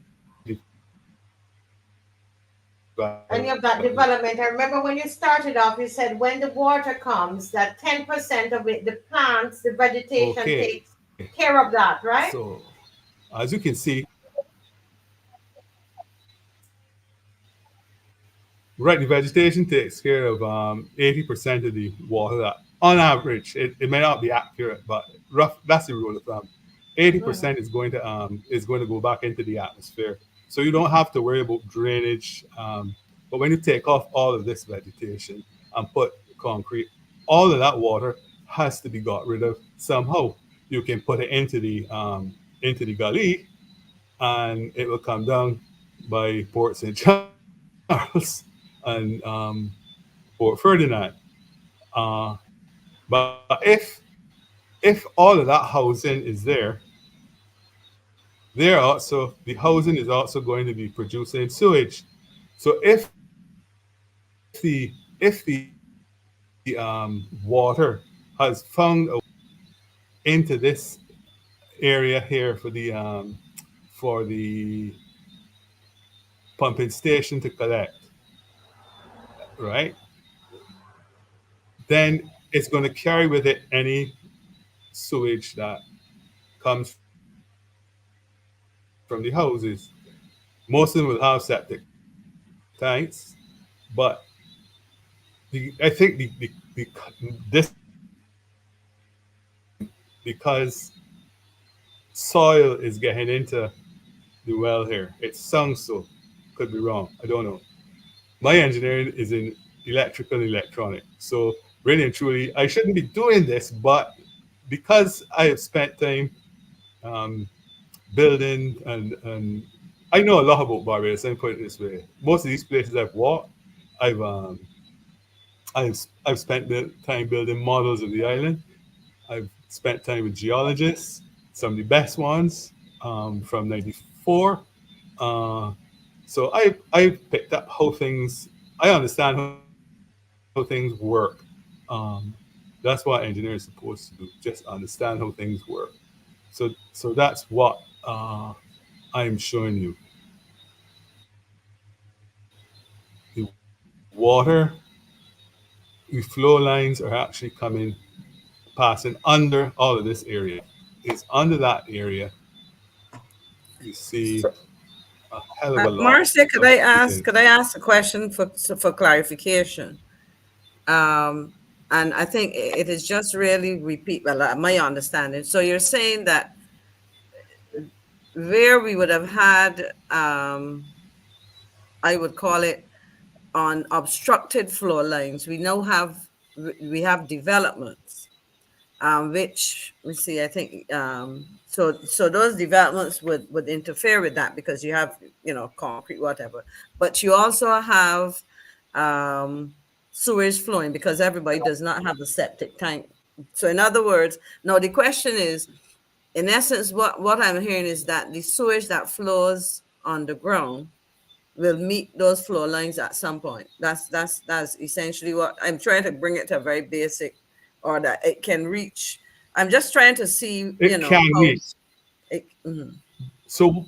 Any development. of that development. I remember when you started off, you said when the water comes, that 10% of it, the plants, the vegetation Okay, takes care of that, right? so as you can see, right, the vegetation takes care of 80% of the water that, on average, it may not be accurate, but rough, that's the rule of thumb. 80% is going to go back into the atmosphere. So you don't have to worry about drainage. But when you take off all of this vegetation and put concrete, all of that water has to be got rid of somehow. You can put it into the gully, and it will come down by Port St. Charles and Port Ferdinand. Uh, but if all of that housing is there, the housing is also going to be producing sewage. So if the water has found a into this area here for the pumping station to collect, right? Then it's going to carry with it any sewage that comes from the houses. Most of them will have septic tanks, but I think this because soil is getting into the well here. It sounds so. Could be wrong. I don't know. My engineering is in electrical and electronic. So really and truly, I shouldn't be doing this, but because I have spent time um, building and I know a lot about Barbados. Let me put it this way: most of these places I've walked, I've um, I've spent the time building models of the island. I've spent time with geologists, some of the best ones from '94. Uh, so I picked up how things. I understand how things work. Um, that's what engineers are supposed to do. Just understand how things work. So that's what I'm showing you. The water, the flow lines are actually coming, passing under all of this area. It's under that area you see a hell of a lot Marcia, could of I things. ask a question for clarification? Um, and I think it is just really repeat, well, my understanding. So you're saying that where we would have had, I would call it on obstructed flow lines, we have developments, which we see, I think, so those developments would interfere with that because you have, concrete, whatever. But you also have sewage flowing because everybody does not have a septic tank. So in other words, now the question is, in essence, what I'm hearing is that the sewage that flows underground will meet those flow lines at some point. That's essentially what I'm trying to bring it to a very basic, or that it can reach. I'm just trying to see, It can how reach. it, mhm. So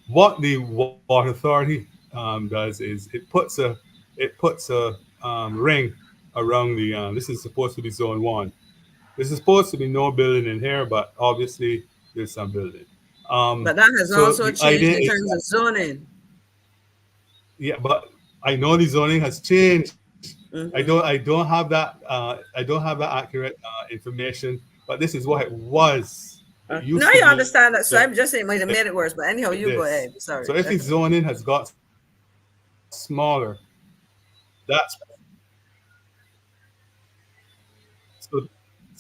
what the water authority does is it puts a ring around the this is supposed to be zone 1. There's supposed to be no building in here, but obviously there's some building. But that has So also the changed idea in is terms of zoning. yeah, but I know the zoning has changed. Hmm. I don't have that I don't have that accurate information, but this is what it was. It Now used to you be understand that. So like I'm just saying, might have made it worse. But anyhow, you go this. ahead. Sorry. So if the Okay. zoning has got smaller, that's so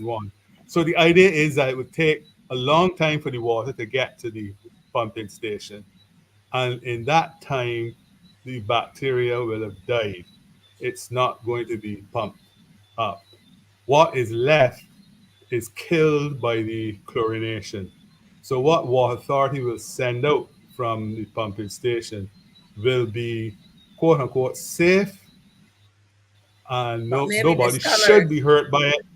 one. So the idea is that it would take a long time for the water to get to the pumping station, and in that time, the bacteria will have died. It's not going to be pumped up. What is left is killed by the chlorination. So what water authority will send out from the pumping station will be quote unquote safe, and But nobody maybe should be discolored. hurt by it,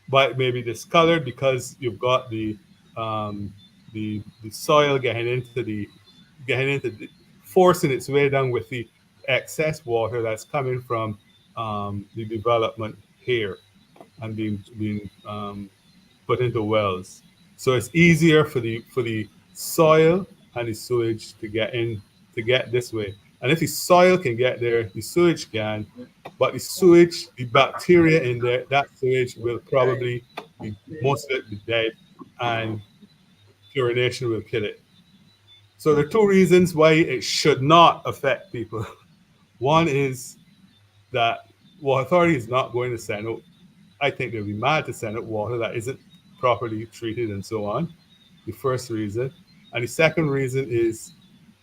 but it may be discolored because you've got the soil getting into the, forcing its way down with the excess water that's coming from the development here and being put into wells. So it's easier for the soil and the sewage to get this way. And if the soil can get there, the sewage can. But the sewage, the bacteria in there, that sewage will probably be most of it be dead, and chlorination will kill it. So there are two reasons why it should not affect people. One is that water authority is not going to send out. I think they'll be mad to send out water that isn't properly treated and so on. The first reason, and the second reason is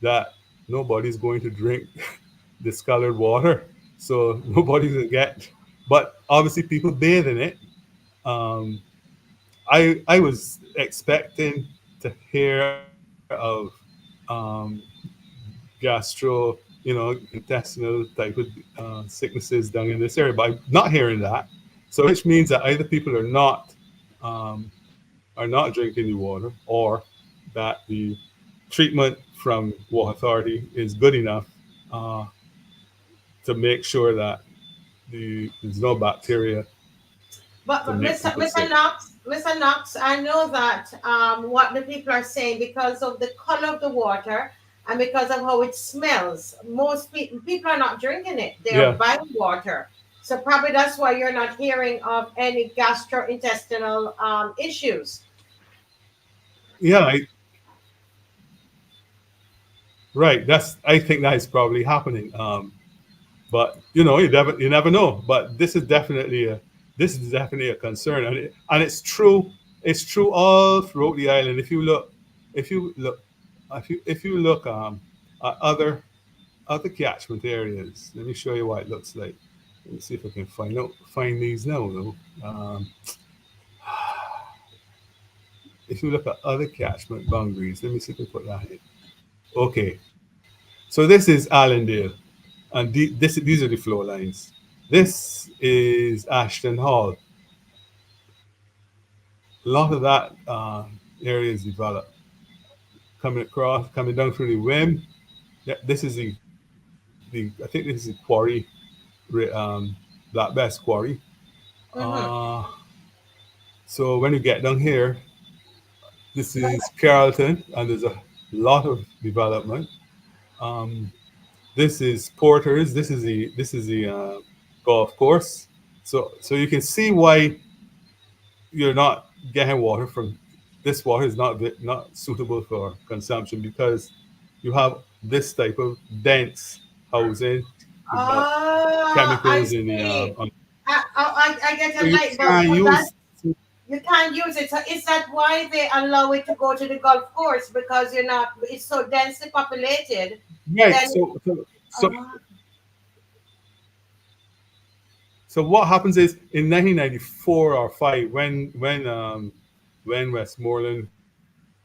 that nobody's going to drink discolored water, so nobody's gonna get. But obviously, people bathe in it. Um, I was expecting to hear of um, gastro, intestinal type of sicknesses down in this area, but I'm not hearing that. So, which means that either people um, are not drinking the water, or that the treatment from water authority is good enough uh, to make sure that there's no bacteria But to make Mr. people sick. Mr. Knox, I know that what the people are saying because of the color of the water and because of how it smells. Most people are not drinking it; they are Yeah, buying water. So probably that's why you're not hearing of any gastrointestinal issues. yeah, right. That's I think that is probably happening. But you never know. But this is definitely a concern, and it's true. It's true all throughout the island. If you look, if you look at other catchment areas, let me show you what it looks like. Let me see if I can find these now. Though. If you look at other catchment boundaries, let me see if I can put that in. Okay, so this is Allendale, and these are the flow lines. This is Ashton Hall. A lot of that area is developed. Coming down through the Wim. Yeah, this is the I think this is the quarry, Black Bass Quarry. Mm-hmm. Uh, so when you get down here, this is Carrollton, and there's lot of development. Um, this is Porter's. This is the golf course. So you can see why you're not getting water from this. Water is not suitable for consumption because you have this type of dense housing. You've got Ah, I chemicals in the see. on, I get so a you light bulb. can't So that use you can't use it. So is that why they allow it to go to the golf course? Because you're not. It's so densely populated. right. Then ah, So what happens is in 1994 or 5 when Westmoreland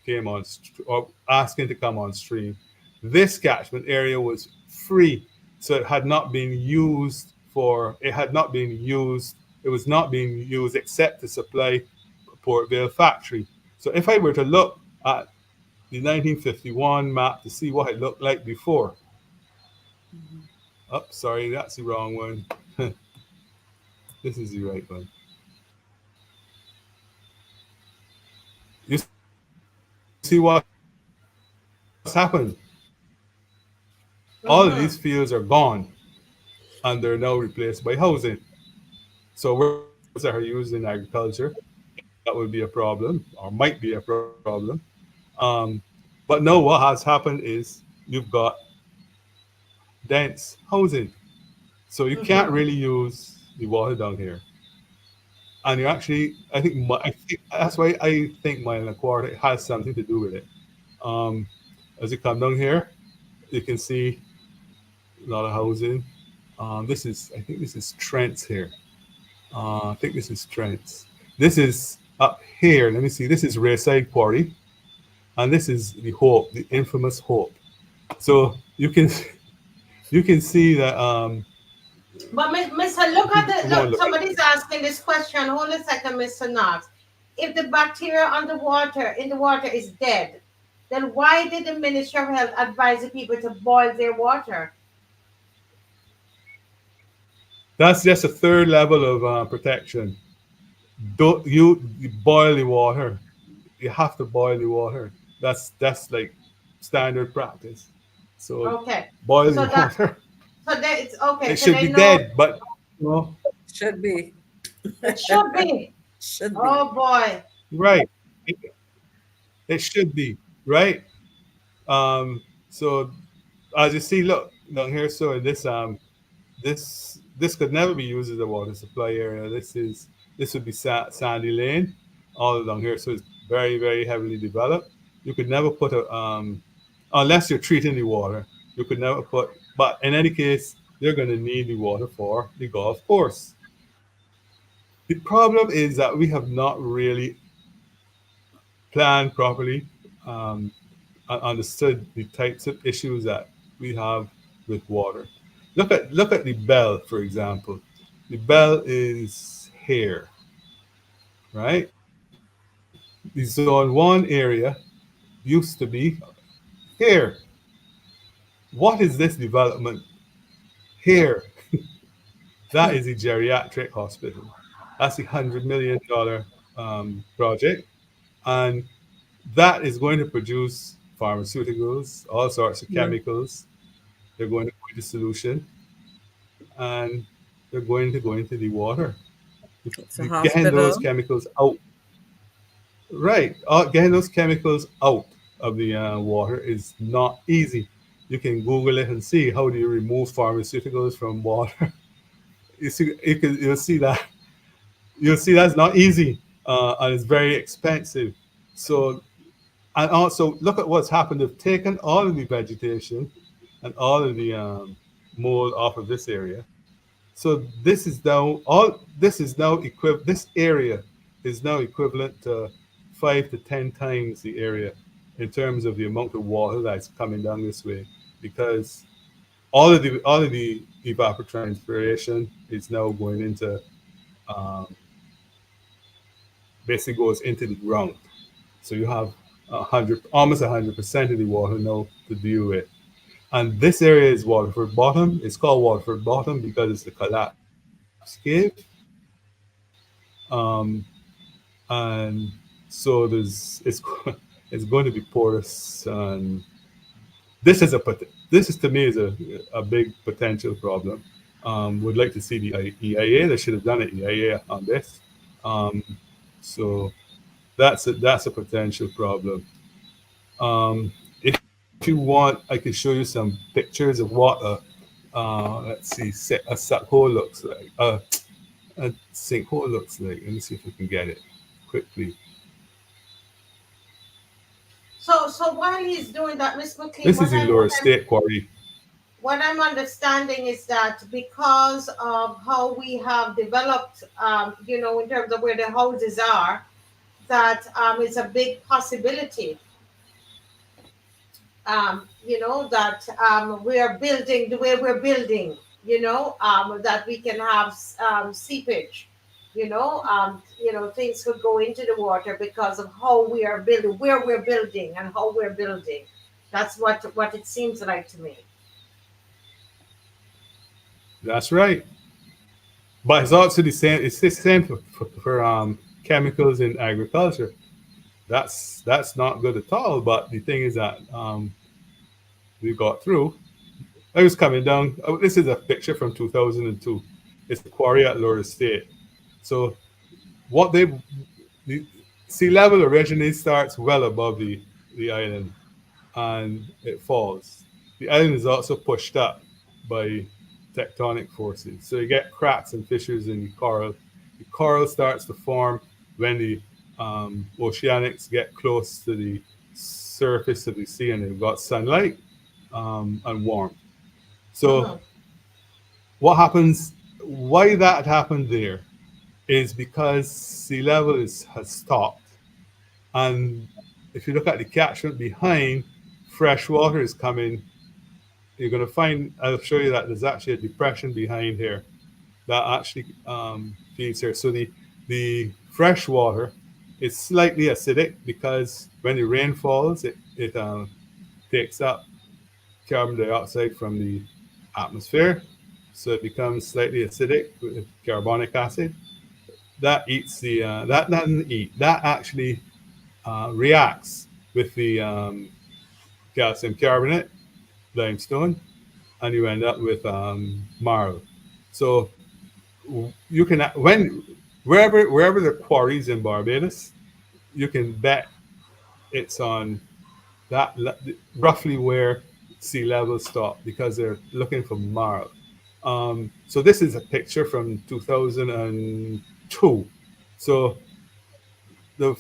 came on or asking to come on stream, this catchment area was free, so it had not been used for it had not been used it was not being used except to supply Port Vale factory. So if I were to look at the 1951 map to see what it looked like before, oh sorry, that's the wrong one. This is the right one. You see what's happened? All of these mm-hmm. fields are gone and they're now replaced by housing. So words that are used in agriculture, that would be a problem or might be a problem. Um, but no, what has happened is you've got dense housing. So you can't Mm-hmm. really use the water down here. And you actually, I think that's why I think mile and a quarter has something to do with it. Um, as you come down here, you can see a lot of housing. I think this is Trent's here. I think this is Trent's. This is up here. Let me see. This is Rayside Quarry, and this is the Hope, the infamous Hope. So you can see that. But Mister, look If at you the go and look. look, Somebody's asking this question. Hold a second, Mister Knox. If the bacteria underwater in the water is dead, then why did the Ministry of Health advise the people to boil their water? that's just a third level of protection. Don't you boil the water? You have to boil the water. That's like standard practice. So Okay, boil the so that water. so that it's okay. It So should they be know dead, but you know, Should be. it should be. Should be. Oh boy. right. It, it should be right. So as you see, look down here. So this could never be used as a water supply area. This would be sandy lane all along here. So it's very heavily developed. You could never put a unless you're treating the water. You could never put. But in any case, you're going to need the water for the golf course. The problem is that we have not really planned properly um, and understood the types of issues that we have with water. Look at the bell, for example. The bell is here, right? The zone one area used to be here. What is this development here? That is a geriatric hospital. That's a $100 million project, and that is going to produce pharmaceuticals, all sorts of Mhm. chemicals. They're going to go into solution, and they're going to go into the water. It's a Getting those hospital. chemicals out, right? Getting those chemicals out of the water is not easy. You can Google it and see how do you remove pharmaceuticals from water. You'll see that's not easy, and it's very expensive. So and also look at what's happened. They've taken all of the vegetation and all of the mold off of this area. So this is now this area is now equivalent to 5 to 10 times the area in terms of the amount of water that's coming down this way, because all of the evapotranspiration is now going into um, basically goes into the ground. So you have almost 100% of the water now to deal with. And this area is Waterford Bottom. It's called Waterford Bottom because it's the collapse cave. Um, and so there's it's it's going to be porous, and this is to me is a big potential problem. Would like to see the EIA. They should have done an EIA on this. So that's a potential problem. If you want, I can show you some pictures of what let's see, a hole looks like. A sinkhole looks like. Let me see if we can get it quickly. So while he's doing that, Miss McLean, This is the Lower State Quarry. what I'm understanding is that because of how we have developed, in terms of where the houses are, that is a big possibility. That we are building the way we're building. That we can have seepage. Things could go into the water because of how we are building, where we're building, and how we're building. That's what it seems like to me. That's right. But it's also the same. It's the same for chemicals in agriculture. That's not good at all. But the thing is that we got through. I was coming down. This is a picture from 2002. It's the quarry at Lower State. So the sea level originally starts well above the island, and it falls. The island is also pushed up by tectonic forces. So you get cracks and fissures in the coral. The coral starts to form when the oceanics get close to the surface of the sea and they've got sunlight and warmth. So what happens, why that happened there is because sea level has stopped. And if you look at the catchment behind, fresh water is coming. You're going to find, I'll show you that there's actually a depression behind here that actually feeds here. So the fresh water is slightly acidic because when the rain falls, it takes up carbon dioxide from the atmosphere. So it becomes slightly acidic with carbonic acid. That eats that doesn't eat. That actually reacts with the calcium carbonate, limestone, and you end up with marl. So you can wherever the quarries in Barbados, you can bet it's on that roughly where sea levels stop because they're looking for marl. So this is a picture from 2002. So the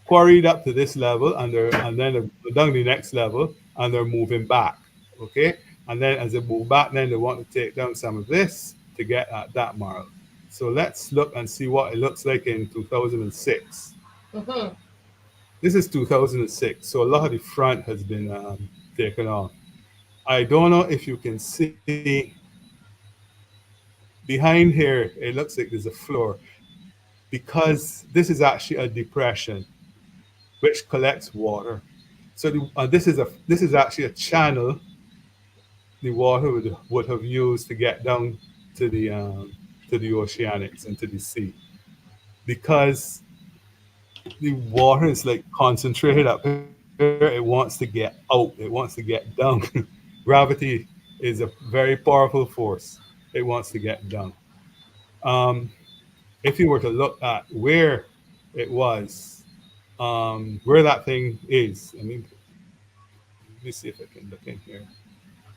quarried up to this level and then they're down the next level and they're moving back. Okay, and then as they move back, then they want to take down some of this to get at that marl. So let's look and see what it looks like in 2006. This is 2006, so a lot of the front has been taken off. I don't know if you can see behind here, it looks like there's a floor because this is actually a depression which collects water. So this is actually a channel the water would have used to get down to the oceanics and to the sea, because the water is like concentrated up here. It wants to get out. It wants to get down. Gravity is a very powerful force. It wants to get down. If you were to look at where it was, where that thing is, I mean, let me see if I can look in here.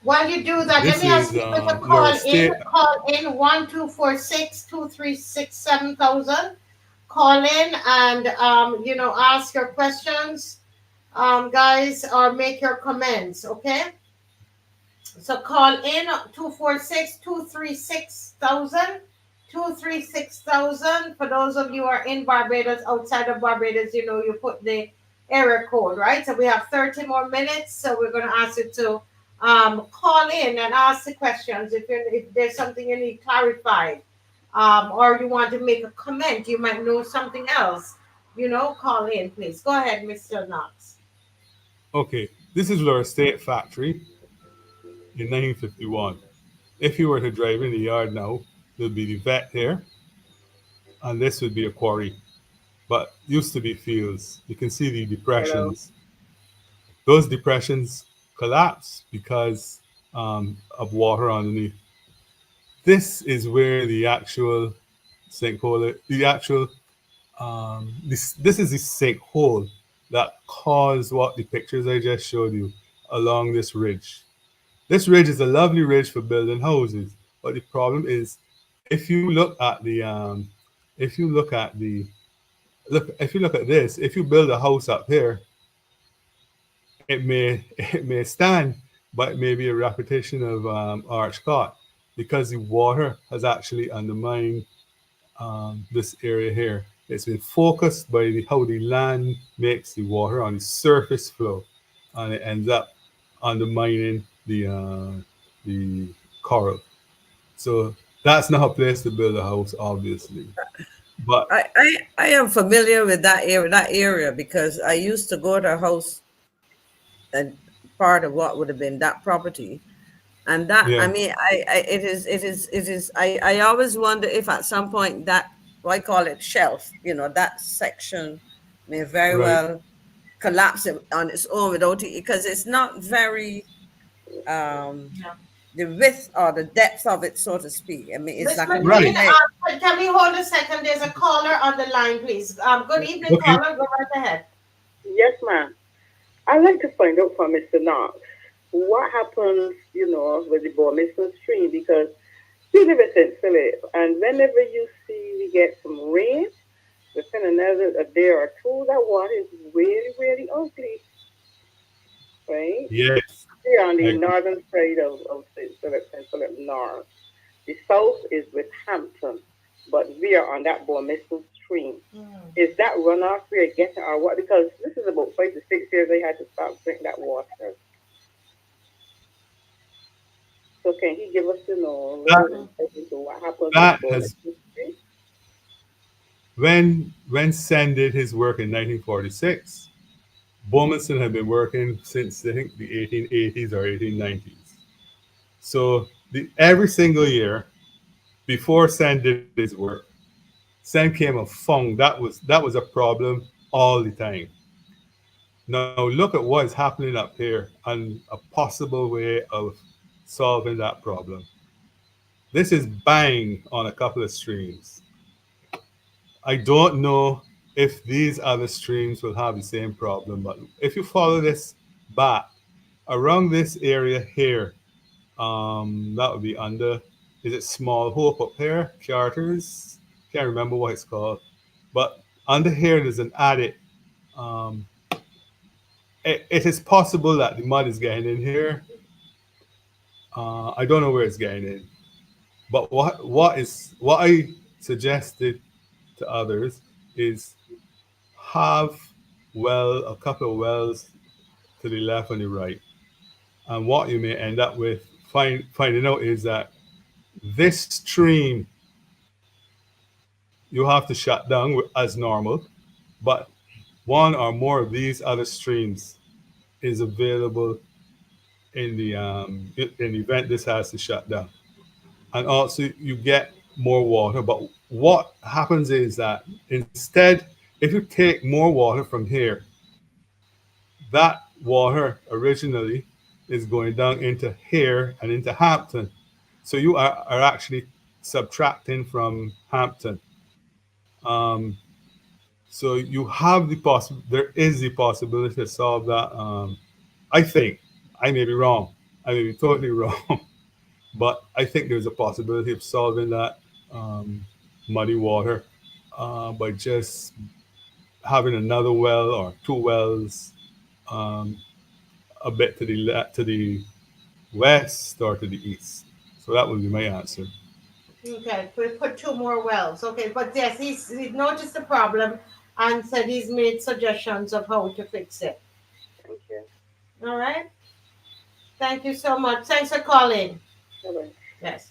While you do that, This let me ask is people to Lower State. Call in 1-246-236-7000. Call in and ask your questions, guys, or make your comments. Okay. So call in 246-236-0000. 236,000. For those of you who are in Barbados, outside of Barbados, you put the area code, right? So we have 30 more minutes. So we're going to ask you to call in and ask the questions if there's something you need clarified, or you want to make a comment. You might know something else. Call in, please. Go ahead, Mr. Knox. Okay, this is Lower State Factory in 1951. If you were to drive in the yard now, there'll be the vet here, and this would be a quarry. but used to be fields. You can see the Hello. depressions. Those depressions collapse because of water underneath. This is where the actual sinkhole, the actual this is the sinkhole that caused what the pictures I just showed you along this ridge. This ridge is a lovely ridge for building houses, but the problem is if you look at the if you look at the look if you look at this, if you build a house up here, it may stand, but it may be a repetition of arch caught because the water has actually undermined this area here. It's been focused by how the land makes the water on the surface flow, and it ends up undermining the coral. So that's not a place to build a house, obviously. But I am familiar with that area because I used to go to a house and part of what would have been that property. And that, I yeah, mean, I always wonder if at some point that, what I call it shelf, that section may very right. well collapse on its own without it, because it's not very, the width or the depth of it, so to speak. I mean, it's Miss not going to be McLean, Right. great. can we hold a second? There's a caller on the line, please. Good evening, Okay. caller. Go right ahead. Yes, ma'am. I'd like to find out from Mr. Knox what happens, with the Bormiston stream, because we live in St. Philip, and whenever you see we get some rain, within a day or two, that water is really, really ugly, right? Yes. We're on I the agree. northern side of St. Philip North. The south is with Hampton, but we are on that Bormiston stream. Is that runoff we are getting our water? Because this is about 5 to 6 years I had to stop drinking that water. So can he give us, a That little insight into what happens with that has Bormiston stream? when Sen did his work in 1946. Bormiston had been working since I think the 1880s or 1890s. So every single year before Sen did his work, Sen came and found that was a problem all the time. Now look at what is happening up here and a possible way of solving that problem. This is bang on a couple of streams. I don't know if these other streams will have the same problem, but if you follow this back around this area here, that would be under, is it Small Hope up here? Charters? Can't remember what it's called. But under here, there's an adit. Um, it is possible that the mud is getting in here. I don't know where it's getting in. But what I suggested to others is have a couple of wells to the left and the right. And what you may end up with finding out is that this stream you have to shut down as normal, but one or more of these other streams is available in the event this has to shut down. And also you get more water. But what happens is that instead, if you take more water from here, that water originally is going down into here and into Hampton. So you are actually subtracting from Hampton. So you have there is the possibility to solve that. I think I may be wrong. I may be totally wrong, but I think there's a possibility of solving that muddy water by just having another well or two wells um, a bit to the west or to the east. So that would be my answer. Okay, we put two more wells. Okay, but yes, he's noticed the problem and said he's made suggestions of how to fix it. Thank you. All right. Thank you so much. Thanks for calling. Bye-bye. Yes.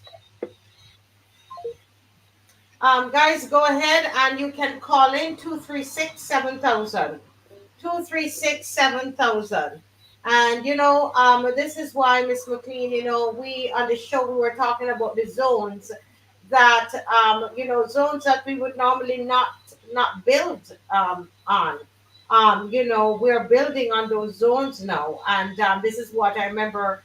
Guys, go ahead and you can call in 236-7000. 236-7000. And this is why, Miss McLean, we on the show we were talking about the zones that zones that we would normally not build on. We're building on those zones now, and this is what I remember.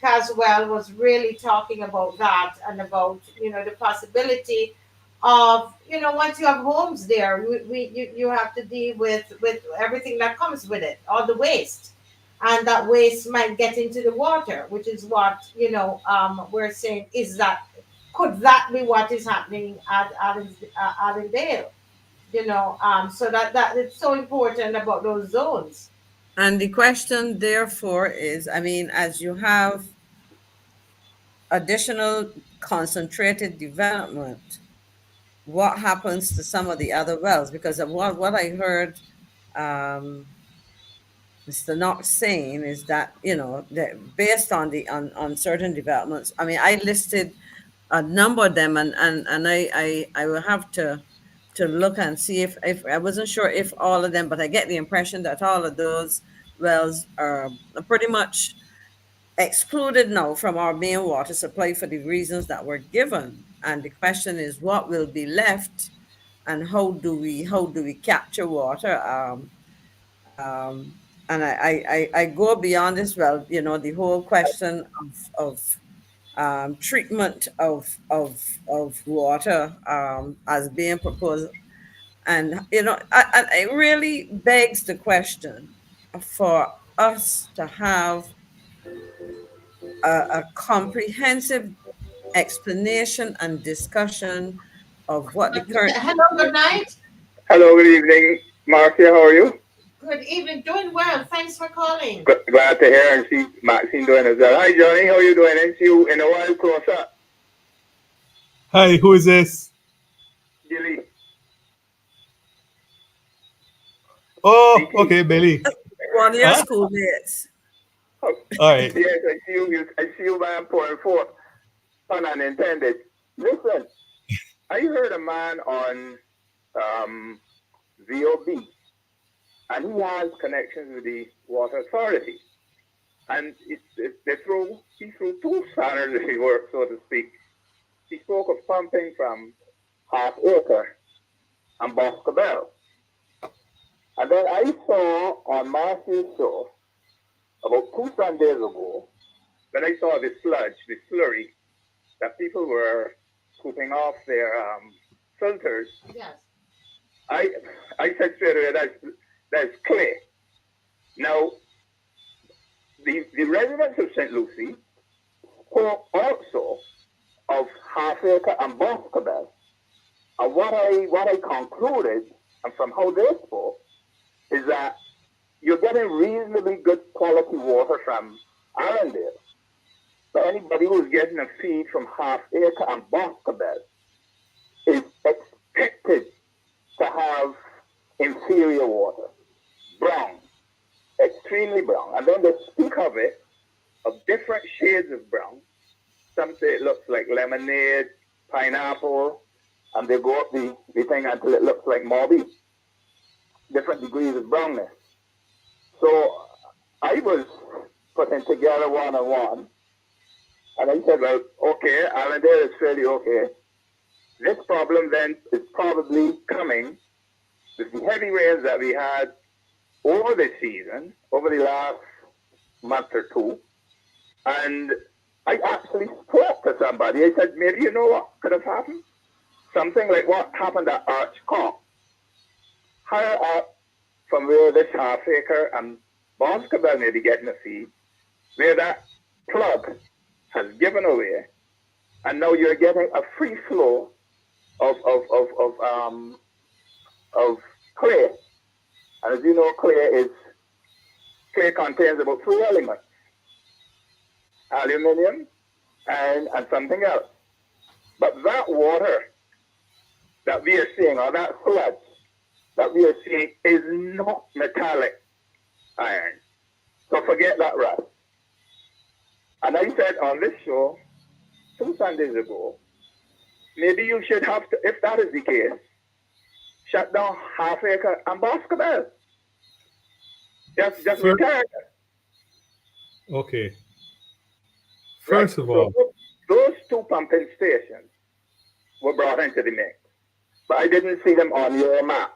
Caswell was really talking about that, and about the possibility of once you have homes there, you have to deal with everything that comes with it, all the waste, and that waste might get into the water, which is what we're saying, is that could that be what is happening at Allendale? So that it's so important about those zones. And the question, therefore, is, I mean, as you have additional concentrated development, what happens to some of the other wells? Because of what I heard Mr. Knox saying is that, that based on on certain developments, I mean, I listed a number of them, and I will have to look and see if I wasn't sure if all of them, but I get the impression that all of those wells are pretty much excluded now from our main water supply for the reasons that were given. And the question is, what will be left, and how do we capture water? And I go beyond this. Well, the whole question of treatment of water as being proposed, and it really begs the question for us to have a comprehensive explanation and discussion of what the current. Hello, good night. Hello, good evening, Marcia. How are you? Good evening. Doing well. Thanks for calling. Glad to hear and see Maxine doing as well. Hi, Johnny. How are you doing? And see you in a while close up. Hi, who is this? Gilly. Oh, okay, Billy. One of your schoolmates. All right. Yes, I see you. I see you, man, pouring forth. Pun unintended. Listen, I heard a man on VOB, and he has connections with the Water Authority. And he threw two standards, if you were, so to speak. He spoke of pumping from Half Acre and Boscobel. And then I saw on Marcy's show about 2 Sundays ago, when I saw the sludge, the slurry, that people were scooping off their filters. Yes. I said straight away, that's clay. Now, the residents of St. Lucie spoke also of Half Acre and Boscobel. And what I concluded, and from how they spoke, is that you're getting reasonably good quality water from Allendale. But anybody who's getting a feed from Half Acre and Boscobel is expected to have inferior water, brown, extremely brown. And then they speak of it, of different shades of brown. Some say it looks like lemonade, pineapple, and they go up the thing until it looks like Moby. Different degrees of brownness. So I was putting together one-on-one, and I said, well, okay, Allendale is fairly okay. This problem then is probably coming with the heavy rains that we had over the season, over the last month or two. And I actually spoke to somebody. I said, maybe you know what could have happened? Something like what happened at Arch Corp. Higher up from where this Half Acre and Boscobel may be getting a feed, where that plug has given away, and now you're getting a free flow of clay. And as you know, clay contains about 3 elements: aluminium and something else. But that water that we are seeing, or that sludge that we are seeing, is not metallic iron. So forget that rust. And I said on this show 2 Sundays ago, maybe you should have to, if that is the case, shut down Half Acre and Boscobel. Just retire. Okay. First of all, those two pumping stations were brought into the mix, but I didn't see them on your map.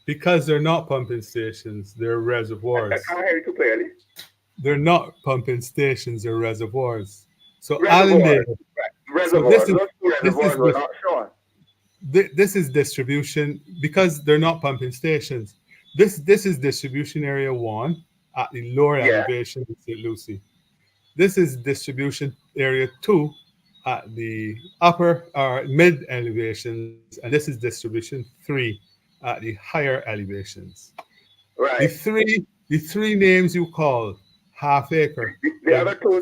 Because they're not pumping stations, they're I reservoirs. can't hear you too clearly. They're not pumping stations, they're reservoirs. So Reservoirs. Allendale, Reservoirs. this is- Those two reservoirs were not shown. this is distribution, because they're not pumping stations. This is distribution area 1 at the lower Yeah. elevation in St. Lucie. This is distribution area 2 at the upper or mid elevations, and this is distribution 3 at the higher elevations. Right. The three names you called, half acre. The other two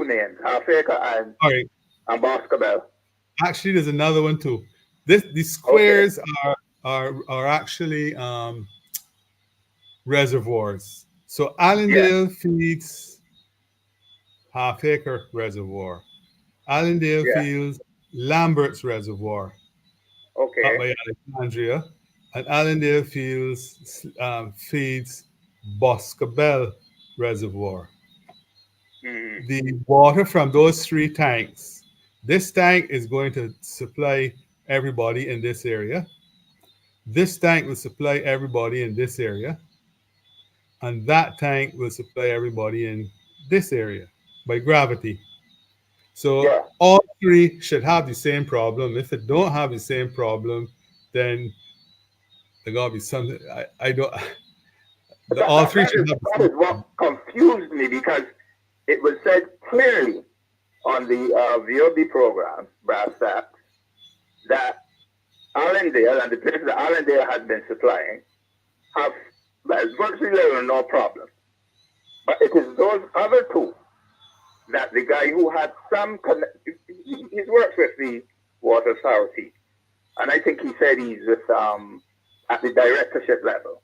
names, Half Acre and Sorry, Boscobel. actually, there's another one too. The squares are actually reservoirs. So Allendale feeds Half Acre Reservoir. Allendale feeds Lambert's Reservoir up by Alexandria, and Allendale feeds Boscobel Reservoir. The water from those 3 tanks, this tank is going to supply everybody in this area. This tank will supply everybody in this area. And that tank will supply everybody in this area by gravity. So all 3 should have the same problem. If they don't have the same problem, then there gotta be something. I don't. All 3 should have. That is what confused me, because it was said clearly on the VOB program, Brass Tacks, that Allendale and the places that Allendale had been supplying have virtually little or no problem. But it is those other 2 that the guy who had some he's worked with the Water Authority, and I think he said he's with at the directorship level.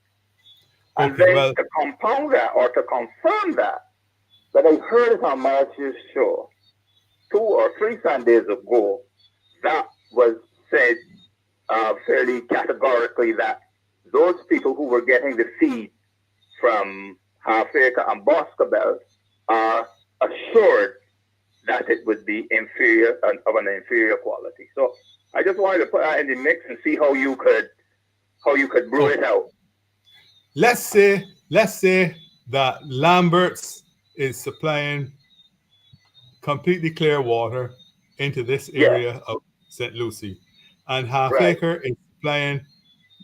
And then to compound that, or to confirm that I heard it on March's show 2 or 3 Sundays ago, that was said fairly categorically that those people who were getting the feed from Half Acre and Boscobel are assured that it would be inferior, of an inferior quality. So I just wanted to put that in the mix and see how you could brew it out. Let's say that Lambert's is supplying completely clear water into this area of St. Lucie, and Half Acre is supplying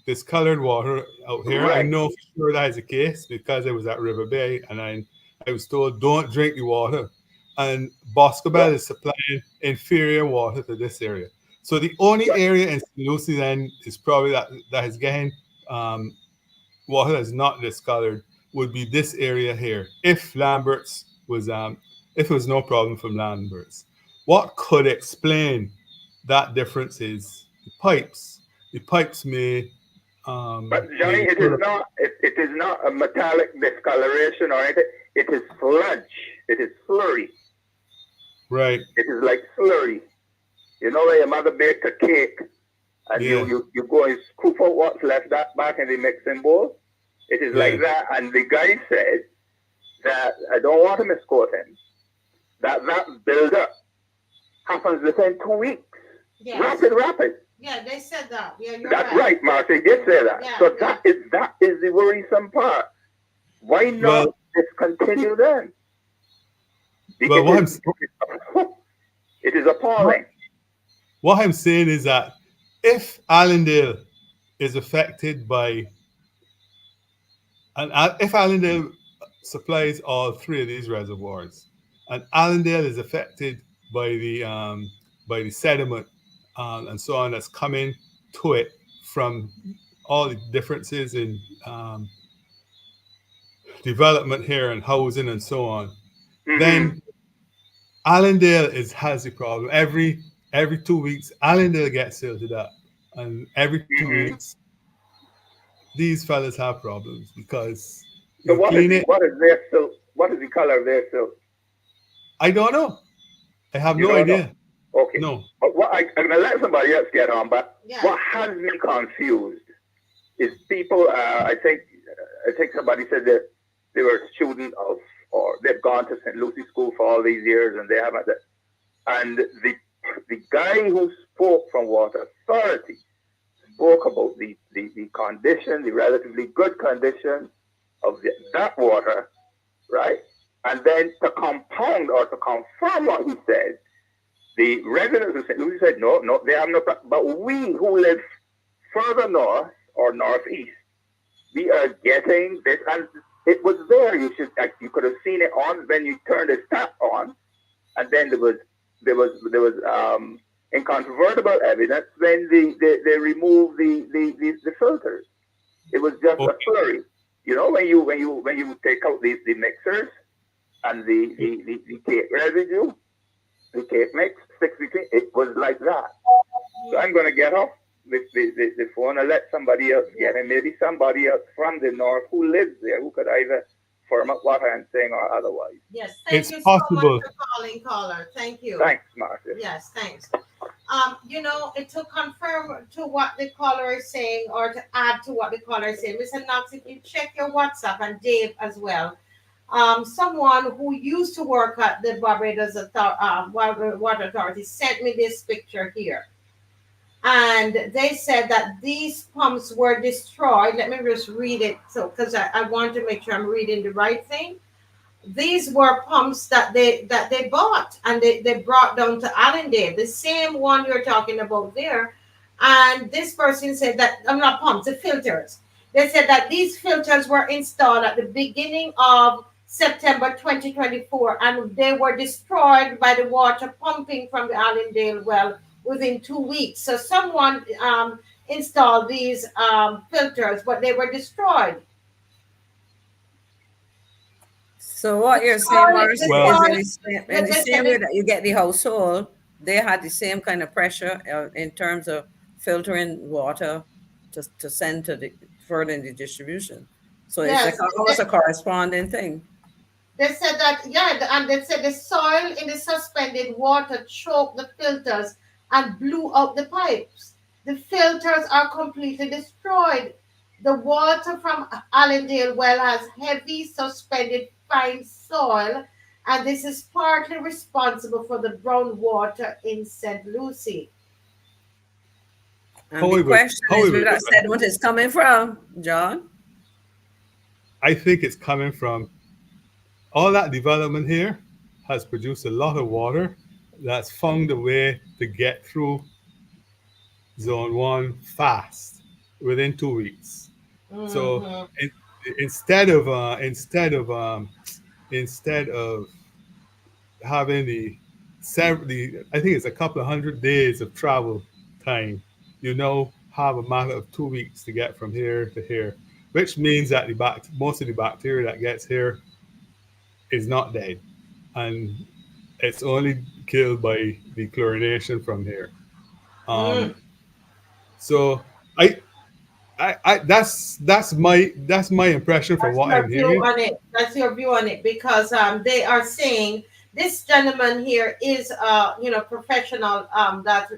discolored water out here. I know for sure that is the case because I was at River Bay and I was told don't drink the water. And Boscobel is supplying inferior water to this area. So the only area in St. Lucie then is probably that is getting water that's not discolored would be this area here. If Lambert's was if there was no problem from Lambert's. What could explain that difference is the pipes. The pipes may but Johnny, it is not a metallic discoloration or anything. It is sludge. It is slurry. Right. It is like slurry. You know when your mother baked a cake and you go and scoop out what's left back in the mixing bowl? It is like that. And the guy said that, I don't want to misquote him, that build-up happens within 2 weeks. Yes. Rapid. Yeah, they said that. Yeah, That's right, Marcy did say that. Yeah, so that is the worrisome part. Why not discontinue then? It is appalling. What I'm saying is that if Allendale is affected by, and if Allendale supplies all 3 of these reservoirs, and Allendale is affected by the sediment and so on that's coming to it from all the differences in development here and housing and so on, then Allendale has the problem. Every 2 weeks, Allendale gets silted up, and every 2 weeks, these fellas have problems because so what is their silt? What is the color of their silt? I don't know. I have no idea. Okay. No. But I'm gonna let somebody else get on. But what has me confused is people. I think somebody said that they were a student of, or they've gone to St. Lucie School for all these years, and they haven't. And the guy who spoke from Water Authority spoke about the condition, the relatively good condition of that water, right? And then to compound or to confirm what he said, the residents of St. Louis said, no, they have no problem. But we who live further north or northeast, we are getting this. And it was there. You could have seen it on when you turned the tap on. And then there was incontrovertible evidence when they removed the filters. It was just a flurry. You know, when you take out the mixers and the cake residue, the cake mix, it was like that. So I'm going to get off the phone and let somebody else get it. Maybe somebody else from the north who lives there who could either firm up what I'm saying or otherwise. Yes, thank you so much for calling, caller. Thank you. Thanks, Marcia. Yes, thanks. You know, to confirm to what the caller is saying or to add to what the caller is saying, Mr. Knox, if you check your WhatsApp, and Dave as well, someone who used to work at the Barbados Water Authority sent me this picture here. And they said that these pumps were destroyed. Let me just read it, so because I want to make sure I'm reading the right thing. These were pumps that they bought and they brought down to Allendale, the same one you're talking about there. And this person said that, I'm not pumps, the filters. They said that these filters were installed at the beginning of September 2024, and they were destroyed by the water pumping from the Allendale well within 2 weeks. So someone installed these filters, but they were destroyed. So what you're saying, Morris, is in the same way that you get the household, they had the same kind of pressure in terms of filtering water to send to the further in the distribution. So it's almost a corresponding thing. They said that, and they said the soil in the suspended water choked the filters and blew out the pipes. The filters are completely destroyed. The water from Allendale well has heavy suspended fine soil, and this is partly responsible for the brown water in St. Lucie. And the question is where that sediment is coming from, John? I think it's coming from all that development here has produced a lot of water that's found a way to get through zone 1 fast within 2 weeks. Mm-hmm. So instead of having the I think it's a couple of 100 days of travel time, you now have a matter of 2 weeks to get from here to here, which means that most of the bacteria that gets here is not dead, and it's only killed by the chlorination from here. So that's my impression from what I'm hearing. That's your view on it, because they are saying this gentleman here is professional, that's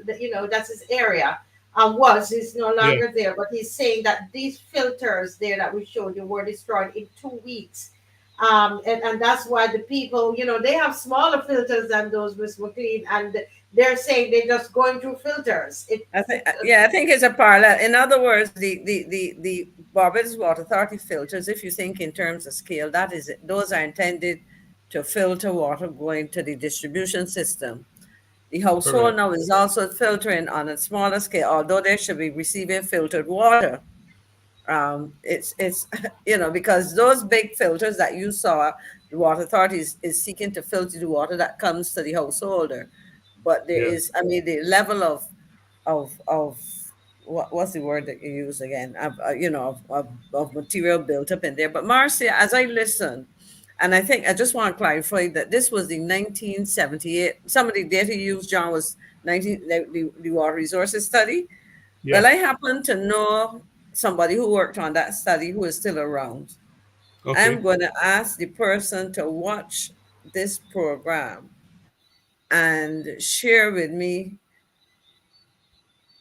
his area. He's no longer there, but he's saying that these filters there that we showed you were destroyed in 2 weeks. And that's why the people, they have smaller filters than those, Miss McLean, and they're saying they're just going through filters. I think it's a parallel. In other words, the Barbados Water Authority filters, if you think in terms of scale, those are intended to filter water going to the distribution system. The household now is also filtering on a smaller scale, although they should be receiving filtered water. It's because those big filters that you saw, the Water Authority is seeking to filter the water that comes to the householder. But there is, the level of what's the word that you use again? Of material built up in there. But Marcia, as I listen, and I think I just want to clarify that this was the 1978. Some of the data used, John, was the water resources study. Yeah. Well, I happen to know somebody who worked on that study who is still around. Okay. I'm going to ask the person to watch this program and share with me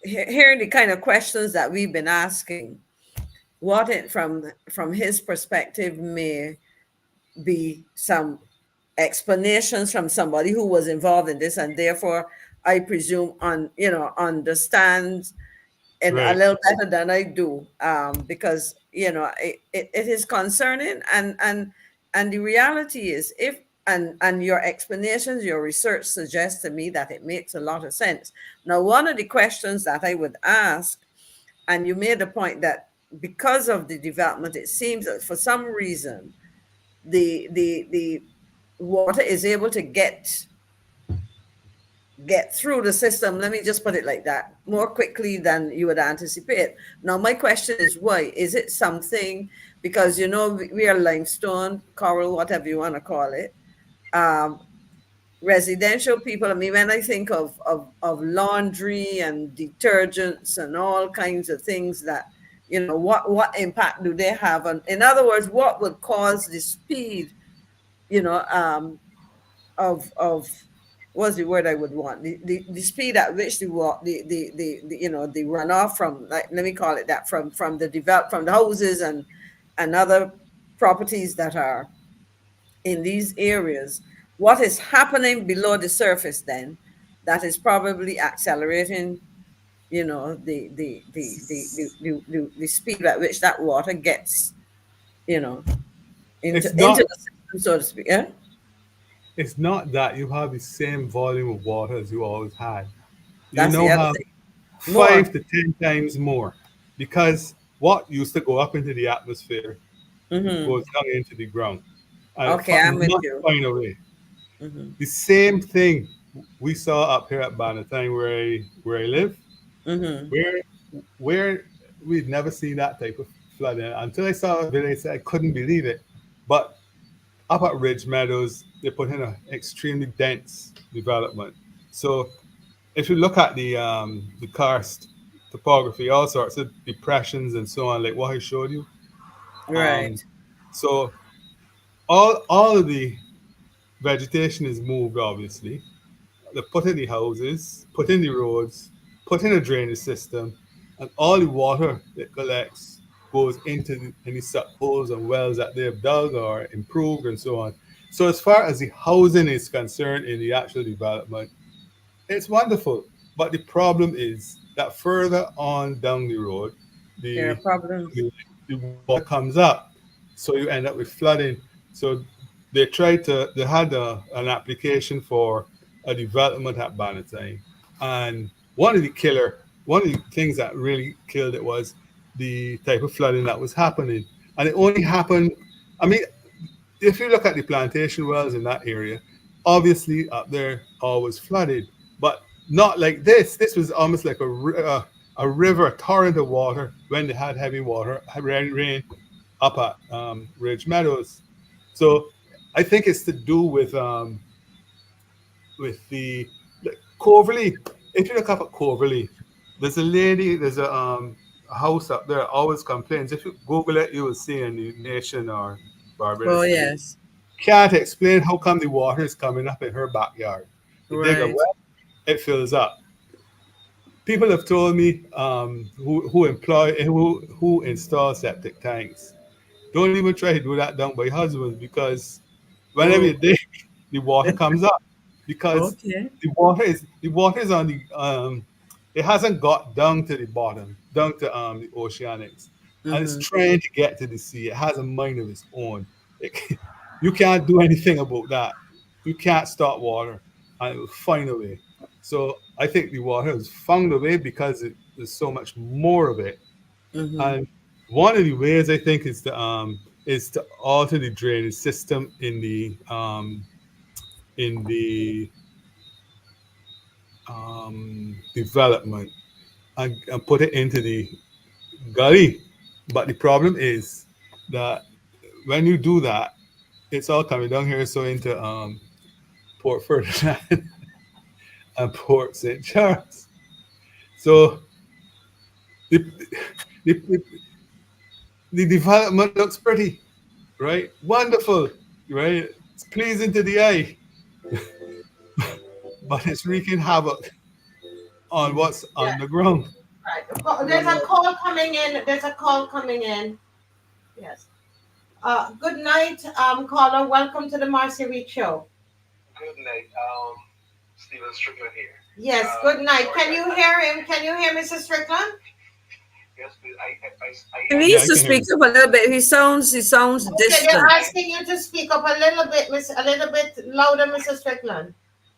here the kind of questions that we've been asking, what it from his perspective may be some explanations from somebody who was involved in this, and therefore I presume understands and a Right. little better than I do, because it is concerning, and the reality is, if and your explanations, your research suggests to me that it makes a lot of sense. Now, one of the questions that I would ask, and you made the point that because of the development, it seems that for some reason the water is able to get through the system, let me just put it like that, more quickly than you would anticipate. Now, my question is why? Is it something, because we are limestone, coral, whatever you want to call it, residential people. I mean, when I think of laundry and detergents and all kinds of things that, what impact do they have on, in other words, what would cause the speed, of what's the word I would want? The speed at which the the runoff from, like, let me call it that, from the houses and other properties that are in these areas, what is happening below the surface then that is probably accelerating, the speed at which that water gets, into It's not the system, so to speak. Yeah, it's not that you have the same volume of water as you always had. You that's the now other have thing. More. 5 to 10 times more, because what used to go up into the atmosphere Mm-hmm. goes down into the ground, and Okay, I'm with must you. find a way. Mm-hmm. The same thing we saw up here at Bannatyne, where I live, Mm-hmm. where where we'd never seen that type of flooding until I saw a video. I said I couldn't believe it, but up at Ridge Meadows, they put in an extremely dense development. So if you look at the karst topography, all sorts of depressions and so on, like what I showed you. Um, Right. so all of the vegetation is moved, obviously. They put in the houses, put in the roads, put in a drainage system, and all the water that collects goes into any suck holes and wells that they've dug or improved and so on. So as far as the housing is concerned in the actual development, it's wonderful. But the problem is that further on down the road, There are the problems. the water comes up, so you end up with flooding. So they had an application for a development at Bannatyne, and one of the things that really killed it was the type of flooding that was happening, and it only happened. I mean, if you look at the plantation wells in that area, obviously up there always flooded, but not like this. This was almost like a river, a torrent of water when they had heavy water, rain up at Ridge Meadows. So I think it's to do with the like, Coverley. If you look up at Coverley, there's a house up there always complains. If you Google it, you will see in the Nation or Oh, Barbados News. yes. Can't explain how come the water is coming up in her backyard. You dig a Right. well, it fills up. People have told me who install septic tanks. Don't even try to do that down by husbands, because whenever you Oh, dig, the water comes up, because okay. the water is on the it hasn't got down to the bottom, down to the oceanics, and it's Mm-hmm. trying to get to the sea. It has a mind of its own. It, you can't do anything about that. You can't stop water, and it will find a way. So I think the water has found a way because there's so much more of it. Mm-hmm. And one of the ways I think is to alter the drainage system in the development, and put it into the gully. But the problem is that when you do that, it's all coming down here, so into Port Ferdinand and Port St. Charles. So the, the, the development looks pretty, right? Wonderful, right? It's pleasing to the eye, but it's wreaking havoc on what's Yeah. underground. Right. No There's a more. call coming in. There's a call coming in. Yes. Good night, caller. Welcome to the Marcy Reed Show. Good night. Stephen Strickland here. Yes, good night. Sorry, Can you hear him? Can you hear Mr. Strickland? Yes, please. He needs to speak up a little bit. He sounds Okay, distant. they're asking you to speak up a little bit, a little bit louder, Mr. Strickland.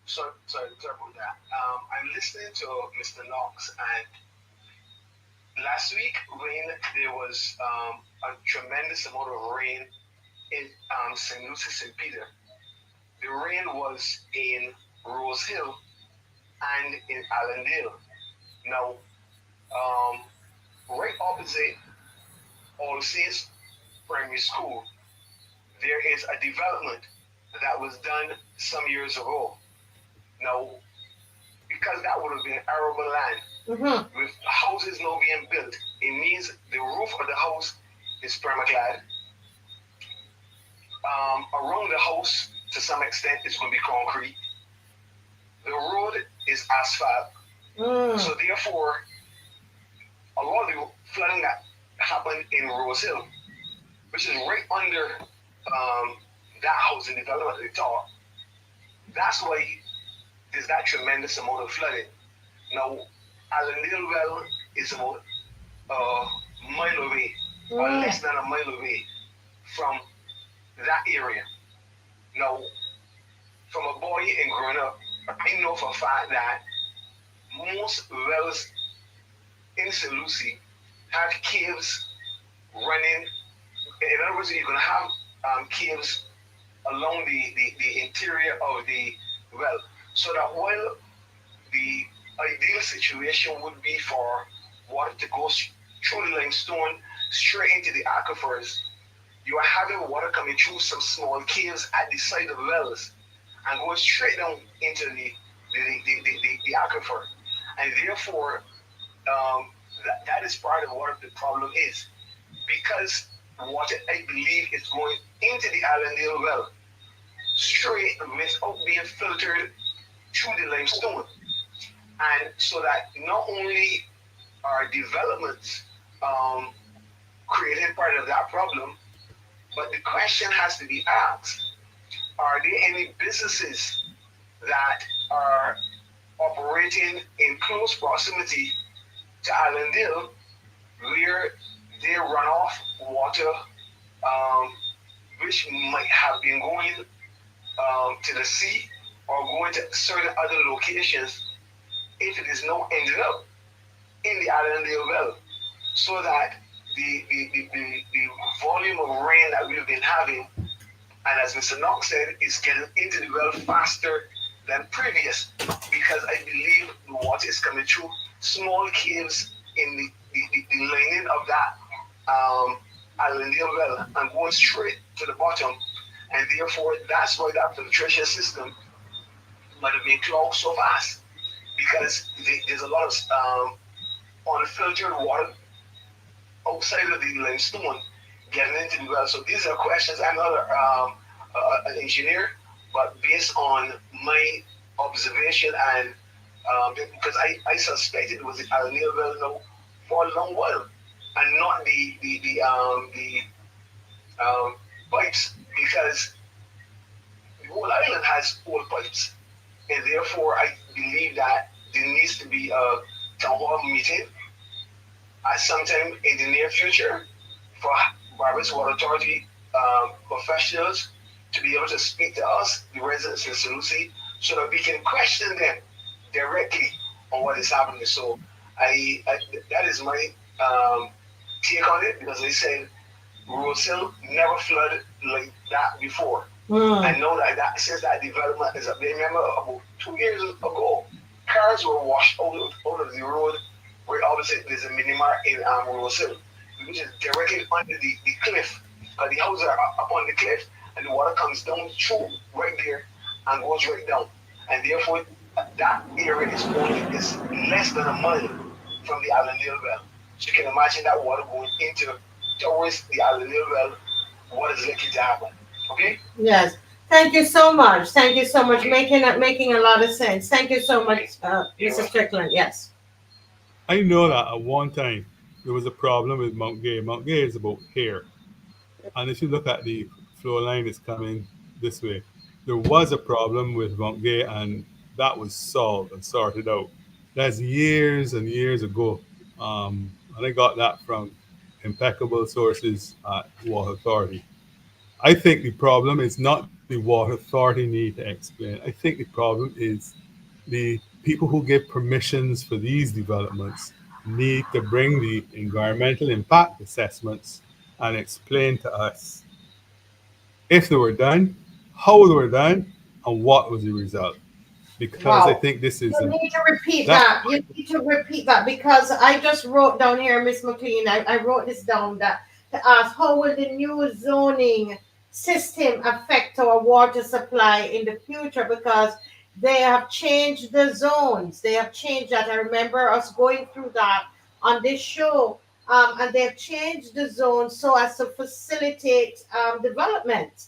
Sorry about that. I'm listening to Mr. Knox, and last week there was a tremendous amount of rain in St. Lucie, St. Peter. The rain was in Rose Hill and in Allendale. Now, right opposite All Saints Primary School, there is a development that was done some years ago. Now, because that would have been arable land, with houses now being built, it means the roof of the house is permaclad. Around the house, to some extent, it's going to be concrete. The road is asphalt. So therefore, a lot of the flooding that happened in Rose Hill, which is right under that housing development at the top, that's why there's that tremendous amount of flooding. Now, Allendale Well is about a mile away, or less than a mile away from that area. Now, from a boy and growing up, I know for a fact that most wells in St. Lucie have caves running. In other words, you're going to have caves along the interior of the well. So that while the ideal situation would be for water to go through the limestone straight into the aquifers, you are having water coming through some small caves at the side of wells and going straight down into the aquifer. And therefore, that is part of what the problem is. Because water, I believe, is going into the Allendale well straight without being filtered through the limestone. And so that not only are developments creating part of that problem, but the question has to be asked, are there any businesses that are operating in close proximity to Allendale where their runoff water, which might have been going to the sea or going to certain other locations, if it is now ended up in the Allendale well, so that the volume of rain that we've been having, and as Mr. Knox said, is getting into the well faster than previous, because I believe the water is coming through small caves in the lining of that Allendale well and going straight to the bottom, and therefore that's why that filtration system might have been clogged so fast, because there's a lot of unfiltered water outside of the limestone getting into the well. So these are questions. I'm not an engineer, but based on my observation and because I suspected it was the Allendale well now for a long while, and not the pipes, because the whole island has old pipes, and therefore I believe that there needs to be a town hall meeting at some time in the near future for Barbados Water Authority professionals to be able to speak to us, the residents in St. Lucie, so that we can question them directly on what is happening. So I that is my take on it, because they said Rose Hill never flooded like that before. I know that since that development is up there. Remember about 2 years ago, cars were washed out of the road where obviously there's a minimart in Rose Hill, which is directly under the cliff. The houses are up on the cliff, and the water comes down through right there and goes right down. And therefore, that area is less than a mile from the Allendale well. So you can imagine that water going towards the Allendale well, what is likely to happen. Okay? Yes. Thank you so much. Thank you so much. Making a lot of sense. Thank you so much, Mr. Strickland. Yes. I know that at one time there was a problem with Mount Gay. Mount Gay is about here. And if you look at the flow line, it's coming this way. There was a problem with Mount Gay, and that was solved and sorted out. That's years and years ago. And I got that from impeccable sources at Water Authority. I think the problem is not the Water Authority need to explain. I think the problem is the people who give permissions for these developments need to bring the environmental impact assessments and explain to us if they were done, how they were done, and what was the result. Because I Wow. think this is You need to repeat that that. You need to repeat that because I just wrote down here, Miss McLean. I wrote this down that to ask how will the new zoning system affect our water supply in the future because they have changed the zones. They have changed that. I remember us going through that on this show. And they've changed the zones so as to facilitate development.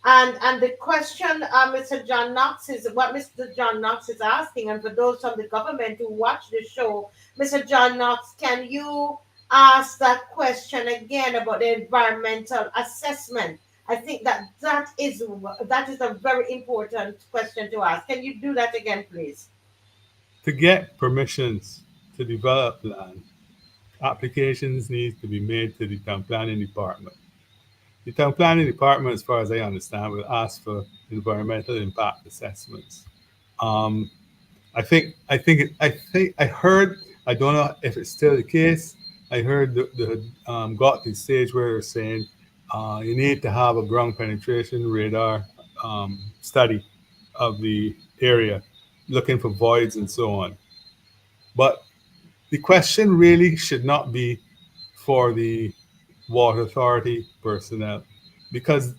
And the question Mr. John Knox is what Mr. John Knox is asking, and for those from the government who watch the show, Mr. John Knox, can you ask that question again about the environmental assessment? I think that is a very important question to ask. Can you do that again, please? to get permissions to develop land, applications need to be made to the town planning department. The town planning department, as far as I understand, will ask for environmental impact assessments. Um, I heard. I don't know if it's still the case. I heard the got to the stage where they're saying you need to have a ground penetration radar study of the area, looking for voids and so on. But the question really should not be for the water authority personnel because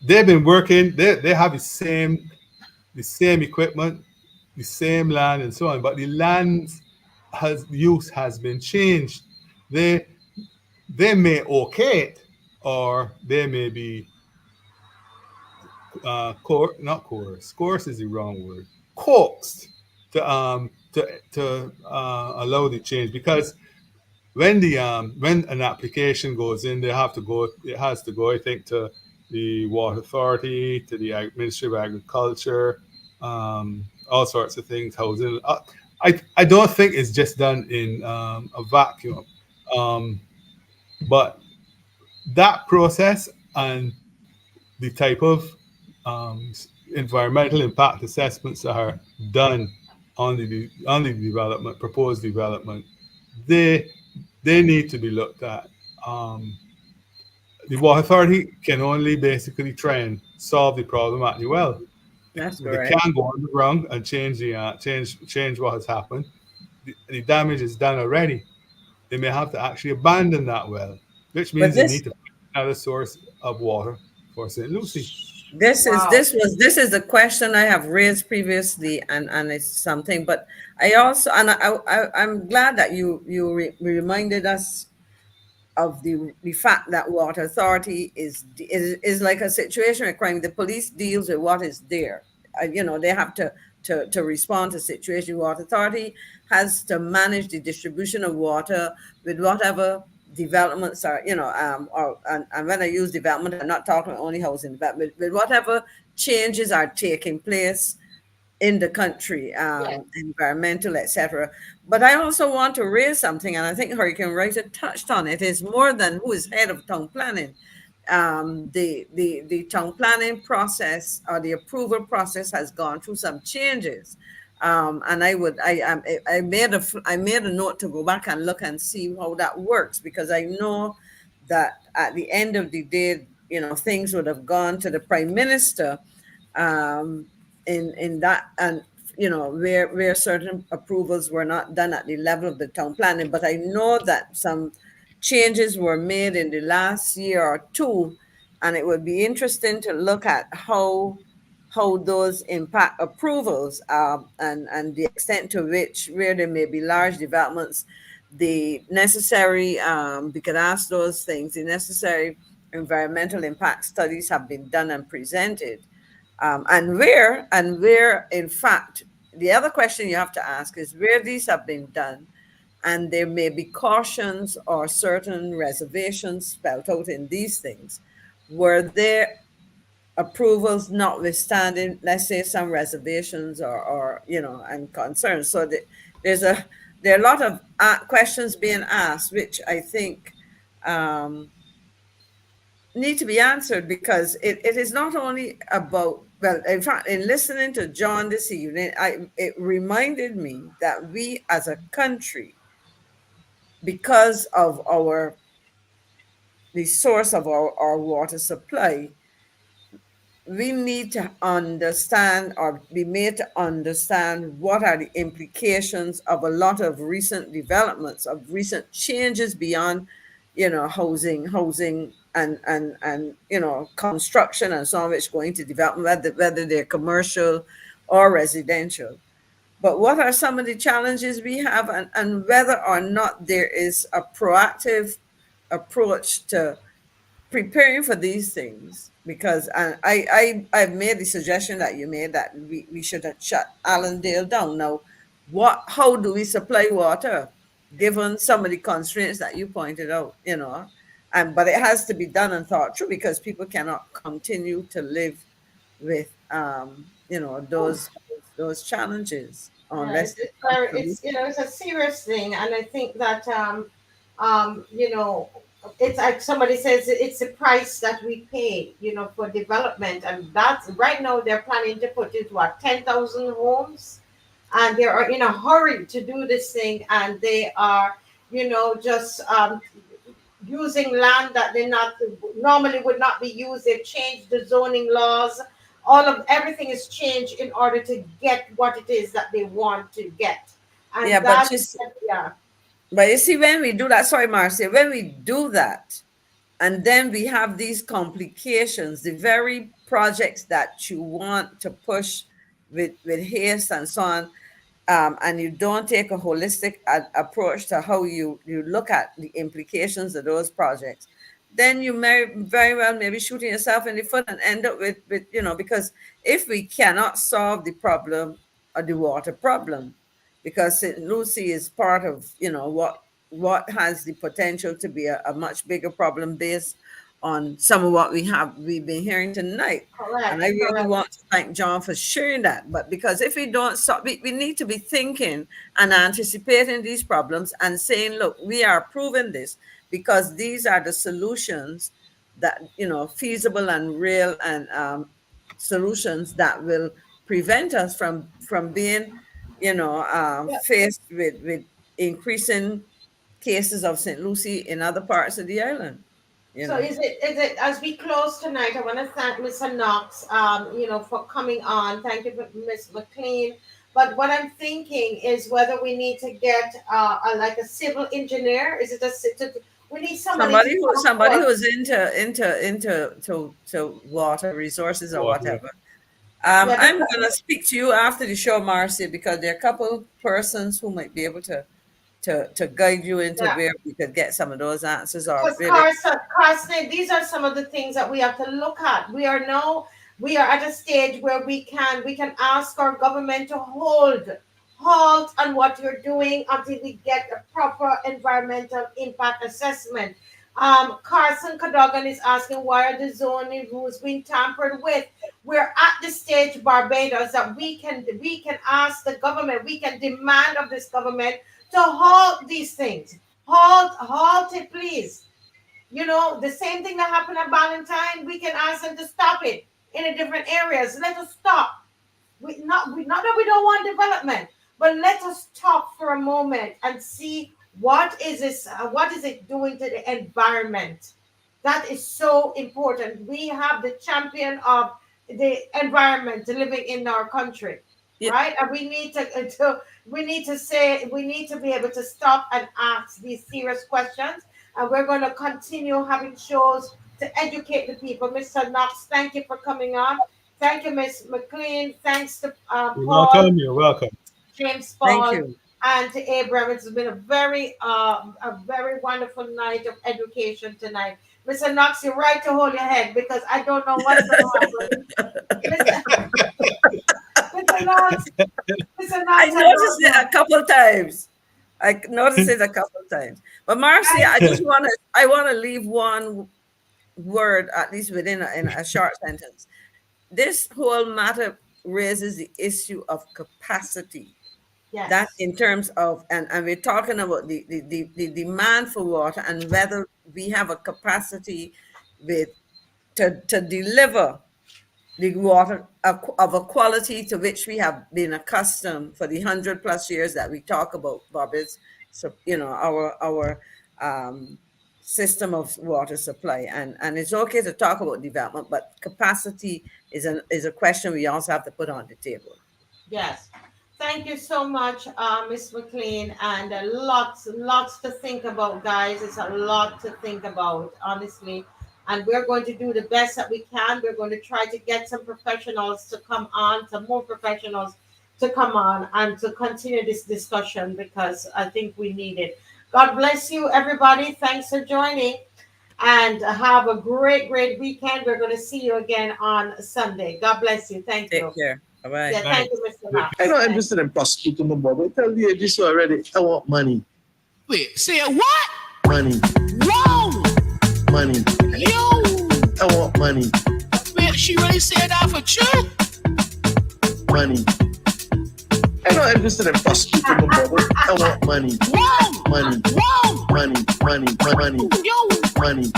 they've been working. They have the same equipment, the same land, and so on. But the land has use has been changed. They they may okay it, or they may be not coerced. Coerced is the wrong word. Coaxed to allow the change because when an application goes in, they have to go. It has to go, I think, to the water authority, to the Ministry of Agriculture, all sorts of things. Housing. I don't think it's just done in a vacuum, um, but that process and the type of um, environmental impact assessments that are done on the development, proposed development, they they need to be looked at. Um, the water authority can only basically try and solve the problem at the well. That's They correct. can't go underground and change what has happened. The damage is done already. They may have to actually abandon that well, which But means they this need to find another source of water for St. Lucie. Wow. this is the question I have raised previously, and it's something. But I also and I'm glad that you reminded us of the fact that water authority is like a situation where crime. The police deals with what is there. They have to respond to situation. Water authority has to manage the distribution of water with whatever developments are, and when I use development, I'm not talking only housing development, with whatever changes are taking place in the country, Yes. environmental, etc. But I also want to raise something, and I think Hurricane Writer touched on it. Is more than who is head of town planning. The town planning process or the approval process has gone through some changes. And I made a note to go back and look and see how that works because I know that at the end of the day, things would have gone to the prime minister, um, in that, and where certain approvals were not done at the level of the town planning. But I know that some changes were made in the last year or two, and it would be interesting to look at how those impact approvals, and the extent to which, where there may be large developments, the necessary, we could ask those things, the necessary environmental impact studies have been done and presented, and where in fact, the other question you have to ask is where these have been done, and there may be cautions or certain reservations spelled out in these things. Were there approvals notwithstanding, let's say, some reservations or and concerns? So there are a lot of questions being asked, which I think um, need to be answered, because it is not only about, well, in fact, in listening to John this evening, it reminded me that we as a country, because of the source of our water supply, we need to understand or be made to understand what are the implications of a lot of recent developments, of recent changes beyond, housing and construction and so on, which going to develop, whether they're commercial or residential. But what are some of the challenges we have, and whether or not there is a proactive approach to preparing for these things? Because I've made the suggestion that you made, that we should have shut Allendale down. Now, how do we supply water given some of the constraints that you pointed out, and but it has to be done and thought through, because people cannot continue to live with those challenges unless It's a serious thing, and I think that it's like somebody says, it's the price that we pay, for development, and that's right now they're planning to put into 10,000 homes, and they are in a hurry to do this thing, and they are, just using land that they not normally would not be used. They've changed the zoning laws. All of everything is changed in order to get what it is that they want to get. And yeah, that, yeah. But you see, when we do that, sorry, Marcia, when we do that, and then we have these complications, the very projects that you want to push with haste and so on, and you don't take a holistic approach to how you look at the implications of those projects, then you may very well maybe shooting yourself in the foot and end up with because if we cannot solve the problem of the water problem, because St. Lucie is part of what has the potential to be a much bigger problem based on some of what we've been hearing tonight. Correct, and I really correct. want to thank John for sharing that. But because if we don't solve, we need to be thinking and anticipating these problems and saying, look, we are proving this because these are the solutions that feasible and real, and solutions that will prevent us from being faced with increasing cases of St. Lucie in other parts of the island. So is it as we close tonight, I want to thank Mr. Knox, for coming on. Thank you, Ms. McLean. But what I'm thinking is whether we need to get like a civil engineer. Is it we need somebody who's into water resources or whatever. I'm going to speak to you after the show, Marcia, because there are a couple persons who might be able to guide you into where we could get some of those answers. Or Carson, these are some of the things that we have to look at. We are at a stage where we can ask our government to halt on what you're doing until we get a proper environmental impact assessment. Carson Cadogan is asking, why are the zoning rules being tampered with? We're at the stage, Barbados, that we can ask the government, we can demand of this government to halt these things. Halt it, please. The same thing that happened at Valentine, we can ask them to stop it in the different areas. Let us stop. Not that we don't want development, but let us stop for a moment and see what is it doing to the environment. That is so important. We have the champion of the environment living in our country, right? And we need to be able to stop and ask these serious questions. And we're going to continue having shows to educate the people. Mr. Knox, thank you for coming on. Thank you, Ms. McLean. Thanks to Paul. You're welcome. James Paul. Thank you. And to Abraham. It's been a very wonderful night of education tonight. Mr. Knox, you're right to hold your head because I don't know what's going to happen. Mr. Knox, I noticed it a couple of times. I noticed it a couple of times. But Marcy, I want to leave one word, at least within in a short sentence. This whole matter raises the issue of capacity. That Yes. in terms of, and we're talking about the demand for water and whether we have a capacity with to deliver the water of a quality to which we have been accustomed for the 100+ years that we talk about, Bobbies. So our system of water supply, and it's okay to talk about development, but capacity is a question we also have to put on the table. Yes. Thank you so much, Miss McLean, and lots to think about, guys. It's a lot to think about, honestly. And we're going to do the best that we can. We're going to try to get some professionals to come on, some more professionals to come on and to continue this discussion because I think we need it. God bless you, everybody. Thanks for joining and have a great weekend. We're going to see you again on Sunday. God bless you. Thank Take you. care. Bye-bye. Yeah, thank you, Mr. Knox. I'm not interested in prosecuting the boy. I tell you this already. I want money. Wait, say what? Money. Whoa! Money. Yo! I want money. Wait, she really said that for true? Money. I'm not interested in prosecuting the boy. I want money. Whoa! Money. Whoa! Money. Yo! Money.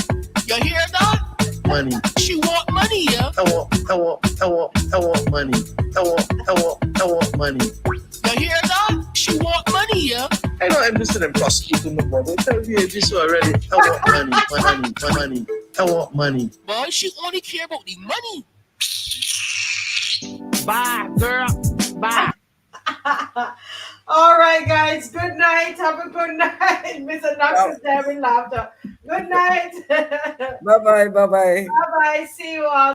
You hear that? Money. She want money, yeah? I want money. I want money. You hear that? She want money, yeah? I'm not interested in prosecuting the boy. I tell you this already. I want money. I want money. Boy, she only care about the money. Bye, girl. Bye. All right, guys. Good night. Have a good night. Mr. Knox is there in laughter. Good night. Bye-bye. Bye-bye. Bye-bye. See you all.